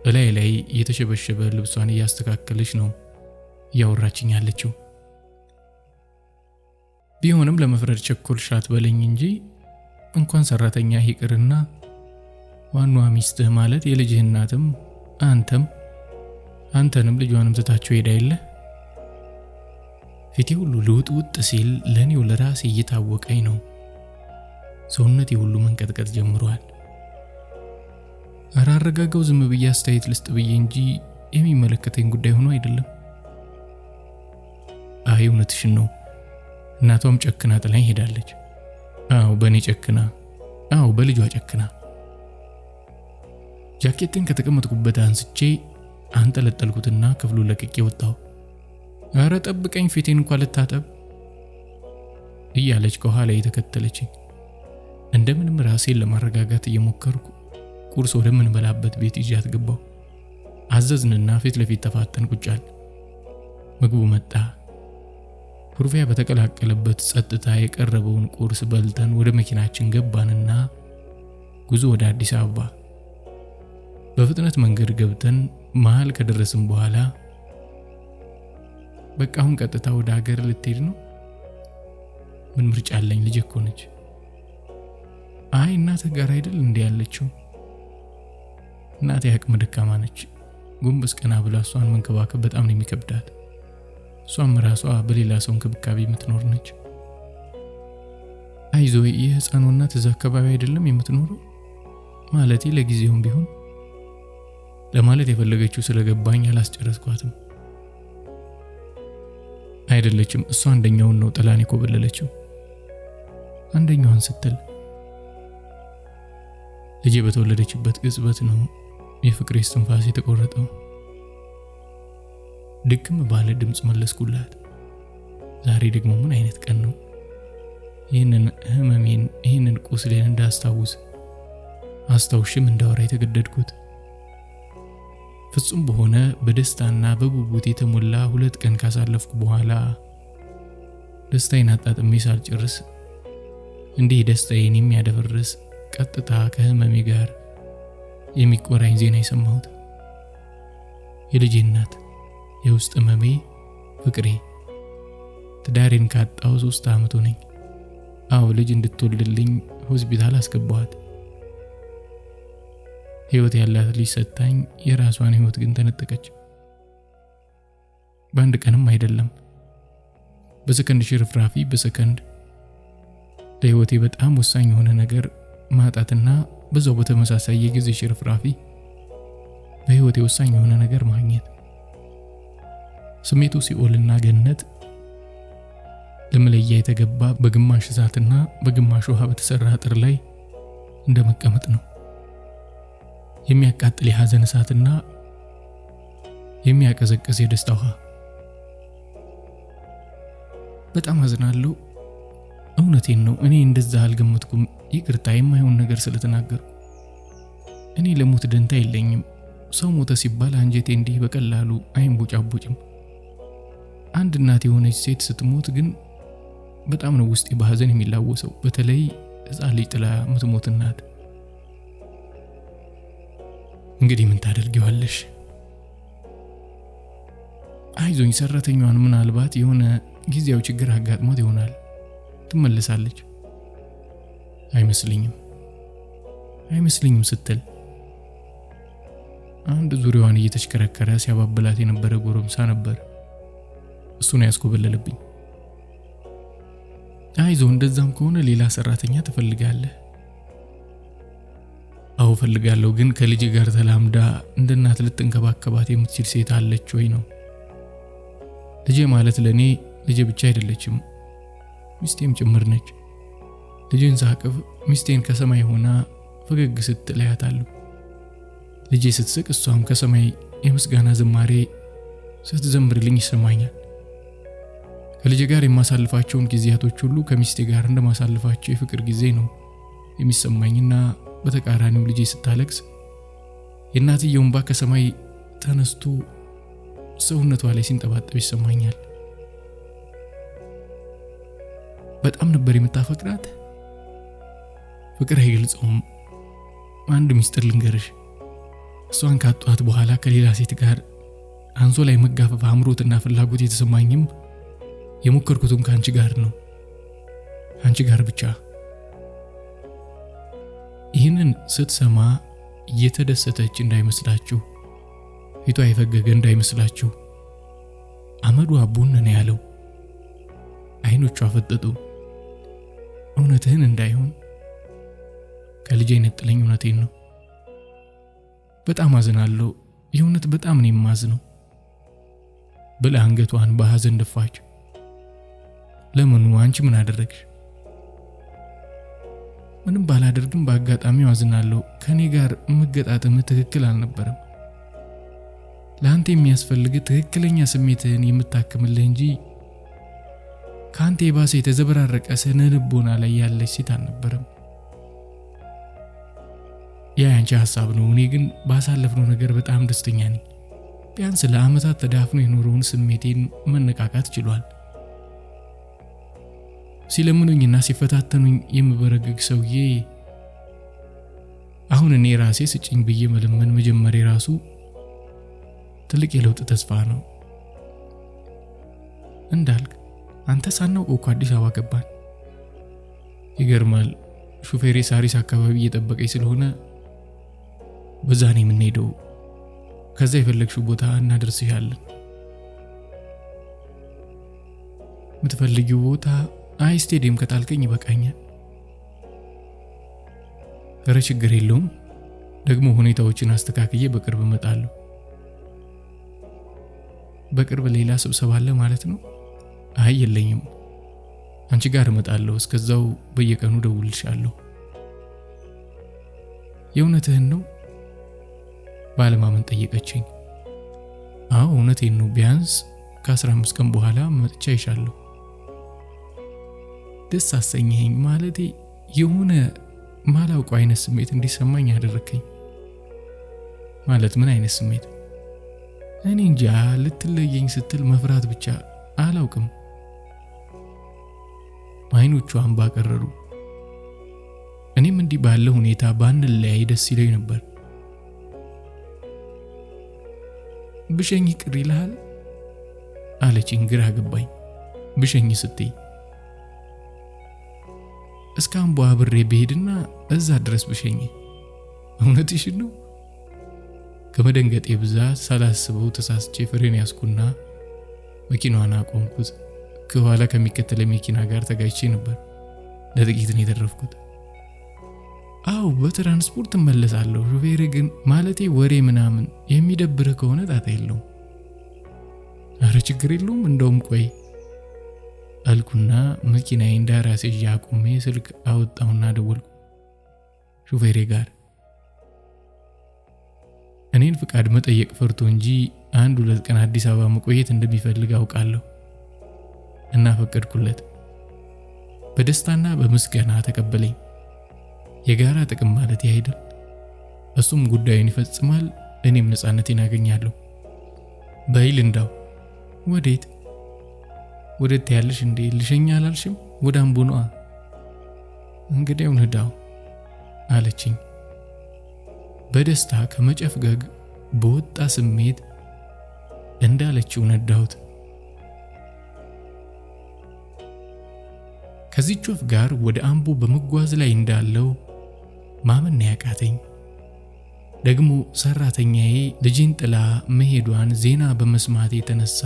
እላይ ላይ የተሸበሸበ ልብሷን እያስተካከለች ነው እያወራችኝ ያለችው። ቢሆንም ለመፍረድ ቸኮልሻት በለኝ እንጂ እንኳን ሰራተኛ ይቅርና ዋናዋ ሚስትህ ማለት የልጅህ እናትም አንተንም ልጇንም ትታቸው ሄዳ የለ። ፊቴ ሁሉ ልውጥ ሲል ለኔው ለራሴ እየታወቀኝ ነው። ሰውነቴ ሁሉ መንቀጥቀጥ ጀምሯል። አራረጋጋው ዝም ብዬ አስተያየት ልስጥ ብዬ እንጂ የሚመለከተኝ ጉዳይ ሆኖ አይደለም። አይ እውነትሽን ነው። እናቷም ጨክና ጥላኝ ሄዳለች። አዎ በኔ ጨክና፣ አዎ በልጇ ጨክና። ጃኬትን ከተቀመጥኩበት አንስቼ አንጠለጠልኩትና ክፍሉ ለቅቄ ወጣሁ። አረ ጠብቀኝ ፊቴን እንኳን ልታጠብ እያለች ከኋላ የተከተለችኝ። እንደምንም ራሴን ለማረጋጋት እየሞከርኩ ቁርስ ወደምንበላበት ቤት ይዣት ገባሁ። አዘዝንና ፊት ለፊት ተፋተን ቁጫል። ምግቡ መጣ። ኩርፊያ በተቀላቀለበት ጸጥታ የቀረበውን ቁርስ በልተን ወደ መኪናችን ገባንና ጉዞ ወደ አዲስ አበባ። በፍጥነት መንገድ ገብተን መሃል ከደረስን በኋላ በቃ አሁን ቀጥታ ወደ ሀገር ልትሄድ ነው? ምን ምርጫ አለኝ? ልጅ እኮ ነች። አይ እናትህ ጋር አይደል እንዴ ያለችው? እናቴ አቅመ ደካማ ነች። ጎንበስ ቀና ብላ እሷን መንከባከብ በጣም ነው የሚከብዳት። እሷም ራሷ በሌላ ሰው እንክብካቤ የምትኖር ነች። አይዞህ የህፃኑ እናት እዛ አካባቢ አይደለም የምትኖረው? ማለቴ ለጊዜውም ቢሆን ለማለት የፈለገችው ስለገባኝ አላስጨረስኳትም። አይደለችም፣ እሷ አንደኛውን ነው ጥላን የኮበለለችው። አንደኛውን ስትል ልጄ በተወለደችበት ቅጽበት ነው የፍቅሬ እስትንፋስ የተቆረጠው። ድክም ባለ ድምጽ መለስኩላት። ዛሬ ደግሞ ምን አይነት ቀን ነው? ይህንን ህመሜን፣ ይህንን ቁስሌን አስታውሽም እንዳወራ የተገደድኩት። ፍጹም በሆነ በደስታና በጉጉት የተሞላ 2 ቀን ካሳለፍኩ በኋላ ደስታዬን አጣጥሜ ሳልጨርስ እንዲህ ደስታዬን የሚያደፈርስ ቀጥታ ከህመሜ ጋር የሚቆራኝ ዜና የሰማሁት። የልጄ እናት፣ የውስጥ ህመሜ ፍቅሬ፣ ትዳሬን ካጣው 3 ዓመት ሆነኝ። አዎ ልጅ እንድትወልድልኝ ሆስፒታል አስገባኋት። ህይወት ያላት ልጅ ሰጣኝ፣ የራሷን ህይወት ግን ተነጠቀች። በአንድ ቀንም አይደለም፣ በሰከንድ ሽርፍራፊ በሰከንድ ለህይወቴ በጣም ወሳኝ የሆነ ነገር ማጣትና በዛው በተመሳሳይ የጊዜ ሽርፍራፊ በህይወቴ ወሳኝ የሆነ ነገር ማግኘት። ስሜቱ ሲኦልና ገነት ለመለያ የተገባ በግማሽ እሳትና በግማሽ ውሃ በተሰራ አጥር ላይ እንደመቀመጥ ነው። የሚያቃጥል የሐዘን እሳትና የሚያቀዘቅዝ የደስታ ውሃ። በጣም አዝናለሁ። እውነቴን ነው። እኔ እንደዛ አልገመትኩም። ይቅርታ የማይሆን ነገር ስለተናገርኩ። እኔ ለሞት ደንታ የለኝም። ሰው ሞተ ሲባል አንጀቴ እንዲህ በቀላሉ አይንቦጫቦጭም። አንድ እናት የሆነች ሴት ስትሞት ግን በጣም ነው ውስጤ በሐዘን የሚላወሰው። በተለይ ሕፃን ልጅ ጥላ የምትሞት እናት። እንግዲህ ምን ታደርጊዋለሽ? አይዞኝ ሰራተኛዋን ምናልባት የሆነ ጊዜያዊ ችግር አጋጥሞት ይሆናል ትመለሳለች። አይመስልኝም ስትል አንድ ዙሪያዋን እየተሽከረከረ ሲያባብላት የነበረ ጎረምሳ ነበር እሱን ያስኮበለለብኝ። አይዞ እንደዛም ከሆነ ሌላ ሰራተኛ ትፈልጋለህ? አዎ ፈልጋለሁ፣ ግን ከልጅ ጋር ተላምዳ እንደ እናት ልትንከባከባት የምትችል ሴት አለች ወይ ነው። ልጄ ማለት ለኔ ልጄ ብቻ አይደለችም፣ ሚስቴም ጭምር ነች። ልጄን ሳቅፍ ሚስቴን ከሰማይ ሆና ፈገግ ስትል አያታለሁ። ልጄ ስትስቅ እሷም ከሰማይ የምስጋና ዝማሬ ስትዘምርልኝ ይሰማኛል። ከልጄ ጋር የማሳልፋቸውን ጊዜያቶች ሁሉ ከሚስቴ ጋር እንደማሳልፋቸው የፍቅር ጊዜ ነው የሚሰማኝና በተቃራኒው ልጄ ስታለቅስ የእናትየው እንባ ከሰማይ ተነስቶ ሰውነቷ ላይ ሲንጠባጠብ ይሰማኛል። በጣም ነበር የምታፈቅራት። ፍቅር አይገልጸውም። አንድ ሚስጥር ልንገርሽ፣ እሷን ካጧት በኋላ ከሌላ ሴት ጋር አንሶላ መጋፈፍ አምሮትና ፍላጎት የተሰማኝም የሞከርኩትም ከአንቺ ጋር ነው፣ አንቺ ጋር ብቻ። ይህንን ስትሰማ እየተደሰተች እንዳይመስላችሁ፣ ፊቷ የፈገገ እንዳይመስላችሁ። አመዱ አቡን ነው ያለው። አይኖቿ ፈጠጡ። እውነትህን እንዳይሆን ከልጄ ነጥለኝ፣ እውነቴን ነው። በጣም አዝናለሁ፣ የእውነት በጣም ነው የማዝነው ብላ አንገቷን በሐዘን ደፋች። ለምኑ? አንቺ ምን አደረግሽ? ምንም ባላደርግም በአጋጣሚው አዝናለሁ። ከኔ ጋር መገጣጠም ትክክል አልነበረም። ለአንተ የሚያስፈልግ ትክክለኛ ስሜትህን የምታክምልህ እንጂ ከአንተ የባሰ የተዘበራረቀ ስነ ልቦና ላይ ያለች ሴት አልነበረም። ያ ያንቺ ሐሳብ ነው። እኔ ግን ባሳለፍነው ነገር በጣም ደስተኛ ነኝ። ቢያንስ ለዓመታት ተዳፍኖ የኖረውን ስሜቴን መነቃቃት ችሏል። ሲለምኑኝና ሲፈታተኑኝ የምበረግግ ሰውዬ አሁን እኔ ራሴ ስጭኝ ብዬ መለመን መጀመሪያ ራሱ ትልቅ የለውጥ ተስፋ ነው። እንዳልክ አንተ ሳናውቀው እኮ አዲስ አበባ ገባን። ይገርማል። ሹፌሬ ሳሪስ አካባቢ እየጠበቀኝ ስለሆነ በዛ ነው የምንሄደው። ከዛ የፈለግሽው ቦታ እናደርስሻለን። የምትፈልጊው ቦታ? አይ ስቴዲየም ከጣልከኝ ይበቃኛል። ኧረ ችግር የለውም። ደግሞ ሁኔታዎችን አስተካክዬ በቅርብ እመጣለሁ። በቅርብ ሌላ ስብሰባ አለ ማለት ነው? አይ የለኝም፣ አንቺ ጋር እመጣለሁ። እስከዛው በየቀኑ ደውልልሻለሁ። የእውነትህን ነው? ባለማመን ጠየቀችኝ። አዎ እውነቴን ነው። ቢያንስ ከ15 ቀን በኋላ መጥቻ ይሻለሁ። ደስ አሰኘኸኝ። ማለቴ የሆነ ማላውቀው አይነት ስሜት እንዲሰማኝ ያደረከኝ። ማለት ምን አይነት ስሜት? እኔ እንጃ። ልትለየኝ ስትል መፍራት ብቻ አላውቅም። አይኖቿ እንባ ቀረሩ። እኔም እንዲህ ባለ ሁኔታ ባንለያይ ደስ ይለኝ ነበር። ብሸኝ ቅር ይልሃል አለችኝ። ግራ ገባኝ። ብሸኝ ስትይ እስከ አምቦ አብሬ ብሄድና እዛ ድረስ ብሸኝ? እውነትሽን ነው? ከመደንገጤ ብዛት ሳላስበው ተሳስቼ ፍሬን ያስኩና መኪናዋን አቆምኩት። ከኋላ ከሚከተለ መኪና ጋር ተጋጭቼ ነበር። ለጥቂት ነው የተረፍኩት። አው በትራንስፖርት እመለሳለሁ። ሹፌር ግን ማለቴ ወሬ ምናምን የሚደብር ከሆነ ጣጣ የለውም። አረ ችግር የለውም። እንደውም ቆይ አልኩና መኪናዬን ዳራሴ ያቁሜ ስልክ አወጣውና ደወልኩ ሹፌሬ ጋር። እኔን ፍቃድ መጠየቅ ፈርቶ እንጂ 1-2 ቀን አዲስ አበባ መቆየት እንደሚፈልግ አውቃለሁ እና ፈቀድኩለት። በደስታና በምስጋና ተቀበለኝ። የጋራ ጥቅም ማለት አይደል? እሱም ጉዳዩን ይፈጽማል፣ እኔም ነፃነቴን አገኛለሁ። በይል እንዳው ወዴት ያለሽ እንዴ? ልሸኛ አላልሽም? ወደ አምቦ ነዋ። እንግዲያው ነዳው አለችኝ። በደስታ ከመጨፍገግ በወጣ ስሜት እንዳለችው ነዳሁት። ከዚህች ወፍ ጋር ወደ አምቦ በመጓዝ ላይ እንዳለው ማመን ያቃተኝ። ደግሞ ሰራተኛዬ ልጅን ጥላ መሄዷን ዜና በመስማት የተነሳ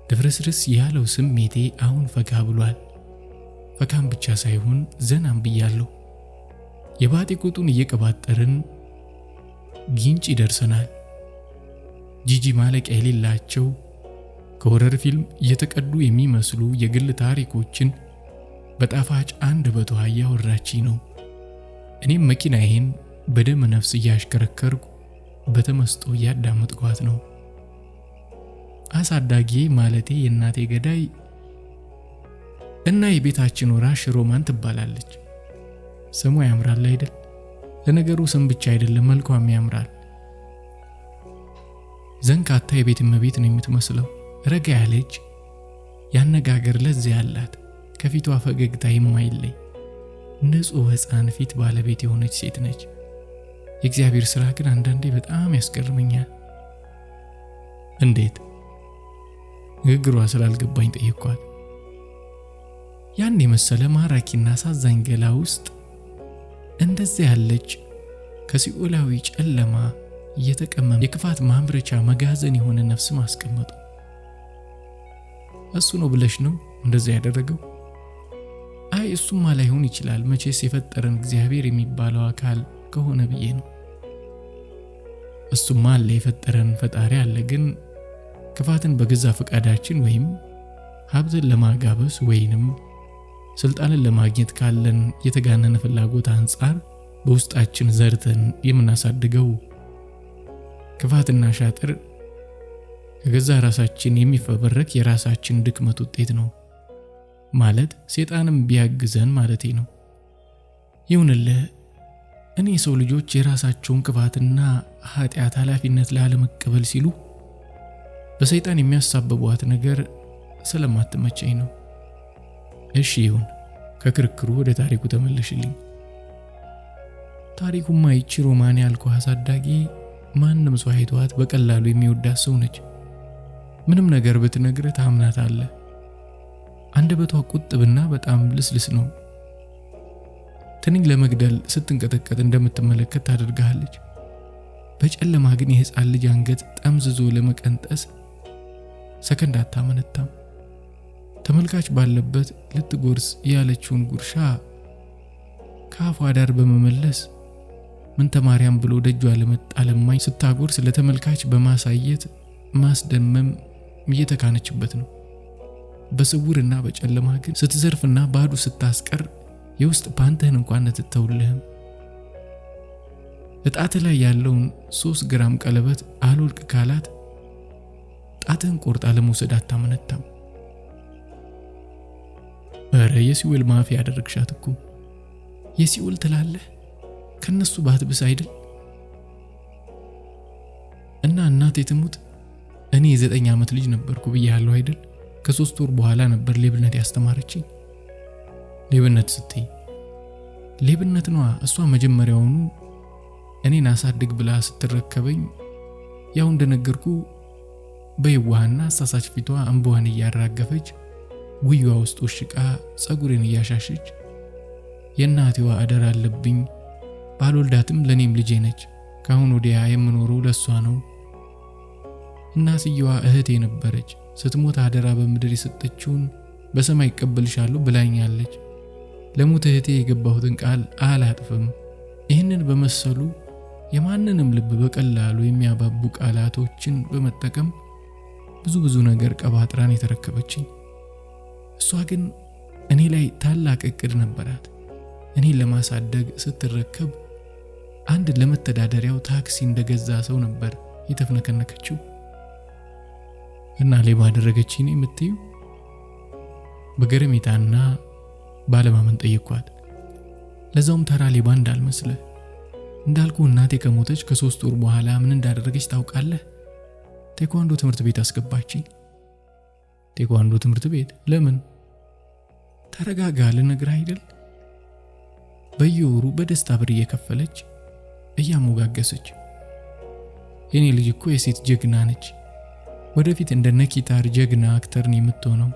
ድፍርስርስ ያለው ስሜቴ አሁን ፈካ ብሏል። ፈካም ብቻ ሳይሆን ዘናም ብያለሁ። የባጤ ቁጡን እየቀባጠርን ጊንጪ ደርሰናል። ጂጂ ማለቂያ የሌላቸው ከሆረር ፊልም እየተቀዱ የሚመስሉ የግል ታሪኮችን በጣፋጭ አንደበቷ እያወራችኝ ነው። እኔም መኪናዬን በደመ ነፍስ እያሽከረከርኩ በተመስጦ እያዳመጥኳት ነው። አሳዳጊ ማለቴ የእናቴ ገዳይ እና የቤታችን ወራሽ ሮማን ትባላለች። ስሟ ያምራል አይደል? ለነገሩ ስም ብቻ አይደለም መልኳም ያምራል። ዘንካታ የቤት እመቤት ነው የምትመስለው። ረጋ ያለች ያነጋገር ለዛ ያላት ከፊቷ ፈገግታ የማይለይ ንጹህ ሕፃን ፊት ባለቤት የሆነች ሴት ነች። የእግዚአብሔር ሥራ ግን አንዳንዴ በጣም ያስገርመኛል። እንዴት? ንግግሯ ስላልገባኝ ጠየኳት። ያን የመሰለ ማራኪና አሳዛኝ ገላ ውስጥ እንደዚህ ያለች ከሲኦላዊ ጨለማ እየተቀመመ የክፋት ማምረቻ መጋዘን የሆነ ነፍስ ማስቀመጡ እሱ ነው ብለሽ ነው እንደዚህ ያደረገው? አይ እሱማ ላይሆን ይችላል፣ መቼስ የፈጠረን እግዚአብሔር የሚባለው አካል ከሆነ ብዬ ነው። እሱማ አለ፣ የፈጠረን ፈጣሪ አለ። ግን ክፋትን በገዛ ፈቃዳችን ወይም ሀብትን ለማጋበስ ወይንም ስልጣንን ለማግኘት ካለን የተጋነነ ፍላጎት አንጻር በውስጣችን ዘርተን የምናሳድገው ክፋትና ሻጥር ከገዛ ራሳችን የሚፈበረክ የራሳችን ድክመት ውጤት ነው። ማለት ሰይጣንም ቢያግዘን ማለቴ ነው። ይሁንልህ እኔ የሰው ልጆች የራሳቸውን ክፋትና ኃጢአት ኃላፊነት ላለመቀበል ሲሉ በሰይጣን የሚያሳብቧት ነገር ስለማትመቸኝ ነው። እሺ ይሁን፣ ከክርክሩ ወደ ታሪኩ ተመለሽልኝ። ታሪኩማ ይቺ ሮማን ያልኩህ አሳዳጊ ማንም ሰው አይቷት በቀላሉ የሚወዳት ሰው ነች። ምንም ነገር ብትነግርህ ታምናታለህ። አንደበቷ ቁጥብና በጣም ልስልስ ነው። ትንኝ ለመግደል ስትንቀጠቀጥ እንደምትመለከት ታደርጋለች። በጨለማ ግን የሕፃን ልጅ አንገት ጠምዝዞ ለመቀንጠስ ሰከንድ አታመነታም። ተመልካች ባለበት ልትጎርስ ያለችውን ጉርሻ ከአፏ ዳር በመመለስ ምንተ ማርያም ብሎ ደጇ ለመጣ ለማኝ ስታጎርስ ለተመልካች በማሳየት ማስደመም እየተካነችበት ነው። በስውርና በጨለማ ግን ስትዘርፍና ባዶ ስታስቀር የውስጥ ፓንተህን እንኳን አትተውልህም። እጣት ላይ ያለውን 3 ግራም ቀለበት አልወልቅ ካላት ጣትህን ቆርጣ ለመውሰድ አታመነታም። ኧረ የሲኦል ማፊያ ያደረግሻት እኮ። የሲኦል ትላለህ? ከነሱ ባትብስ አይደል? እና እናቴ ትሙት እኔ የ9 ዓመት ልጅ ነበርኩ ብያለሁ አይደል? ከ3 ወር በኋላ ነበር ሌብነት ያስተማረችኝ። ሌብነት ስትይ ሌብነት ነዋ። እሷ መጀመሪያውኑ እኔን አሳድግ ብላ ስትረከበኝ ያው እንደነገርኩ በየዋህና አሳሳች ፊቷ እንባዋን እያራገፈች ጉያዋ ውስጥ ወሽቃ ጸጉሬን እያሻሸች የእናቴዋ አደራ አለብኝ ባልወልዳትም ለኔም ልጄ ነች፣ ካሁን ወዲያ የምኖረው ለሷ ነው። እናትየዋ እህቴ ነበረች። ስትሞት አደራ በምድር የሰጠችውን በሰማይ ይቀበልሻለሁ ብላኛለች። ለሞት እህቴ የገባሁትን ቃል አላጥፍም። ይህንን በመሰሉ የማንንም ልብ በቀላሉ የሚያባቡ ቃላቶችን በመጠቀም ብዙ ነገር ቀባጥራን የተረከበችኝ። እሷ ግን እኔ ላይ ታላቅ እቅድ ነበራት። እኔን ለማሳደግ ስትረከብ አንድ ለመተዳደሪያው ታክሲ እንደገዛ ሰው ነበር የተፍነከነከችው። እና ሌባ አደረገችኝ ነው የምትዩ? በገረሜታና ባለማመን ጠየኳት። ለዛውም ተራ ሌባ እንዳልመስለ። እንዳልኩ እናቴ ከሞተች ከ3 ወር በኋላ ምን እንዳደረገች ታውቃለህ? ቴኳንዶ ትምህርት ቤት አስገባችኝ። ቴኳንዶ ትምህርት ቤት? ለምን? ተረጋጋ፣ ልነግርህ አይደል? በየወሩ በደስታ ብር እየከፈለች እያሞጋገሰች የኔ ልጅ እኮ የሴት ጀግና ነች፣ ወደፊት እንደ ነኪታር ጀግና አክተር ነው የምትሆነው።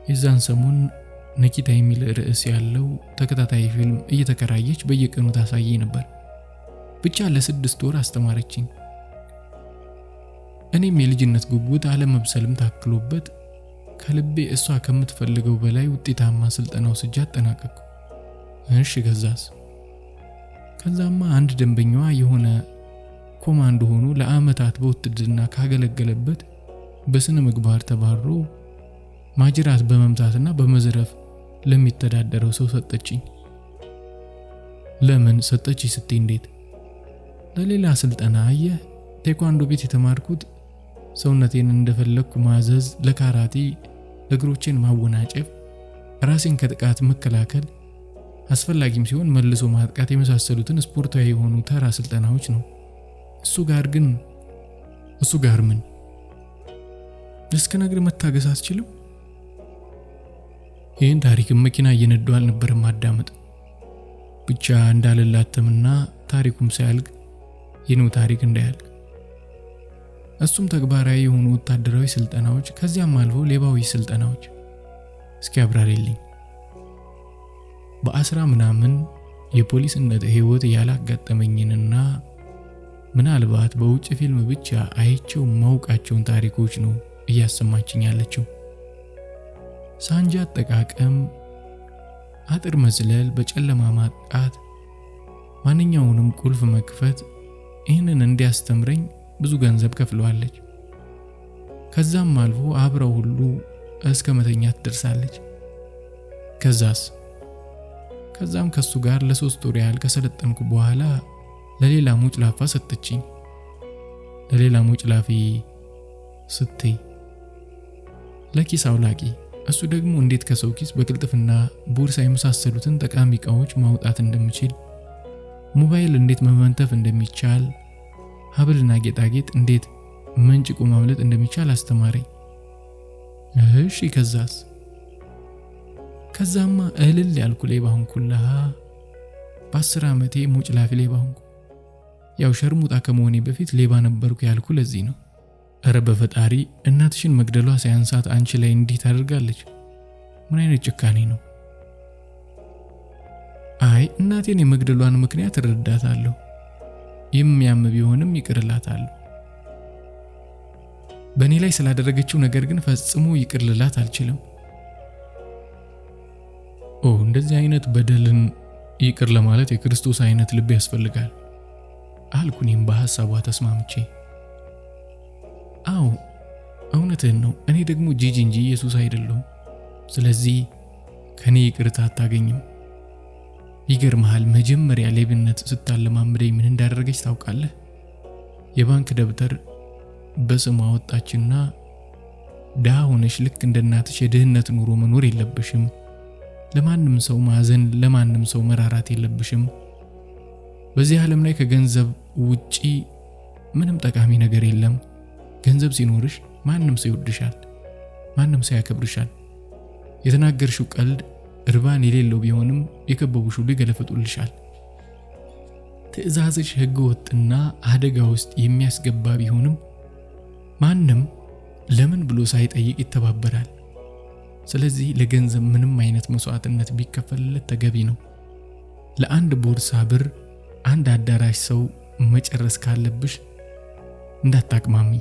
የዛን ሰሞን ነኪታ የሚል ርዕስ ያለው ተከታታይ ፊልም እየተከራየች በየቀኑ ታሳየኝ ነበር። ብቻ ለ6 ወር አስተማረችኝ። እኔም የልጅነት ጉጉት አለመብሰልም ታክሎበት ከልቤ እሷ ከምትፈልገው በላይ ውጤታማ ስልጠና ወስጄ አጠናቀቅኩ። እሺ ከዛማ አንድ ደንበኛዋ የሆነ ኮማንዶ ሆኖ ለአመታት በውትድርና ካገለገለበት በስነ ምግባር ተባሮ ማጅራት በመምታትና በመዝረፍ ለሚተዳደረው ሰው ሰጠችኝ። ለምን ሰጠችኝ ስትይ እንዴት? ለሌላ ስልጠና። አየህ ቴኳንዶ ቤት የተማርኩት ሰውነቴን እንደፈለኩ ማዘዝ፣ ለካራቴ እግሮቼን ማወናጨፍ፣ ራሴን ከጥቃት መከላከል፣ አስፈላጊም ሲሆን መልሶ ማጥቃት የመሳሰሉትን ስፖርታዊ የሆኑ ተራ ስልጠናዎች ነው። እሱ ጋር ምን እስከነግር መታገስ አትችልም? ይህን ታሪክ መኪና እየነዱ አልነበረም ማዳመጥ። ብቻ እንዳልላተምና ታሪኩም ሳያልቅ የኔው ታሪክ እንዳያልቅ። እሱም ተግባራዊ የሆኑ ወታደራዊ ስልጠናዎች፣ ከዚያም አልፎ ሌባዊ ስልጠናዎች። እስኪ አብራሪልኝ። በ10 ምናምን የፖሊስነት ህይወት ያላጋጠመኝንና ምናልባት በውጭ ፊልም ብቻ አይቼው ማውቃቸውን ታሪኮች ነው እያሰማችኝ ያለችው። ሳንጃ አጠቃቀም፣ አጥር መዝለል፣ በጨለማ ማጥቃት፣ ማንኛውንም ቁልፍ መክፈት፣ ይህንን እንዲያስተምረኝ ብዙ ገንዘብ ከፍለዋለች። ከዛም አልፎ አብረው ሁሉ እስከ መተኛት ደርሳለች። ከዛም ከሱ ጋር ለ3 ወር ያህል ከሰለጠንኩ በኋላ ለሌላ ሙጭላፋ ሰጠችኝ። ለሌላ ሙጭላፊ ስትይ ለኪስ አውላቂ። እሱ ደግሞ እንዴት ከሰው ኪስ በቅልጥፍና ቦርሳ የመሳሰሉትን ጠቃሚ ዕቃዎች ማውጣት እንደምችል፣ ሞባይል እንዴት መመንተፍ እንደሚቻል፣ ሀብልና ጌጣጌጥ እንዴት መንጭቆ ማምለጥ እንደሚቻል አስተማረኝ። እሺ ከዛማ እልል ያልኩ ሌባ ሆንኩልሃ። በ10 ዓመቴ ሙጭላፊ ሌባ ሆንኩ። ያው ሸርሙጣ ከመሆኔ በፊት ሌባ ነበርኩ ያልኩ ለዚህ ነው። እረ በፈጣሪ እናትሽን መግደሏ ሳያንሳት አንቺ ላይ እንዲህ ታደርጋለች? ምን አይነት ጭካኔ ነው? አይ እናቴን የመግደሏን ምክንያት እረዳታለሁ። የሚያም ቢሆንም ይቅርላታለሁ። በእኔ ላይ ስላደረገችው ነገር ግን ፈጽሞ ይቅርልላት አልችልም። እንደዚህ አይነት በደልን ይቅር ለማለት የክርስቶስ አይነት ልብ ያስፈልጋል አልኩ እኔም በሐሳቧ ተስማምቼ። አዎ እውነትህን ነው። እኔ ደግሞ ጂጂ እንጂ ኢየሱስ አይደለሁም። ስለዚህ ከኔ ይቅርታ አታገኝም። ይገርምሃል፣ መጀመሪያ ሌብነት ስታለማምደኝ ምን እንዳደረገች ታውቃለህ? የባንክ ደብተር በስሟ አወጣችና ድሃ ሆነሽ ልክ እንደ እናትሽ የድህነት ኑሮ መኖር የለብሽም፣ ለማንም ሰው ማዘን፣ ለማንም ሰው መራራት የለብሽም፣ በዚህ ዓለም ላይ ከገንዘብ ውጪ ምንም ጠቃሚ ነገር የለም፣ ገንዘብ ሲኖርሽ ማንም ሰው ይወድሻል፣ ማንም ሰው ያከብርሻል፣ የተናገርሽው ቀልድ እርባን የሌለው ቢሆንም የከበቡሽ ሁሉ ይገለፈጡልሻል፣ ትዕዛዝሽ ሕገ ወጥና አደጋ ውስጥ የሚያስገባ ቢሆንም ማንም ለምን ብሎ ሳይጠይቅ ይተባበራል። ስለዚህ ለገንዘብ ምንም አይነት መስዋዕትነት ቢከፈልለት ተገቢ ነው። ለአንድ ቦርሳ ብር አንድ አዳራሽ ሰው መጨረስ ካለብሽ እንዳታቅማሚ።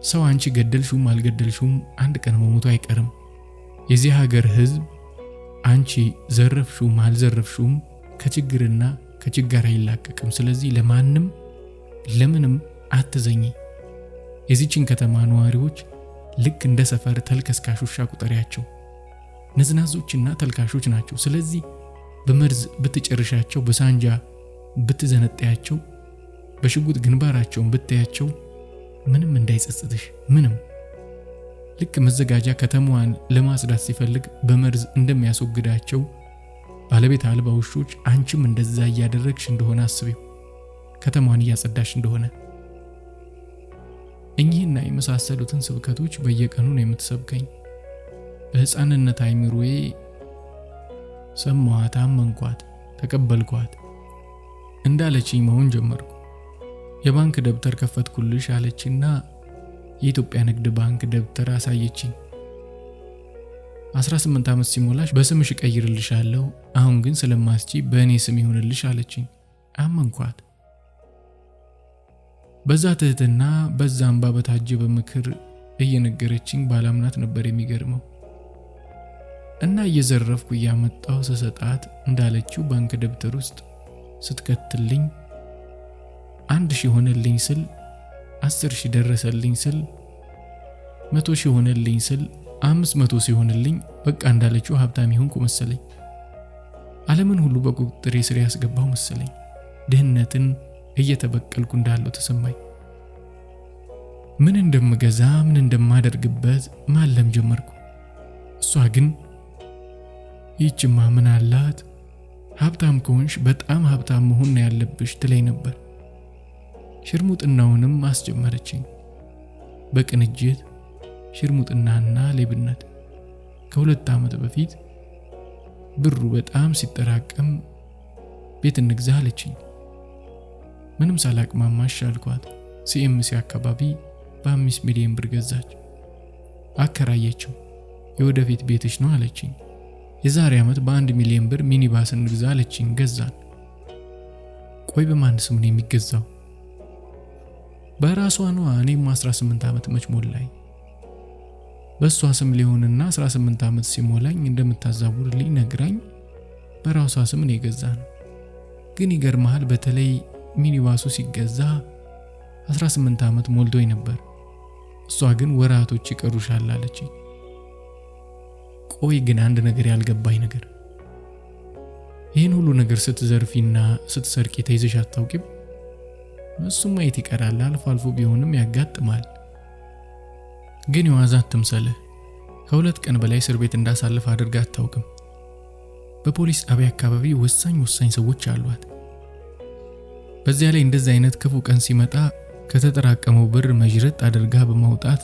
ሰው አንቺ ገደልሽውም አልገደልሽውም አንድ ቀን መሞቱ አይቀርም። የዚህ ሀገር ሕዝብ አንቺ ዘረፍሽውም አልዘረፍሽውም ከችግርና ከችጋር አይላቀቅም። ስለዚህ ለማንም ለምንም አትዘኝ። የዚችን ከተማ ነዋሪዎች ልክ እንደ ሰፈር ተልከስካሽ ውሻ ቁጠሪያቸው። ነዝናዞችና ተልካሾች ናቸው። ስለዚህ በመርዝ ብትጨርሻቸው፣ በሳንጃ ብትዘነጣያቸው፣ በሽጉጥ ግንባራቸውን ብታያቸው ምንም እንዳይጸጽትሽ። ምንም ልክ መዘጋጃ ከተማዋን ለማጽዳት ሲፈልግ በመርዝ እንደሚያስወግዳቸው ባለቤት አልባ ውሾች አንቺም እንደዛ እያደረግሽ እንደሆነ አስቢው፣ ከተማዋን እያጸዳሽ እንደሆነ። እኚህና የመሳሰሉትን ስብከቶች በየቀኑ ነው የምትሰብከኝ። በሕፃንነት አይምሮዬ ሰማኋት፣ አመንኳት፣ ተቀበልኳት። እንዳለችኝ መሆን ጀመርኩ። የባንክ ደብተር ከፈትኩልሽ አለችና የኢትዮጵያ ንግድ ባንክ ደብተር አሳየችኝ። 18 ዓመት ሲሞላሽ በስምሽ እቀይርልሻለሁ፣ አሁን ግን ስለማስቺ በእኔ ስም ይሁንልሽ አለችኝ። አመንኳት። በዛ ትህትና በዛ እንባ በታጀበ ምክር እየነገረችኝ ባላምናት ነበር የሚገርመው። እና እየዘረፍኩ እያመጣው ስሰጣት እንዳለችው ባንክ ደብተር ውስጥ ስትከትልኝ 1,000 ሆነልኝ ስል 10,000 ደረሰልኝ ስል 100,000 ሆነልኝ ስል 500 ሲሆንልኝ በቃ እንዳለችው ሀብታም ይሆንኩ መሰለኝ። ዓለምን ሁሉ በቁጥጥሬ ስር ያስገባው መሰለኝ። ድህነትን እየተበቀልኩ እንዳለው ተሰማኝ። ምን እንደምገዛ ምን እንደማደርግበት ማለም ጀመርኩ። እሷ ግን ይህችማ ምን አላት፣ ሀብታም ከሆንሽ በጣም ሀብታም መሆን ነው ያለብሽ ትለኝ ነበር። ሽርሙጥናውንም አስጀመረችኝ። በቅንጅት ሽርሙጥናና ሌብነት። ከ2 ዓመት በፊት ብሩ በጣም ሲጠራቀም ቤት እንግዛ አለችኝ። ምንም ሳላቅማማሽ አልኳት። ሲኤምሲ አካባቢ በ5 ሚሊዮን ብር ገዛች። አከራየችው። የወደፊት ቤትሽ ነው አለችኝ። የዛሬ ዓመት በ1 ሚሊዮን ብር ሚኒባስ እንግዛ አለችኝ። ገዛን። ቆይ በማን ስም ነው የሚገዛው? በራሷ ነው። እኔም 18 ዓመት መች ሞላኝ። በሷ ስም ሊሆንና 18 ዓመት ሲሞላኝ እንደምታዛውርልኝ ነግራኝ በራሷ ስም ነው የገዛነው። ግን ይገርምሃል፣ በተለይ ሚኒባሱ ሲገዛ 18 ዓመት ሞልቶኝ ነበር። እሷ ግን ወራቶች ይቀሩሻል አለችኝ። ቆይ ግን አንድ ነገር ያልገባኝ ነገር፣ ይህን ሁሉ ነገር ስትዘርፊና ስትሰርቂ ተይዘሽ አታውቂም? እሱም ማየት ይቀራል፣ አልፎ አልፎ ቢሆንም ያጋጥማል። ግን የዋዛ አትምሰልህ። ከ2 ቀን በላይ እስር ቤት እንዳሳልፍ አድርጋ አታውቅም። በፖሊስ ጣቢያ አካባቢ ወሳኝ ሰዎች አሏት። በዚያ ላይ እንደዚህ አይነት ክፉ ቀን ሲመጣ ከተጠራቀመው ብር መጅረጥ አድርጋ በማውጣት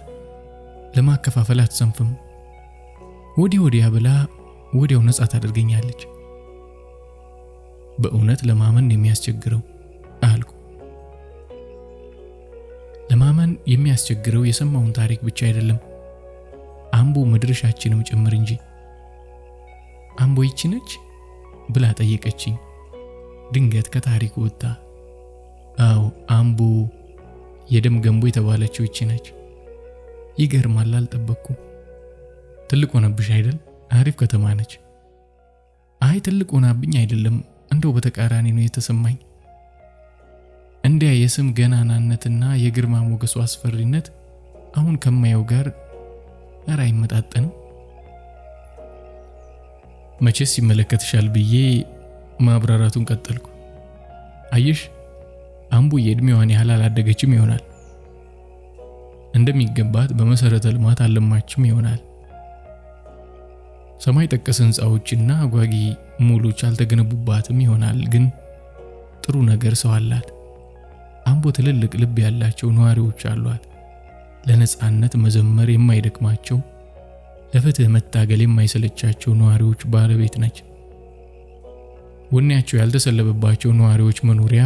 ለማከፋፈል አትሰንፍም። ወዲያ ብላ ወዲያው ነጻ ታደርገኛለች። በእውነት ለማመን የሚያስቸግረው አልኩ። ለማመን የሚያስቸግረው የሰማውን ታሪክ ብቻ አይደለም፣ አምቦ መድረሻችንም ጭምር እንጂ። አምቦ ይቺ ነች ብላ ጠየቀችኝ። ድንገት ከታሪኩ ወጣ። አዎ አምቦ የደም ገንቦ የተባለችው ይቺ ነች። ይገርማል፣ አልጠበቅኩም። ትልቅ ሆነብሽ አይደል? አሪፍ ከተማ ነች። አይ ትልቅ ሆናብኝ አይደለም፣ እንደው በተቃራኒ ነው የተሰማኝ። እንዲያ የስም ገናናነትና የግርማ ሞገሱ አስፈሪነት አሁን ከማየው ጋር ኧረ አይመጣጠንም። መቼስ ይመለከትሻል ብዬ ማብራራቱን ቀጠልኩ። አየሽ አምቦ የእድሜዋን ያህል አላደገችም ይሆናል። እንደሚገባት በመሰረተ ልማት አልለማችም ይሆናል። ሰማይ ጠቀስ ህንፃዎችና አጓጊ ሙሎች አልተገነቡባትም ይሆናል። ግን ጥሩ ነገር ሰው አላት። አምቦ ትልልቅ ልብ ያላቸው ነዋሪዎች አሏት። ለነጻነት መዘመር የማይደክማቸው፣ ለፍትህ መታገል የማይሰለቻቸው ነዋሪዎች ባለቤት ነች። ወኔያቸው ያልተሰለበባቸው ነዋሪዎች መኖሪያ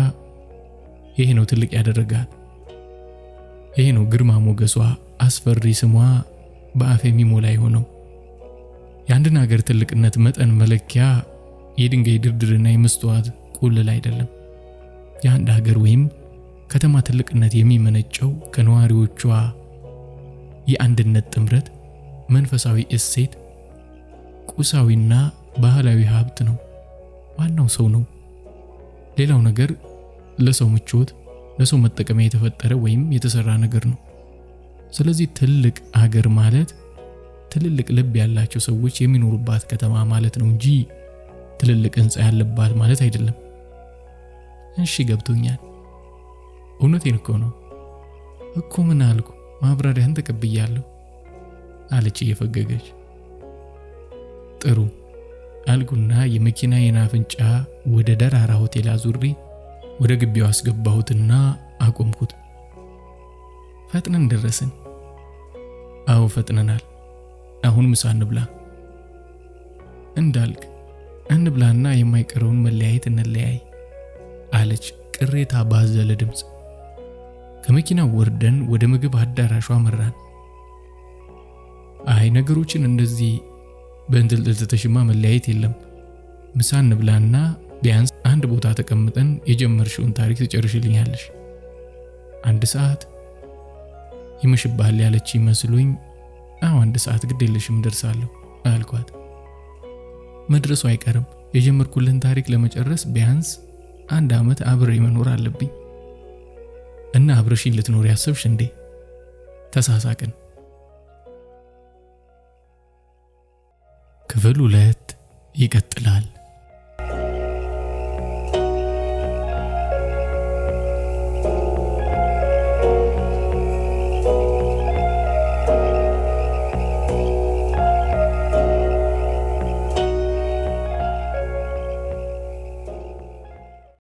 ይሄ ነው ትልቅ ያደረጋት። ይሄ ነው ግርማ ሞገሷ፣ አስፈሪ ስሟ በአፍ የሚሞላ የሆነው። የአንድን ሀገር ትልቅነት መጠን መለኪያ የድንጋይ ድርድርና የመስተዋት ቁልል አይደለም። የአንድ ሀገር ወይም ከተማ ትልቅነት የሚመነጨው ከነዋሪዎቿ የአንድነት ጥምረት፣ መንፈሳዊ እሴት፣ ቁሳዊና ባህላዊ ሀብት ነው። ዋናው ሰው ነው። ሌላው ነገር ለሰው ምቾት፣ ለሰው መጠቀሚያ የተፈጠረ ወይም የተሰራ ነገር ነው። ስለዚህ ትልቅ ሀገር ማለት ትልልቅ ልብ ያላቸው ሰዎች የሚኖሩባት ከተማ ማለት ነው እንጂ ትልልቅ ህንፃ ያለባት ማለት አይደለም። እሺ ገብቶኛል። እውነቴን እኮ ነው እኮ። ምን አልኩ? ማብራሪያን ተቀብያለሁ አለች እየፈገገች። ጥሩ አልኩና የመኪናዬን አፍንጫ ወደ ደራራ ሆቴል አዙሪ ወደ ግቢው አስገባሁትና አቆምኩት። ፈጥነን ደረስን። አዎ ፈጥነናል። አሁን ምሳ እንብላ። እንዳልክ እንብላና የማይቀረውን መለያየት እንለያይ አለች ቅሬታ ባዘለ ድምፅ። ከመኪናው ወርደን ወደ ምግብ አዳራሹ አመራን። አይ ነገሮችን እንደዚህ በእንጥልጥል ተሽማ መለያየት የለም። ምሳ እንብላና ቢያንስ አንድ ቦታ ተቀምጠን የጀመርሽውን ታሪክ ትጨርሽልኛለሽ። 1 ሰዓት ይመሽብሃል ያለች መስሎኝ 1 ሰዓት ግድ የለሽም ደርሳለሁ አልኳት። መድረሱ አይቀርም። የጀመርኩልን ታሪክ ለመጨረስ ቢያንስ 1 ዓመት አብሬ መኖር አለብኝ። እና አብረሽኝ ልትኖር ያሰብሽ እንዴ? ተሳሳቅን። ክፍል 2 ይቀጥላል።